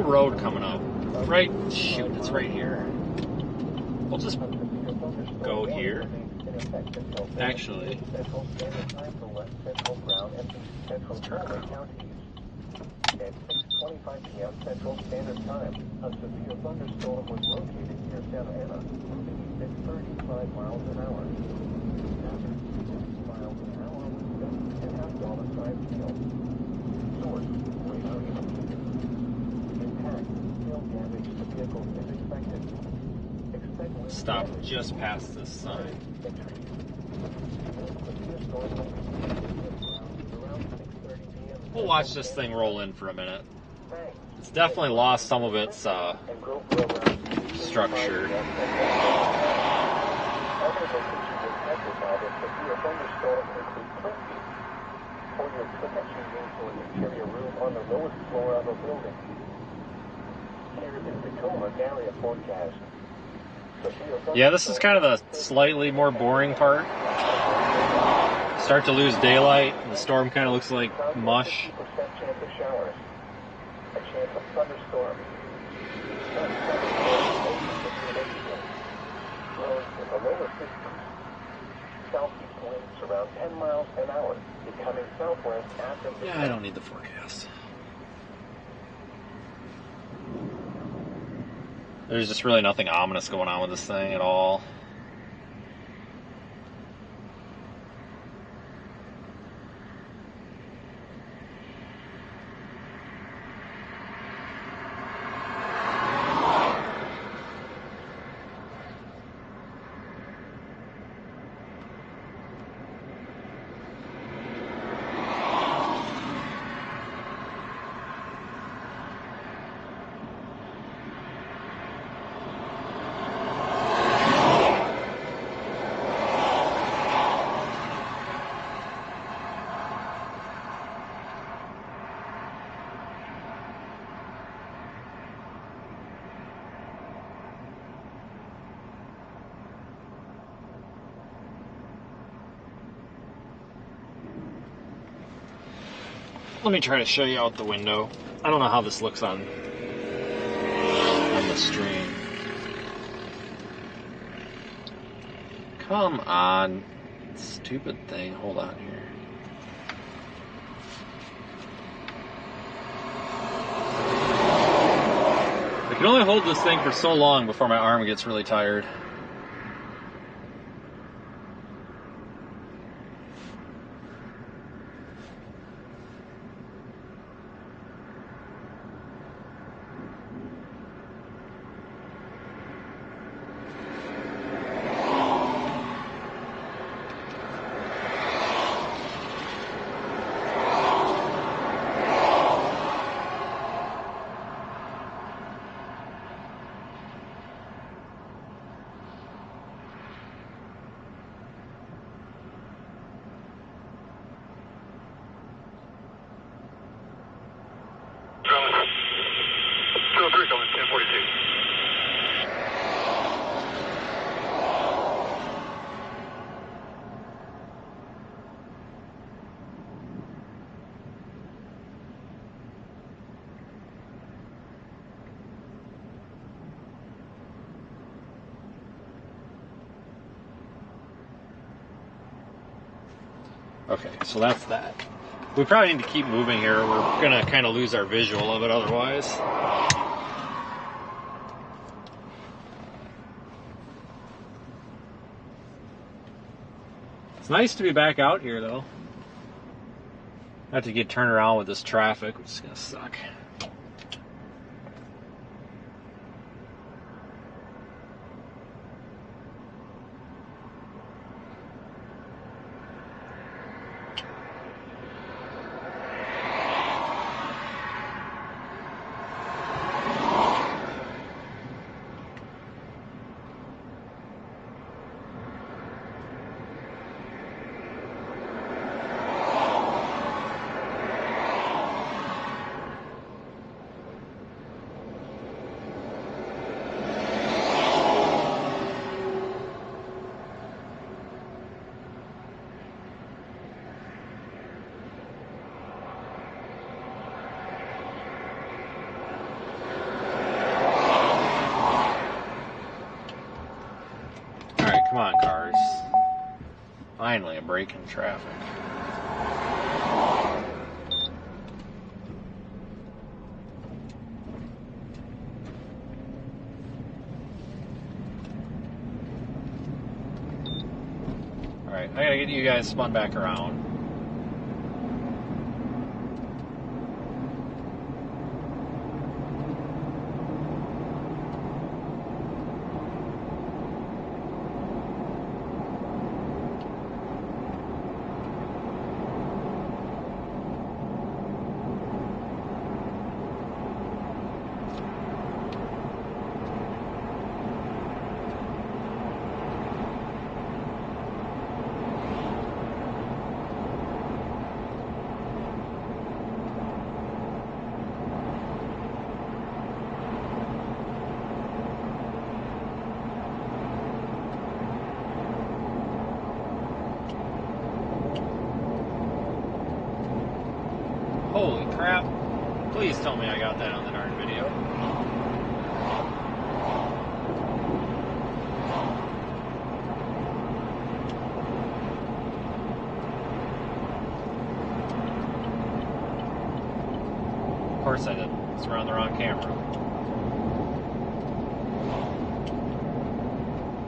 Road coming up. Right, shoot, it's right here. We'll just go here. Actually. 11:25 p.m. Central Standard Time. A severe thunderstorm was located near Santa Ana, moving at 35 miles an hour. After 50 miles an hour with gusts and half-dollar-sized hail. Source, radar indicated. Impact, hail damage to vehicles is expected. Expect wind Stop damage just past this sign. the trees. The severe storm will be around 6:30 p.m. We'll watch this thing roll in for a minute. Thanks. It's definitely lost some of its structure. Other locations impacted by this severe thunderstorm include Quincy. For your protection, use an interior room on the lowest floor of a building. Here is Tacoma's area forecast. Yeah, this is kind of the slightly more boring part. Start to lose daylight, and the storm kind of looks like mush. 50% chance of showers. A chance of thunderstorm. Flows in the lower 60s. Southeast winds around 10 miles an hour, becoming southwest after the... Yeah, I don't need the forecast. There's just really nothing ominous going on with this thing at all. Let me try to show you out the window. I don't know how this looks on the stream. Come on, stupid thing. Hold on here. I can only hold this thing for so long before my arm gets really tired. Okay, so that's that. We probably need to keep moving here. We're going to kind of lose our visual of it otherwise. It's nice to be back out here, though. I have to get turned around with this traffic, which is going to suck. Come on, cars. Finally, a break in traffic. Alright, I gotta get you guys spun back around. Holy crap. Please tell me I got that on the darn video. Of course I did. It's around the wrong camera.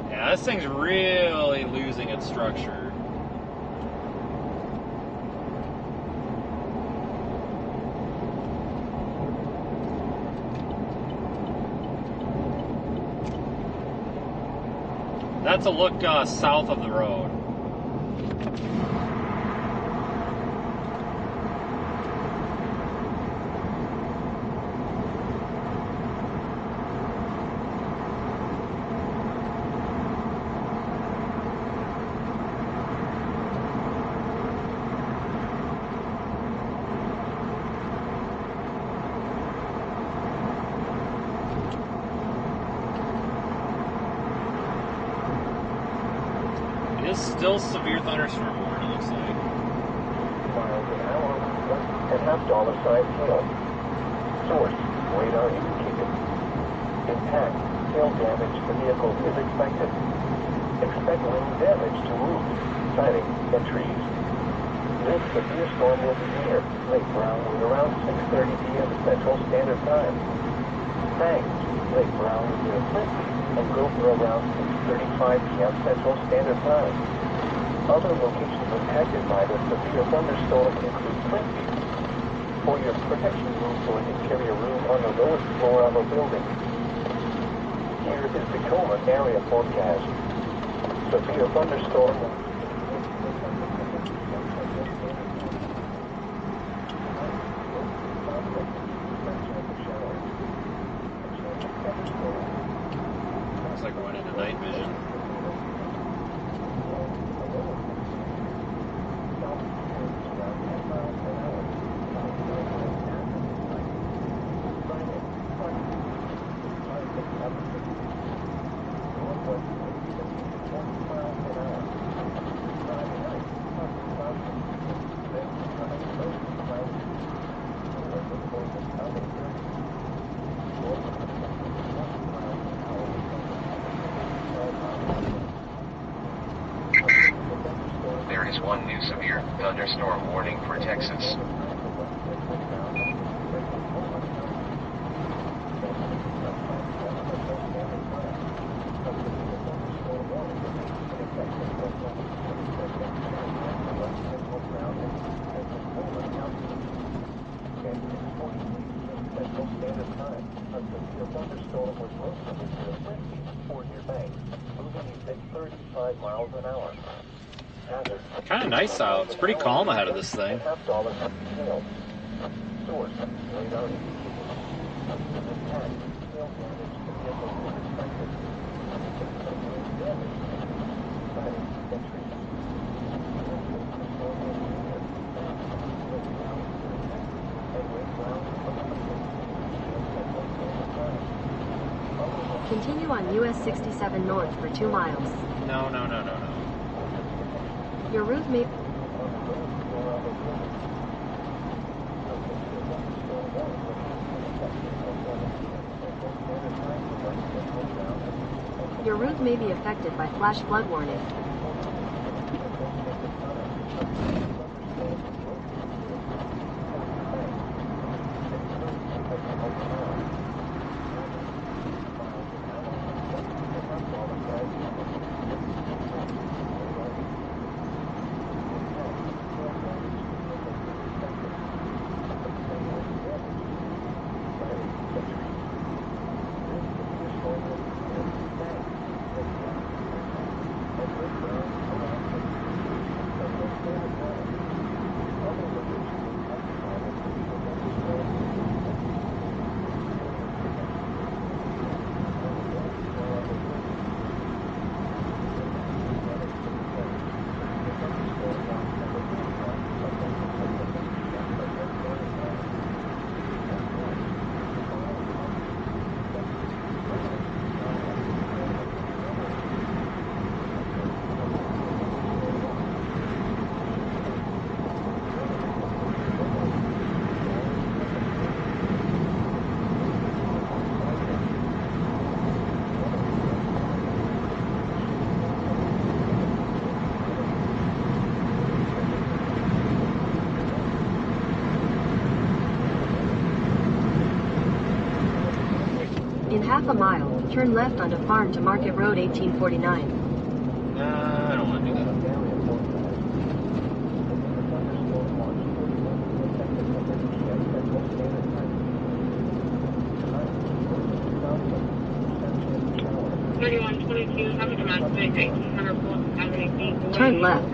Yeah, this thing's really losing its structure. That's a look south of the road. It is still severe thunderstorm warning, it looks like. Miles an hour, and $half size hail. Source, radar indicated. Impact, hail damage to vehicles is expected. Expect wind damage to roofs, siding, and trees. This severe storm will be near Lake Brownwood around 6:30 p.m. Central Standard Time. Thanks, Lake Brownwood near Waelti and Gopher around 6:35 p.m. Central Standard Time. Other locations impacted by the severe thunderstorm include Waelti. For your protection, move to an interior room on the lowest floor of a building. Here is the Tacoma area forecast. Severe thunderstorm. Looks like we're going into night vision. There is one new severe thunderstorm warning for Texas. Kind of nice out. It's pretty calm ahead of this thing. Continue on US 67 north for 2 miles. No. Your route may... Your route may be affected by flash flood warning. In half a mile, turn left onto Farm to Market Road 1849. I don't want to do that. Turn left.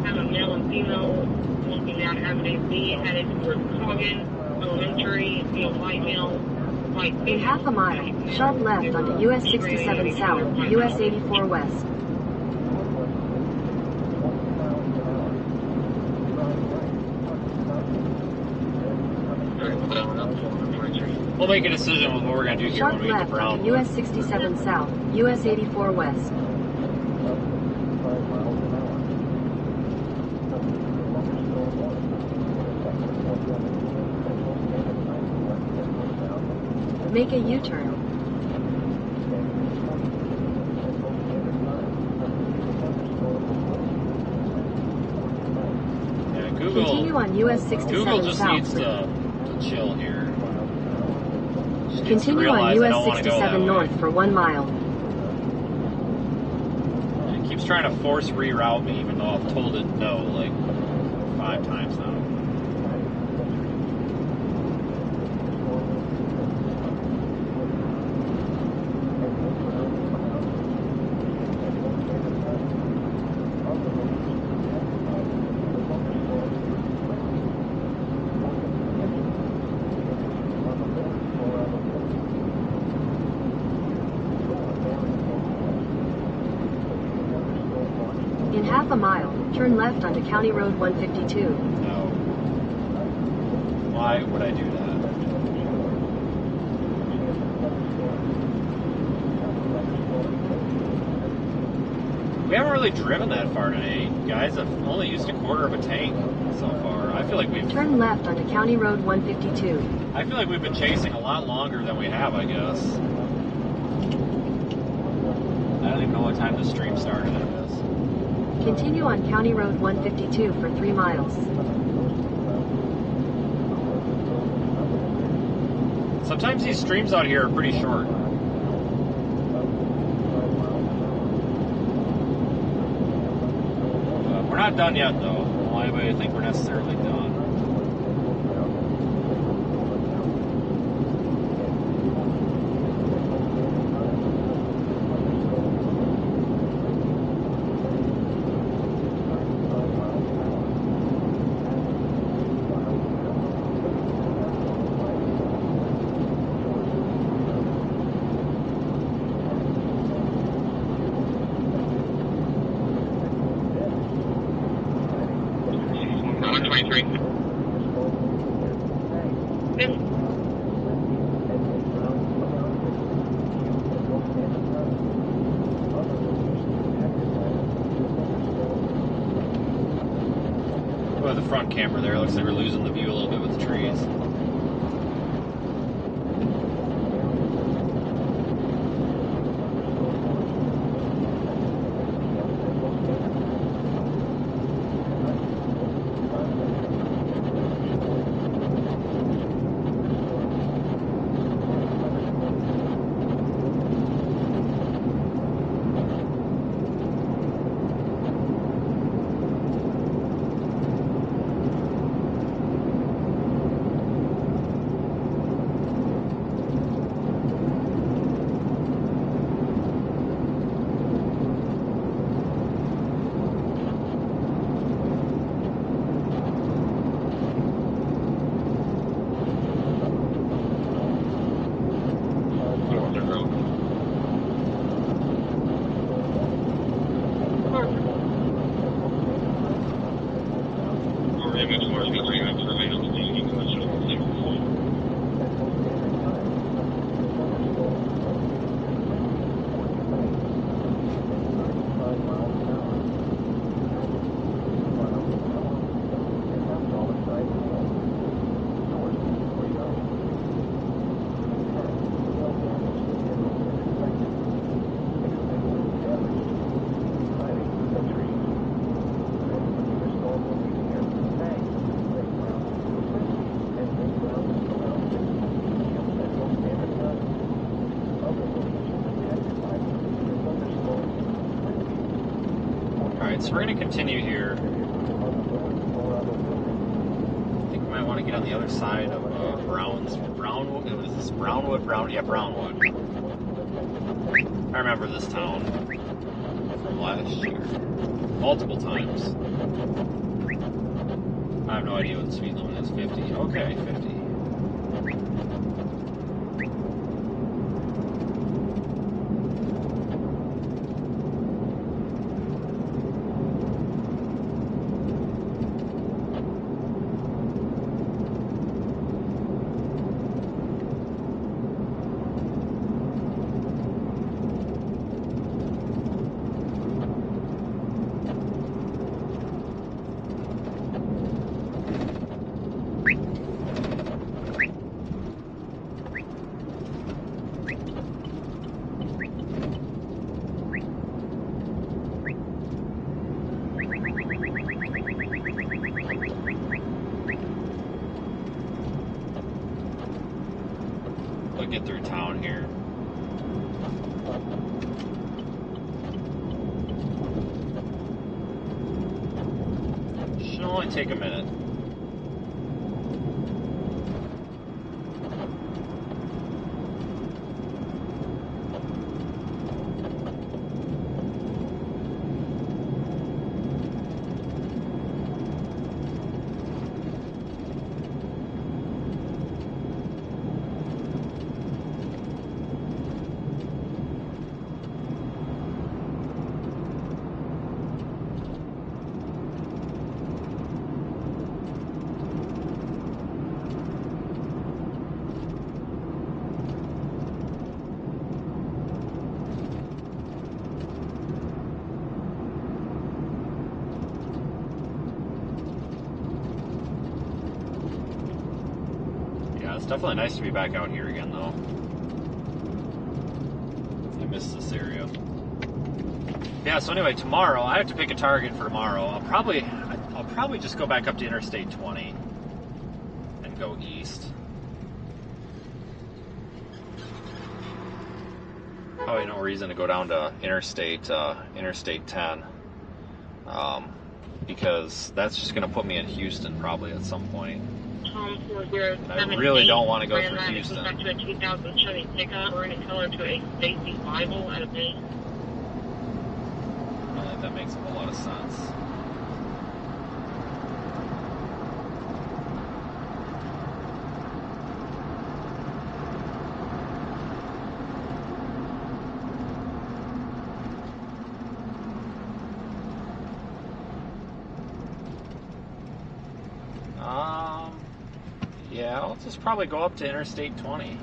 Have a male and female walking down Avenue B, headed towards Cogan Elementary, see a white male, white In female. half a mile, sharp left onto US 67 South, US 84 West. We'll make a decision with what we're going to do here Sharp when we get to left onto Brownwood. US 67 South, US 84 West. Make a U-turn. Yeah, Continue on US 67 Google just South. needs to chill here. Just needs to Continue on realize I US don't wanna go that 67 way. North for 1 mile. It keeps trying to force reroute me, even though I've told it no like 5 times now. In half a mile, turn left onto County Road 152. No. Why would I do that? We haven't really driven that far today, guys. I've only used a quarter of a tank so far. I feel like we've Turn left onto County Road 152. I feel like we've been chasing a lot longer than we have, I guess. I don't even know what time the stream started, I guess. Continue on County Road 152 for 3 miles. Sometimes these streams out here are pretty short. We're not done yet, though. I don't want anybody to think we're necessarily done. The front camera there looks like we're losing the view a little bit with the trees. Alright, so we're going to continue here. I think we might want to get on the other side of Brownwood. What is this? Brownwood? Brownwood. I remember this town from last year. Multiple times. I have no idea what the speed limit is. 50. Okay, 50. Get through town here. Should only take a minute. It's definitely nice to be back out here again, though. I miss this area. Yeah, so anyway, tomorrow, I have to pick a target for tomorrow. I'll probably just go back up to Interstate 20 and go east. Probably no reason to go down to Interstate 10. Because that's just going to put me in Houston probably at some point. I really don't want to go through Houston. Back to a 2000 Chevy pickup. We're going to tell her to a safety Bible at a base. I think that makes a whole lot of sense. Yeah, I'll just probably go up to Interstate 20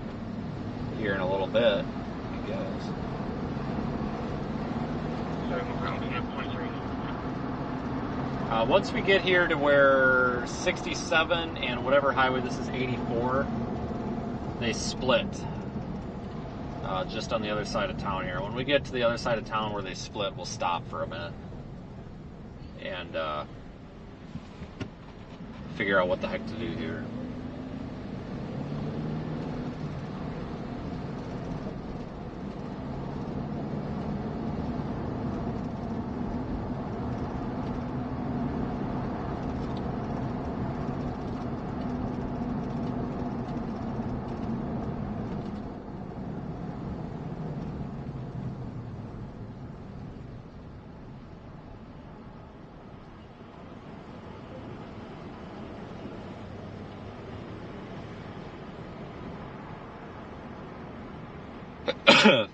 here in a little bit, I guess. Once we get here to where 67 and whatever highway this is, 84, they split just on the other side of town here. When we get to the other side of town where they split, we'll stop for a minute and figure out what the heck to do here. Shit.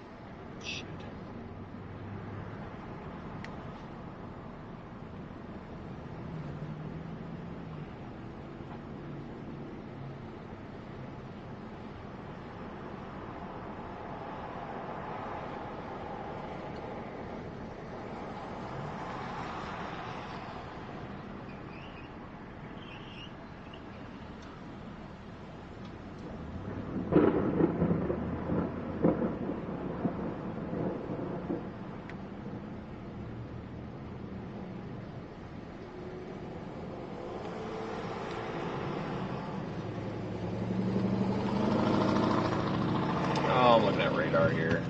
I'm looking at radar here.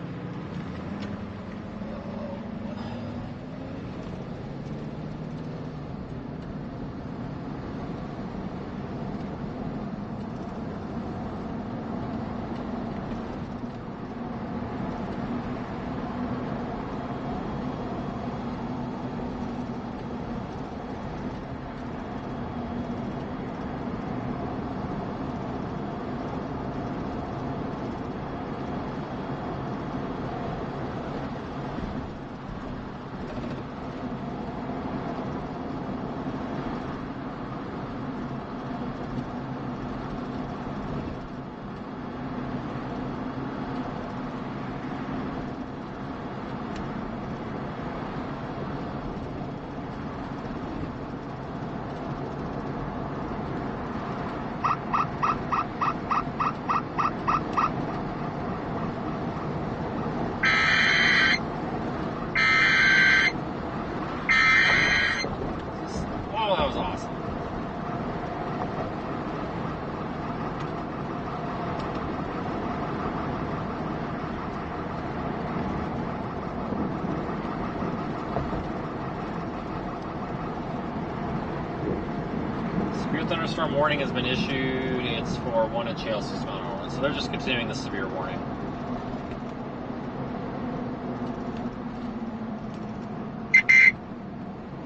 thunderstorm warning has been issued. It's for 1 inch hail 6 mile an hour. So they're just continuing the severe warning.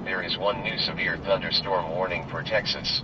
There is one new severe thunderstorm warning for Texas.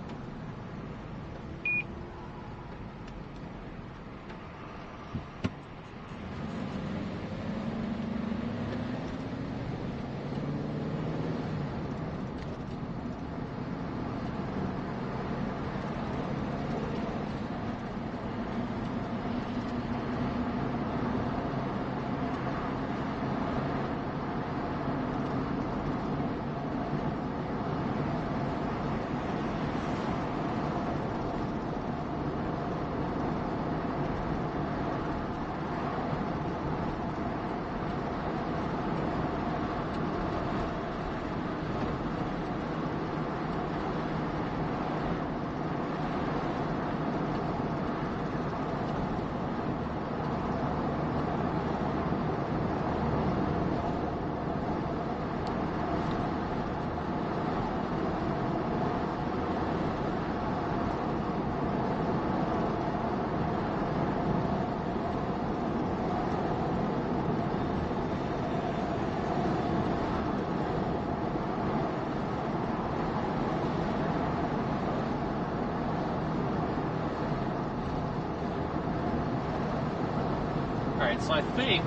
Alright, so I think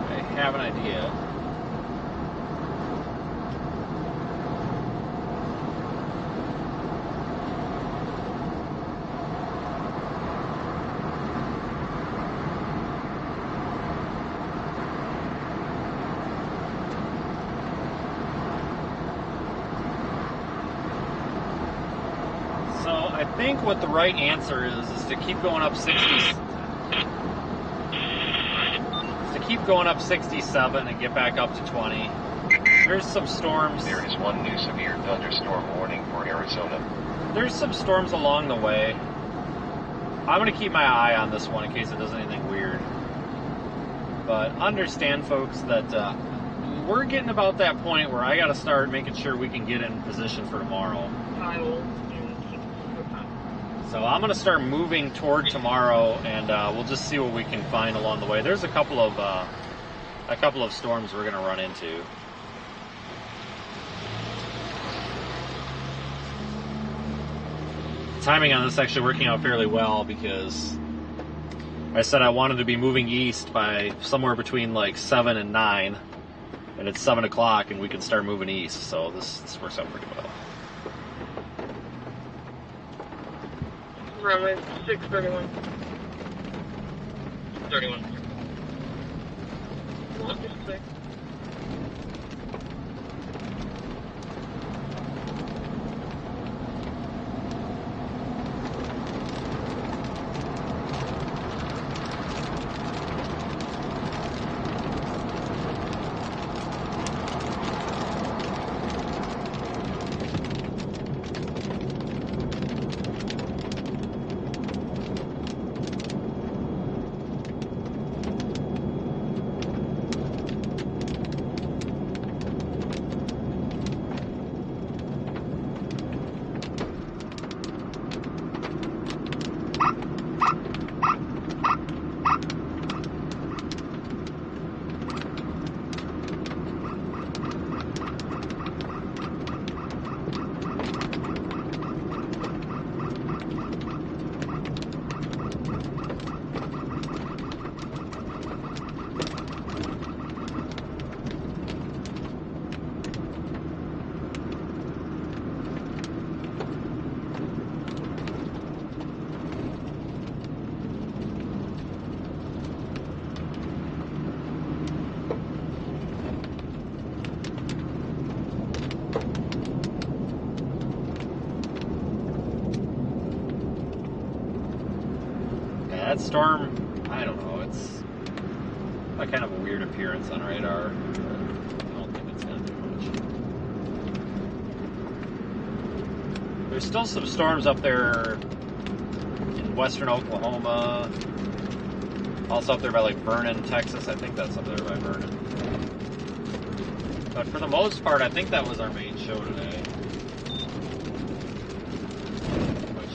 I have an idea. So I think what the right answer is to keep going up 67 and get back up to 20. There's some storms. There is one new severe thunderstorm warning for Arizona. There's some storms along the way. I'm going to keep my eye on this one in case it does anything weird. But understand, folks, that we're getting about that point where I got to start making sure we can get in position for tomorrow. So I'm going to start moving toward tomorrow, and we'll just see what we can find along the way. There's a couple of storms we're going to run into. Timing on this actually working out fairly well because I said I wanted to be moving east by somewhere between like 7 and 9, and it's 7 o'clock, and we can start moving east. So this works out pretty well. Runway 631. 31. What did you say? That storm, I don't know, it's got kind of a weird appearance on radar. I don't think it's going to do much. There's still some storms up there in western Oklahoma. Also up there by like Vernon, Texas. I think that's up there by Vernon. But for the most part, I think that was our main show today.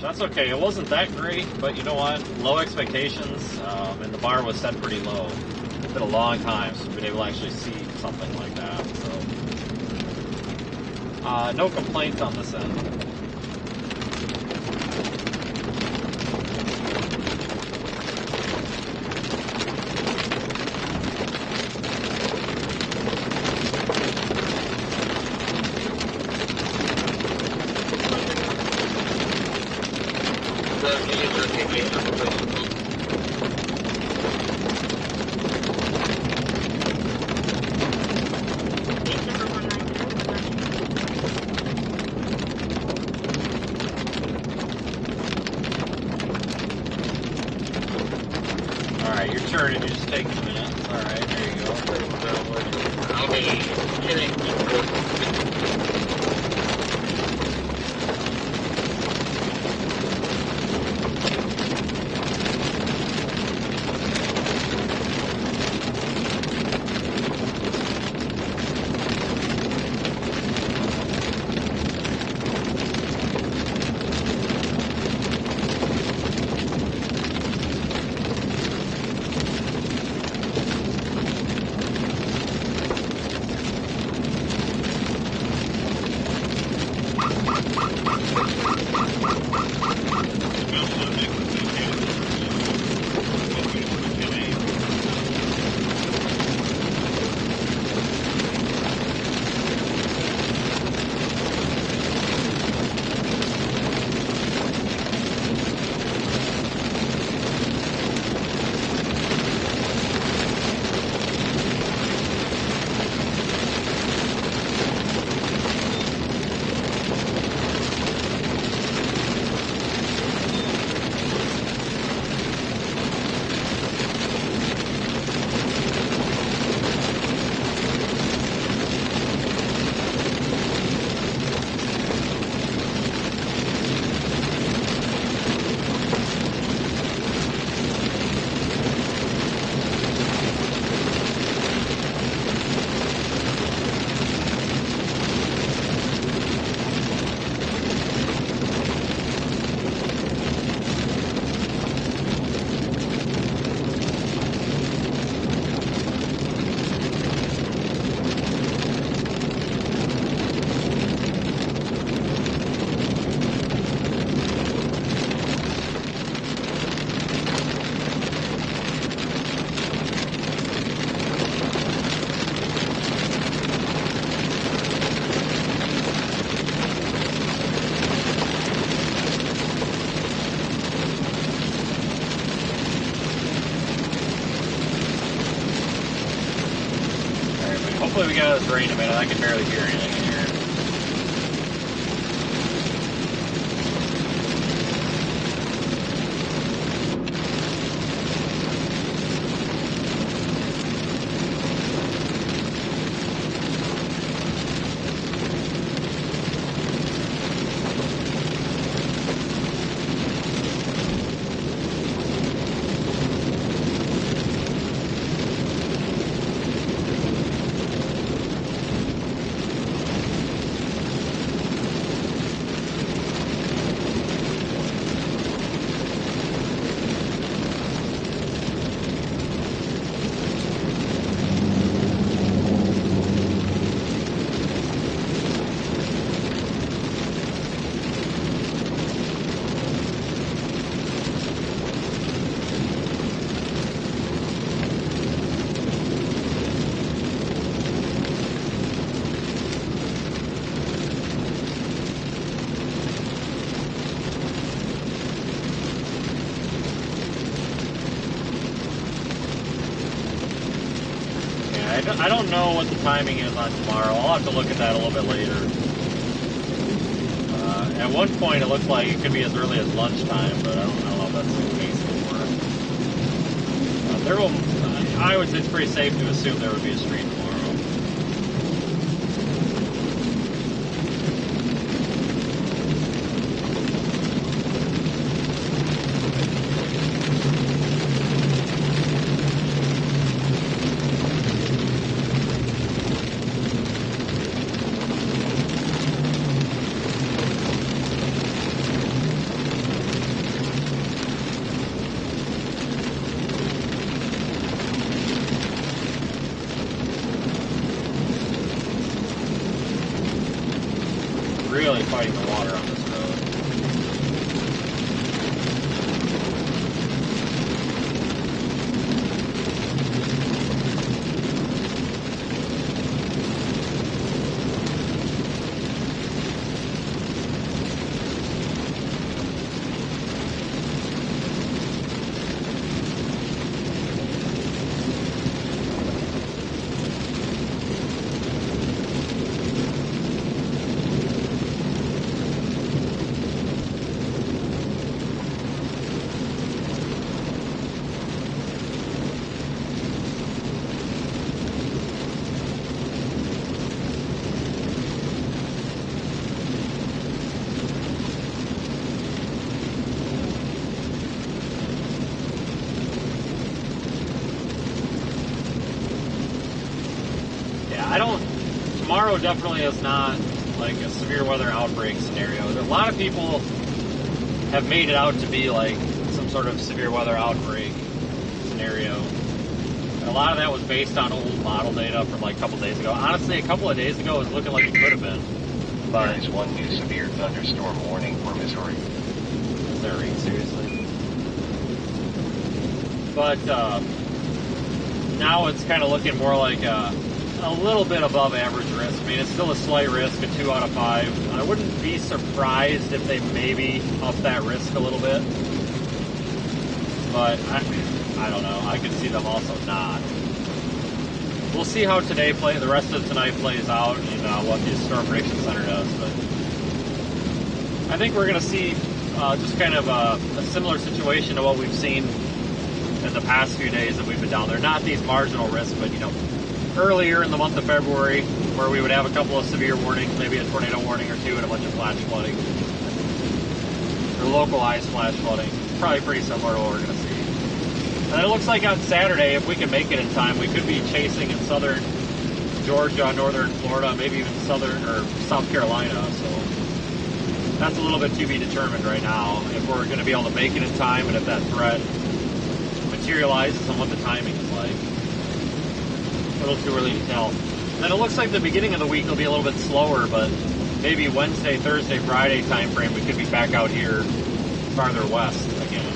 That's okay. It wasn't that great, but you know what? Low expectations, and the bar was set pretty low. It's been a long time since we've been able to actually see something like that. So, no complaints on this end. Alright, your turn and you just take a minute. Alright, there you go. I'll be hitting. Hopefully we get out of this rain in a minute. I can barely hear anything in here. I don't know what the timing is on tomorrow. I'll have to look at that a little bit later. At one point, it looked like it could be as early as lunchtime, but I don't know if that's the case anymore. I would say it's pretty safe to assume there would be a stream tomorrow. fighting the water on this road. Tomorrow definitely is not like a severe weather outbreak scenario. A lot of people have made it out to be like some sort of severe weather outbreak scenario. And a lot of that was based on old model data from like a couple days ago. Honestly, a couple of days ago it was looking like it could have been. But There is one new severe thunderstorm warning for Missouri. Missouri, seriously. But now it's kind of looking more like a little bit above average risk. I mean, it's still a slight risk, a 2 out of 5. I wouldn't be surprised if they maybe up that risk a little bit. But I don't know. I could see them also not. We'll see how today the rest of tonight plays out and what the Storm Prediction Center does. But I think we're going to see just kind of a similar situation to what we've seen in the past few days that we've been down there. Not these marginal risks, but earlier in the month of February, where we would have a couple of severe warnings, maybe a tornado warning or two, and a bunch of flash flooding, or localized flash flooding. Probably pretty similar to what we're going to see. And then it looks like on Saturday, if we can make it in time, we could be chasing in southern Georgia, northern Florida, maybe even southern or South Carolina. So that's a little bit to be determined right now, if we're going to be able to make it in time and if that threat materializes and what the timing is like. A little too early to tell. And then it looks like the beginning of the week will be a little bit slower, but maybe Wednesday, Thursday, Friday time frame we could be back out here farther west again.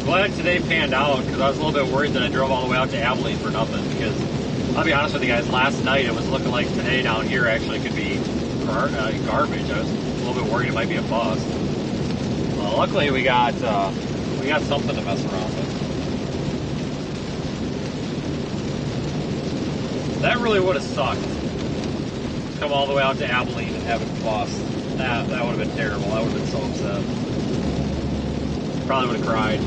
Glad today panned out, because I was a little bit worried that I drove all the way out to Abilene for nothing, because I'll be honest with you guys, last night it was looking like today down here actually could be garbage. I was a little bit worried it might be a bust. Luckily we got something to mess around with. That really would have sucked. Come all the way out to Abilene and have it bust. That would have been terrible. I would have been so upset. Probably would have cried.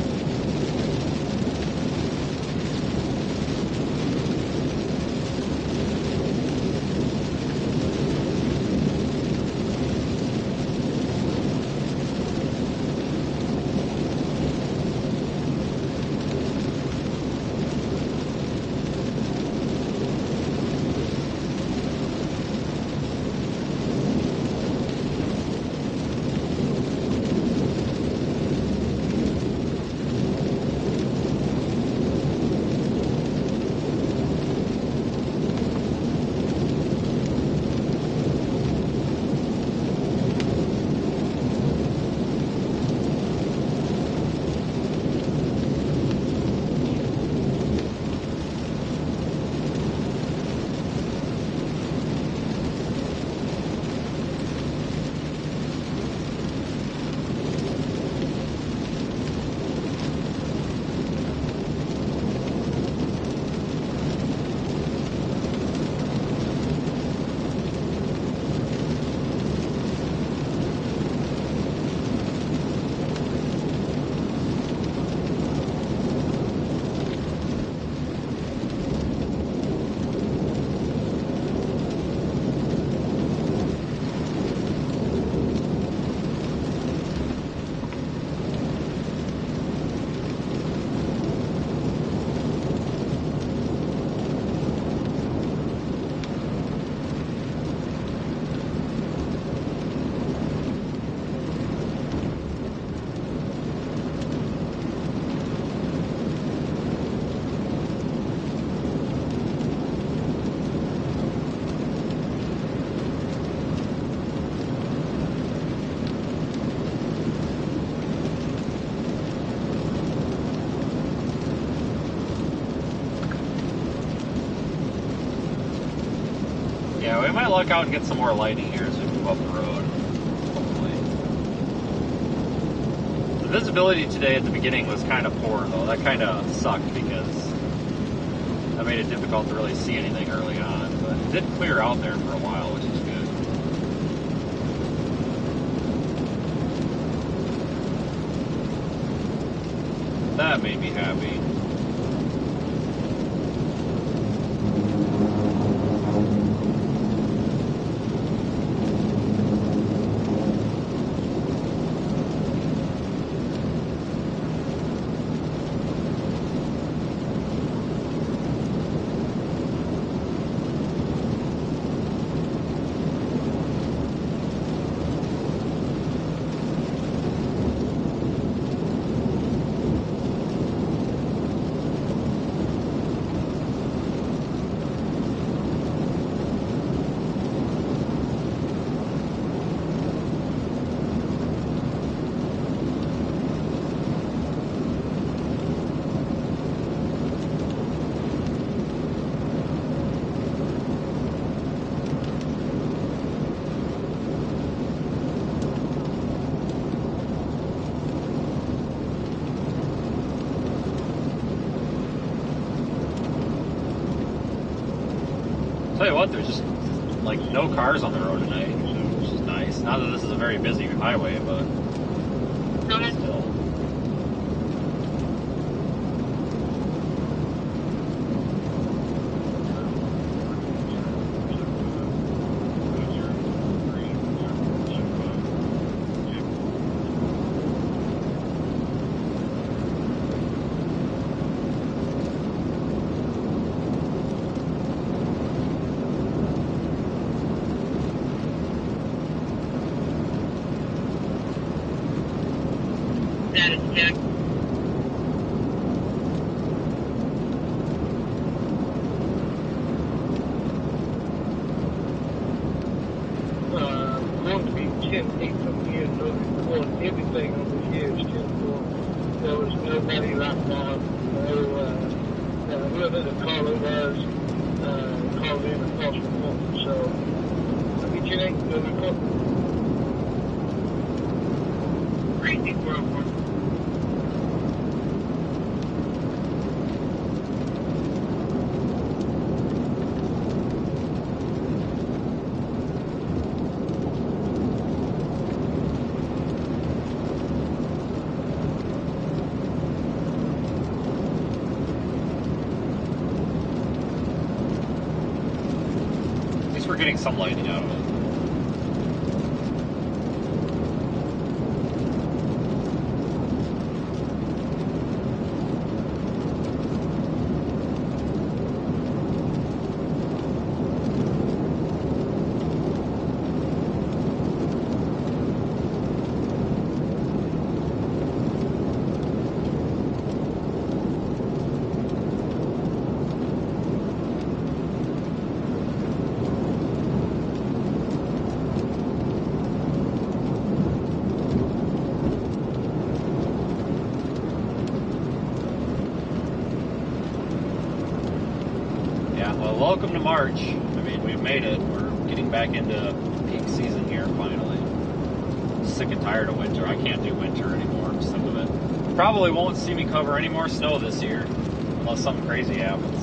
Yeah, we might luck out and get some more lighting here as we move up the road. Hopefully. The visibility today at the beginning was kind of poor, though. That kind of sucked because that made it difficult to really see anything early on. But it did clear out there for a while, which is good. That made me happy. Tell you what, there's just like no cars on the road tonight, which is nice. Not that this is a very busy highway, but still. Status check. Going to be 10 feet from here, moving forward. Everything over here is 10 forward. There was nobody locked on. No, whoever the caller was, called in a false report. So, I'll get your name, go report. Crazy world. At least we're getting some lighting out of it. Well, welcome to March. I mean, we've made it. We're getting back into peak season here, finally. I'm sick and tired of winter. I can't do winter anymore. I'm sick of it. Probably won't see me cover any more snow this year, unless something crazy happens.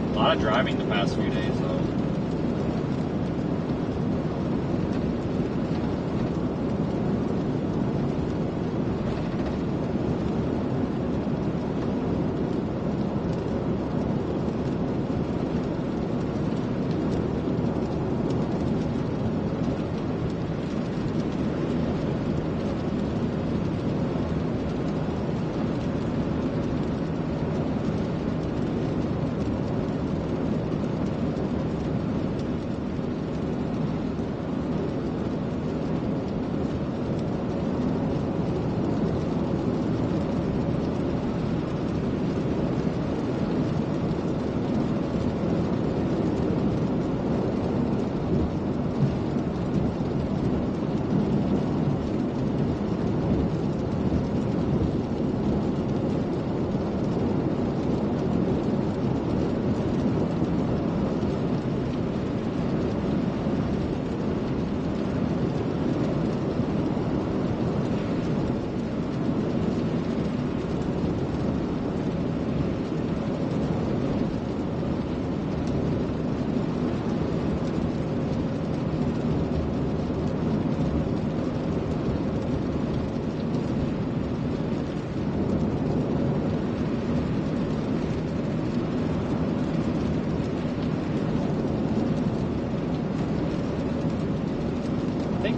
A lot of driving the past few days, though.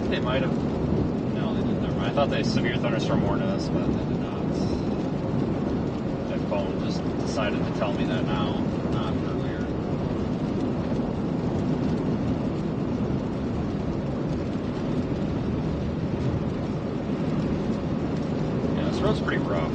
think they might have. No, they didn't. Never mind. I thought they severe thunderstorm warned us, but they did not. My phone just decided to tell me that now, not earlier. Yeah, this road's pretty rough.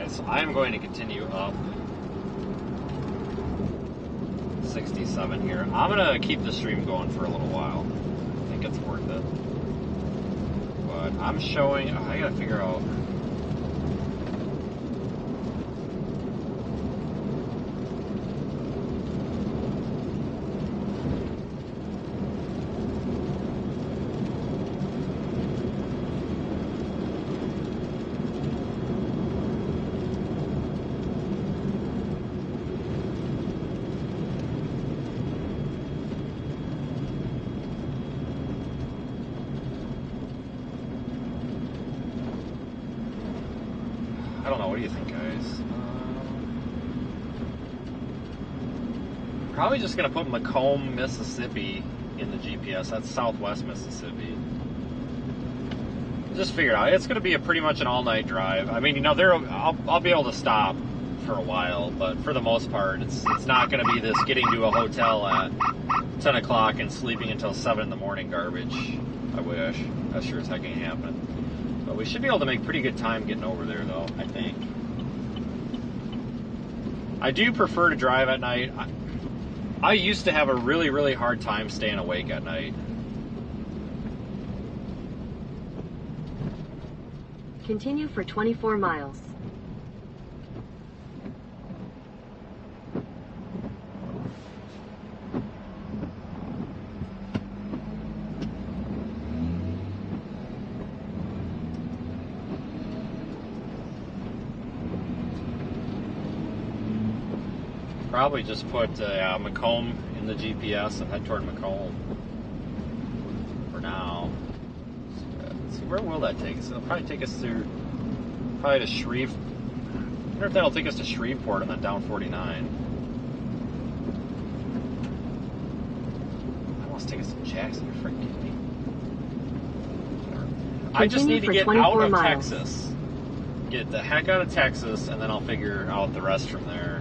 So I'm going to continue up 67 here. I'm going to keep the stream going for a little while. I think it's worth it. But I'm showing... Oh, I got to figure out... I don't know, what do you think, guys? Probably just going to put Macomb, Mississippi in the GPS. That's southwest Mississippi. Just figure it out. It's going to be a pretty much an all-night drive. I mean, you know, I'll be able to stop for a while, but for the most part, it's not going to be this getting to a hotel at 10 o'clock and sleeping until 7 in the morning garbage. I wish. That sure as heck ain't happening. But we should be able to make pretty good time getting over there, though, I think. I do prefer to drive at night. I used to have a really, really hard time staying awake at night. Continue for 24 miles. Probably just put Macomb in the GPS and head toward Macomb for now. So where will that take us? It'll probably take us through, probably to Shreve. I wonder if that'll take us to Shreveport and then down 49. That wants to take us to Jackson. You're freaking kidding me. I just need to get out of Texas. Get the heck out of Texas, and then I'll figure out the rest from there.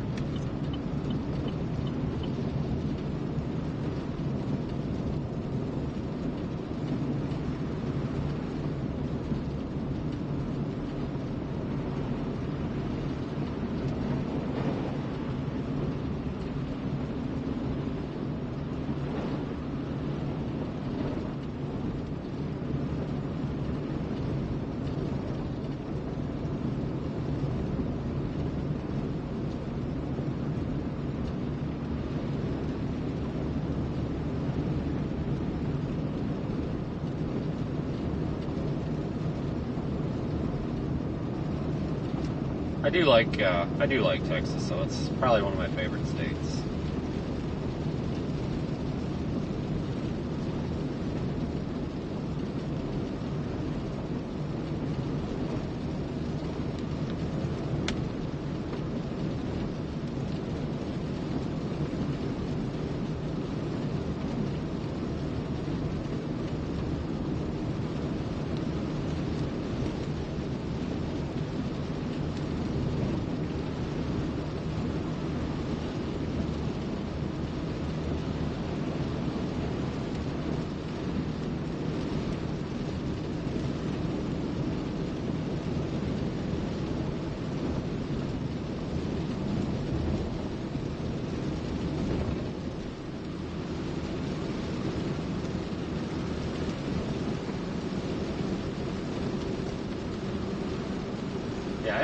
I do like Texas, so it's probably one of my favorite states.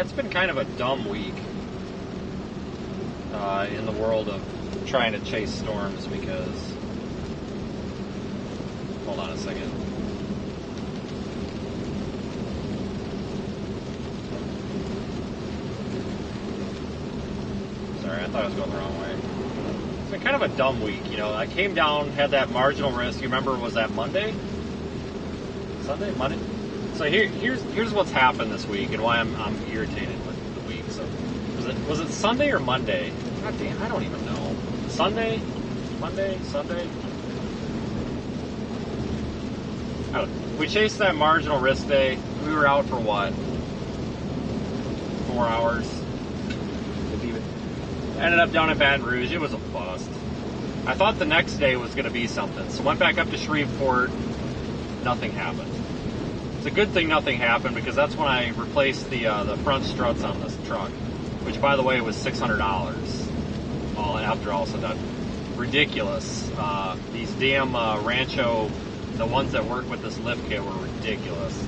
it's been kind of a dumb week in the world of trying to chase storms because, hold on a second. Sorry, I thought I was going the wrong way. It's been kind of a dumb week, you know. I came down, had that marginal risk. You remember, was that Monday? Sunday? Monday? So here's what's happened this week and why I'm irritated with the week. So was it Sunday or Monday? God damn, I don't even know. Sunday? Monday? Sunday? I don't know. We chased that marginal risk day. We were out for what? 4 hours? Ended up down in Baton Rouge. It was a bust. I thought the next day was going to be something. So went back up to Shreveport. Nothing happened. It's a good thing nothing happened because that's when I replaced the front struts on this truck, which, by the way, was $600. After all said that, ridiculous. These damn Rancho, the ones that work with this lift kit, were ridiculous.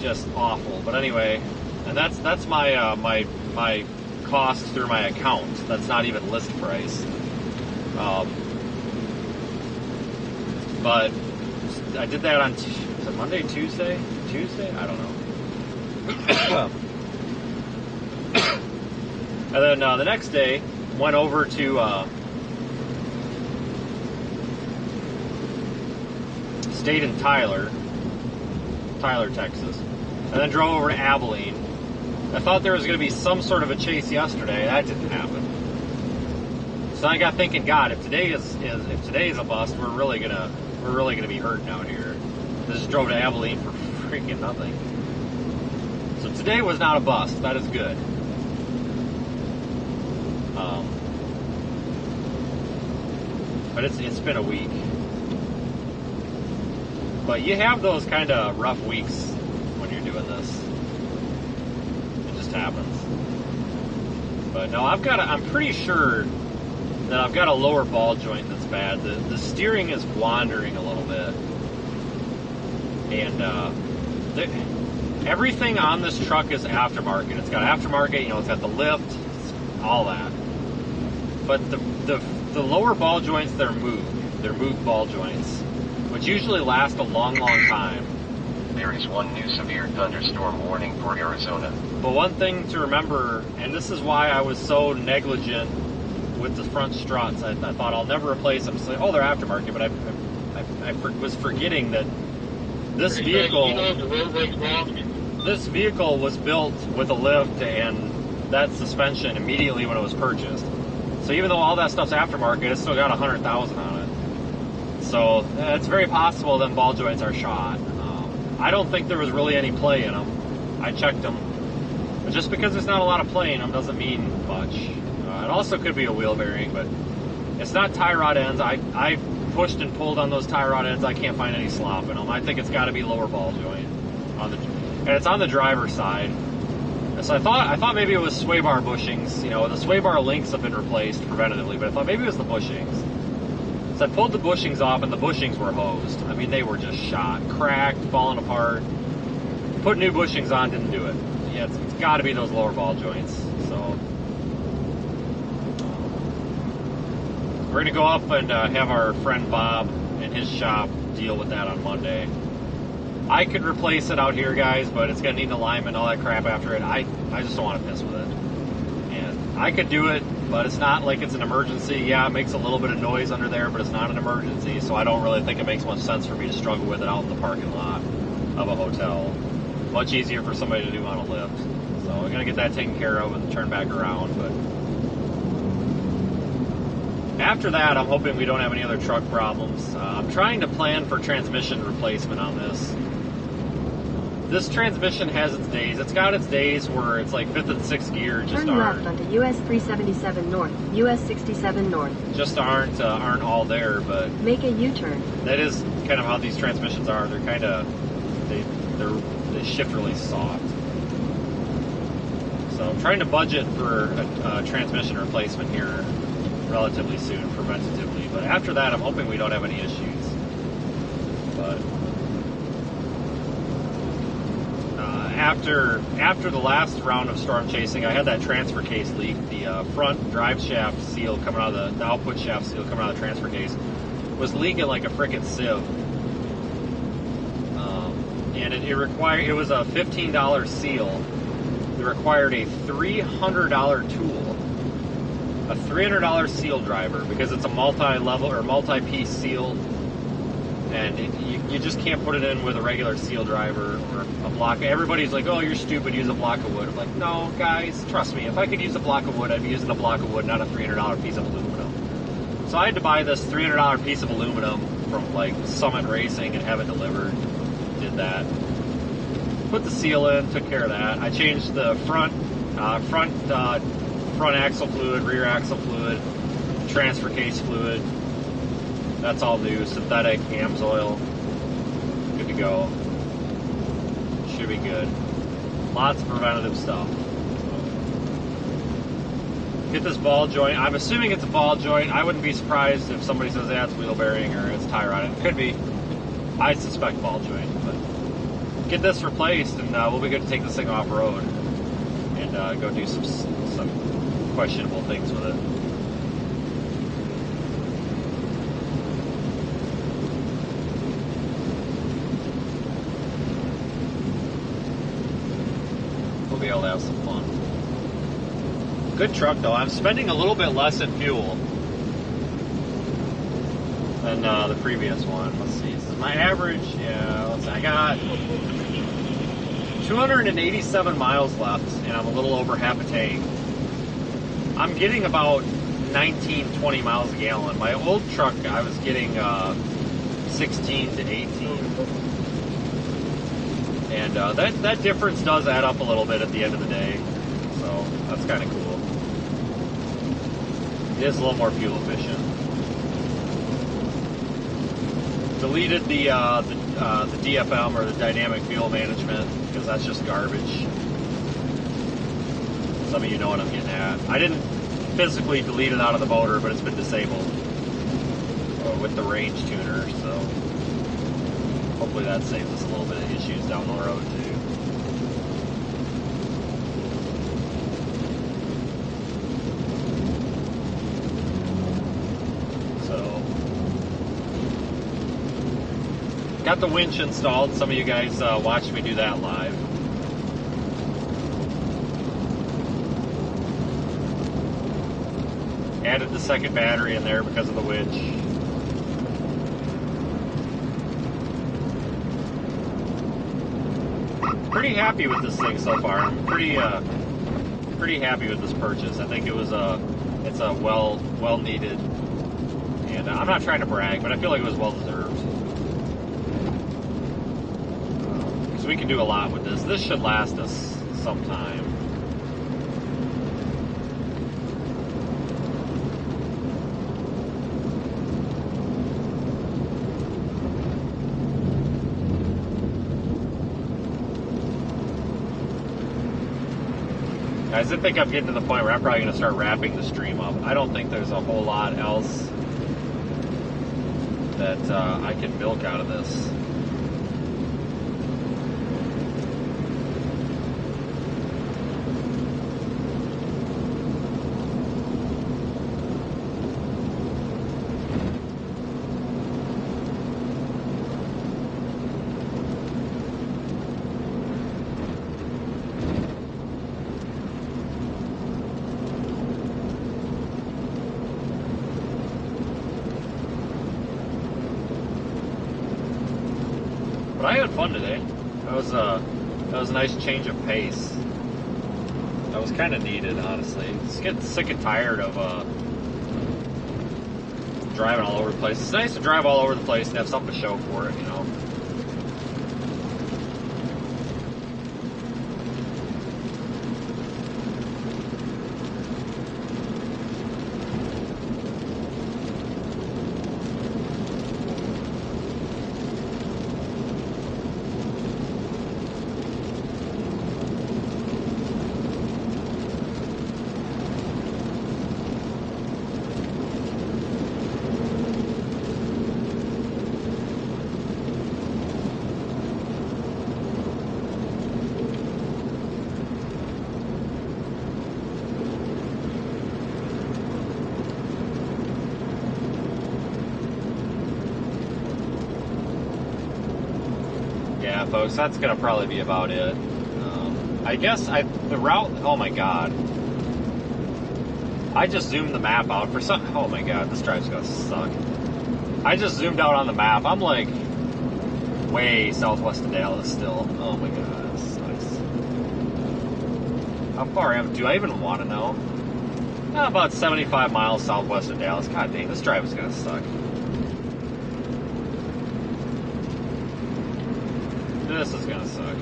Just awful. But anyway, and that's my my cost through my account. That's not even list price. But I did that on was it Monday, Tuesday? I don't know. And then the next day, went over to stayed in Tyler, Texas, and then drove over to Abilene. I thought there was going to be some sort of a chase yesterday. That didn't happen. So I got thinking, God, if today is a bust, we're really gonna be hurting out here. I just drove to Abilene for freaking nothing. So today was not a bust. That is good. But it's been a week. But you have those kind of rough weeks when you're doing this. It just happens. But no, I'm pretty sure that I've got a lower ball joint that's bad. The steering is wandering a little bit. And everything on this truck is aftermarket. It's got aftermarket, you know, it's got the lift, all that. But the lower ball joints, they're moved ball joints, which usually last a long, long time. There is one new severe thunderstorm warning for Arizona. But one thing to remember, and this is why I was so negligent with the front struts, I thought I'll never replace them. So, oh, they're aftermarket, but I was forgetting that this vehicle was built with a lift and that suspension immediately when it was purchased. So even though all that stuff's aftermarket, it's still got 100,000 on it. So it's very possible them ball joints are shot. I don't think there was really any play in them. I checked them. But just because there's not a lot of play in them doesn't mean much. It also could be a wheel bearing, but it's not tie rod ends. I pushed and pulled on those tie rod ends. I can't find any slop in them. I think it's got to be lower ball joint and it's on the driver's side. So I thought maybe it was sway bar bushings. You know, the sway bar links have been replaced preventatively, but I thought maybe it was the bushings. So I pulled the bushings off, and the bushings were hosed. I mean, they were just shot, cracked, falling apart. Put new bushings on, didn't do it. Yeah, it's got to be those lower ball joints. So we're gonna go up and have our friend Bob in his shop deal with that on Monday. I could replace it out here, guys, but it's gonna need an alignment and all that crap after it. I just don't want to piss with it. And I could do it, but it's not like it's an emergency. Yeah, it makes a little bit of noise under there, but it's not an emergency, so I don't really think it makes much sense for me to struggle with it out in the parking lot of a hotel. Much easier for somebody to do on a lift. So we're gonna get that taken care of and turn back around. But after that, I'm hoping we don't have any other truck problems. I'm trying to plan for transmission replacement on this. This transmission has its days. It's got its days where it's like 5th and 6th gear just Turn left onto US 377 North, US 67 North. Just aren't all there, but Make a U-turn. that is kind of how these transmissions are. They're kind of they shift really soft. So I'm trying to budget for a transmission replacement here relatively soon, preventatively. But after that, I'm hoping we don't have any issues. But after the last round of storm chasing, I had that transfer case leak. The front drive shaft seal coming out of the output shaft seal coming out of the transfer case was leaking like a frickin' sieve. And it was a $15 seal. It required a $300 tool, a $300 seal driver, because it's a multi-level or multi-piece seal, and you just can't put it in with a regular seal driver or a block. Everybody's like, oh, you're stupid, use a block of wood. I'm like, no, guys, trust me, if I could use a block of wood, I'd be using a block of wood, not a $300 piece of aluminum. So I had to buy this $300 piece of aluminum from like Summit Racing and have it delivered. Did that. Put the seal in, took care of that. I changed the front axle fluid, rear axle fluid, transfer case fluid. That's all new. Synthetic hams oil. Good to go. Should be good. Lots of preventative stuff. Get this ball joint. I'm assuming it's a ball joint. I wouldn't be surprised if somebody says, yeah, it's wheel bearing or it's tie rod. It could be. I suspect ball joint. But get this replaced and we'll be good to take this thing off road and go do some questionable things with it. We'll be able to have some fun. Good truck though. I'm spending a little bit less in fuel than the previous one. Let's see. So my average, I got 287 miles left, and I'm a little over half a tank. I'm getting about 19, 20 miles a gallon. My old truck, I was getting 16 to 18. And that difference does add up a little bit at the end of the day. So that's kind of cool. It is a little more fuel efficient. Deleted the DFM or the dynamic fuel management because that's just garbage. Some of you know what I'm getting at. I didn't physically delete it out of the motor, but it's been disabled with the range tuner, so hopefully that saves us a little bit of issues down the road too. So, got the winch installed. Some of you guys watched me do that live. Added the second battery in there because of the winch. Pretty happy with this thing so far. I'm pretty happy with this purchase. I think it's a well needed, and I'm not trying to brag, but I feel like it was well deserved. Because we can do a lot with this. This should last us some time. Guys, I think I'm getting to the point where I'm probably going to start wrapping the stream up. I don't think there's a whole lot else that I can milk out of this. But I had fun today. That was a nice change of pace. That was kind of needed, honestly. Just getting sick and tired of driving all over the place. It's nice to drive all over the place and have something to show for it, you know. folks, that's going to probably be about it. I guess the route, oh my god. I just zoomed the map out for some, oh my god, this drive's going to suck. I just zoomed out on the map. I'm like way southwest of Dallas still. Oh my god, this sucks. How far do I even want to know? About 75 miles southwest of Dallas. God dang, this drive is going to suck. This is going to suck.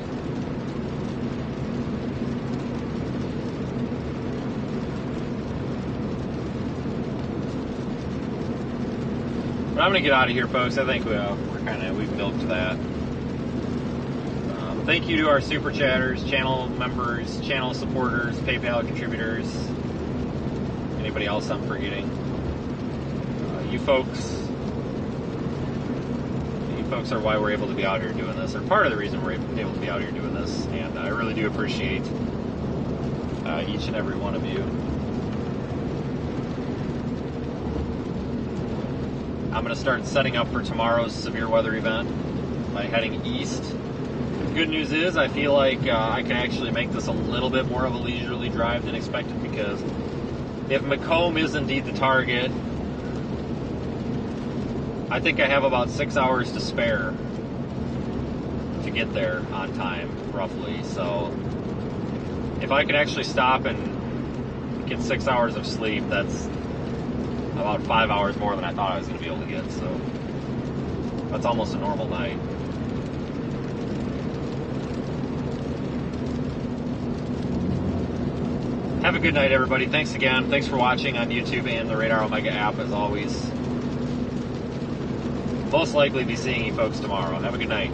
But I'm going to get out of here, folks. I think we've milked that. Thank you to our super chatters, channel members, channel supporters, PayPal contributors, anybody else I'm forgetting. You folks are why we're able to be out here doing this, or part of the reason we're able to be out here doing this, and I really do appreciate each and every one of you. I'm going to start setting up for tomorrow's severe weather event by heading east. The good news is I feel like I can actually make this a little bit more of a leisurely drive than expected, because if Macomb is indeed the target, I think I have about 6 hours to spare to get there on time, roughly. So if I could actually stop and get 6 hours of sleep, that's about 5 hours more than I thought I was going to be able to get. So that's almost a normal night. Have a good night, everybody. Thanks again. Thanks for watching on YouTube and the Radar Omega app, as always. Most likely be seeing you folks tomorrow. Have a good night.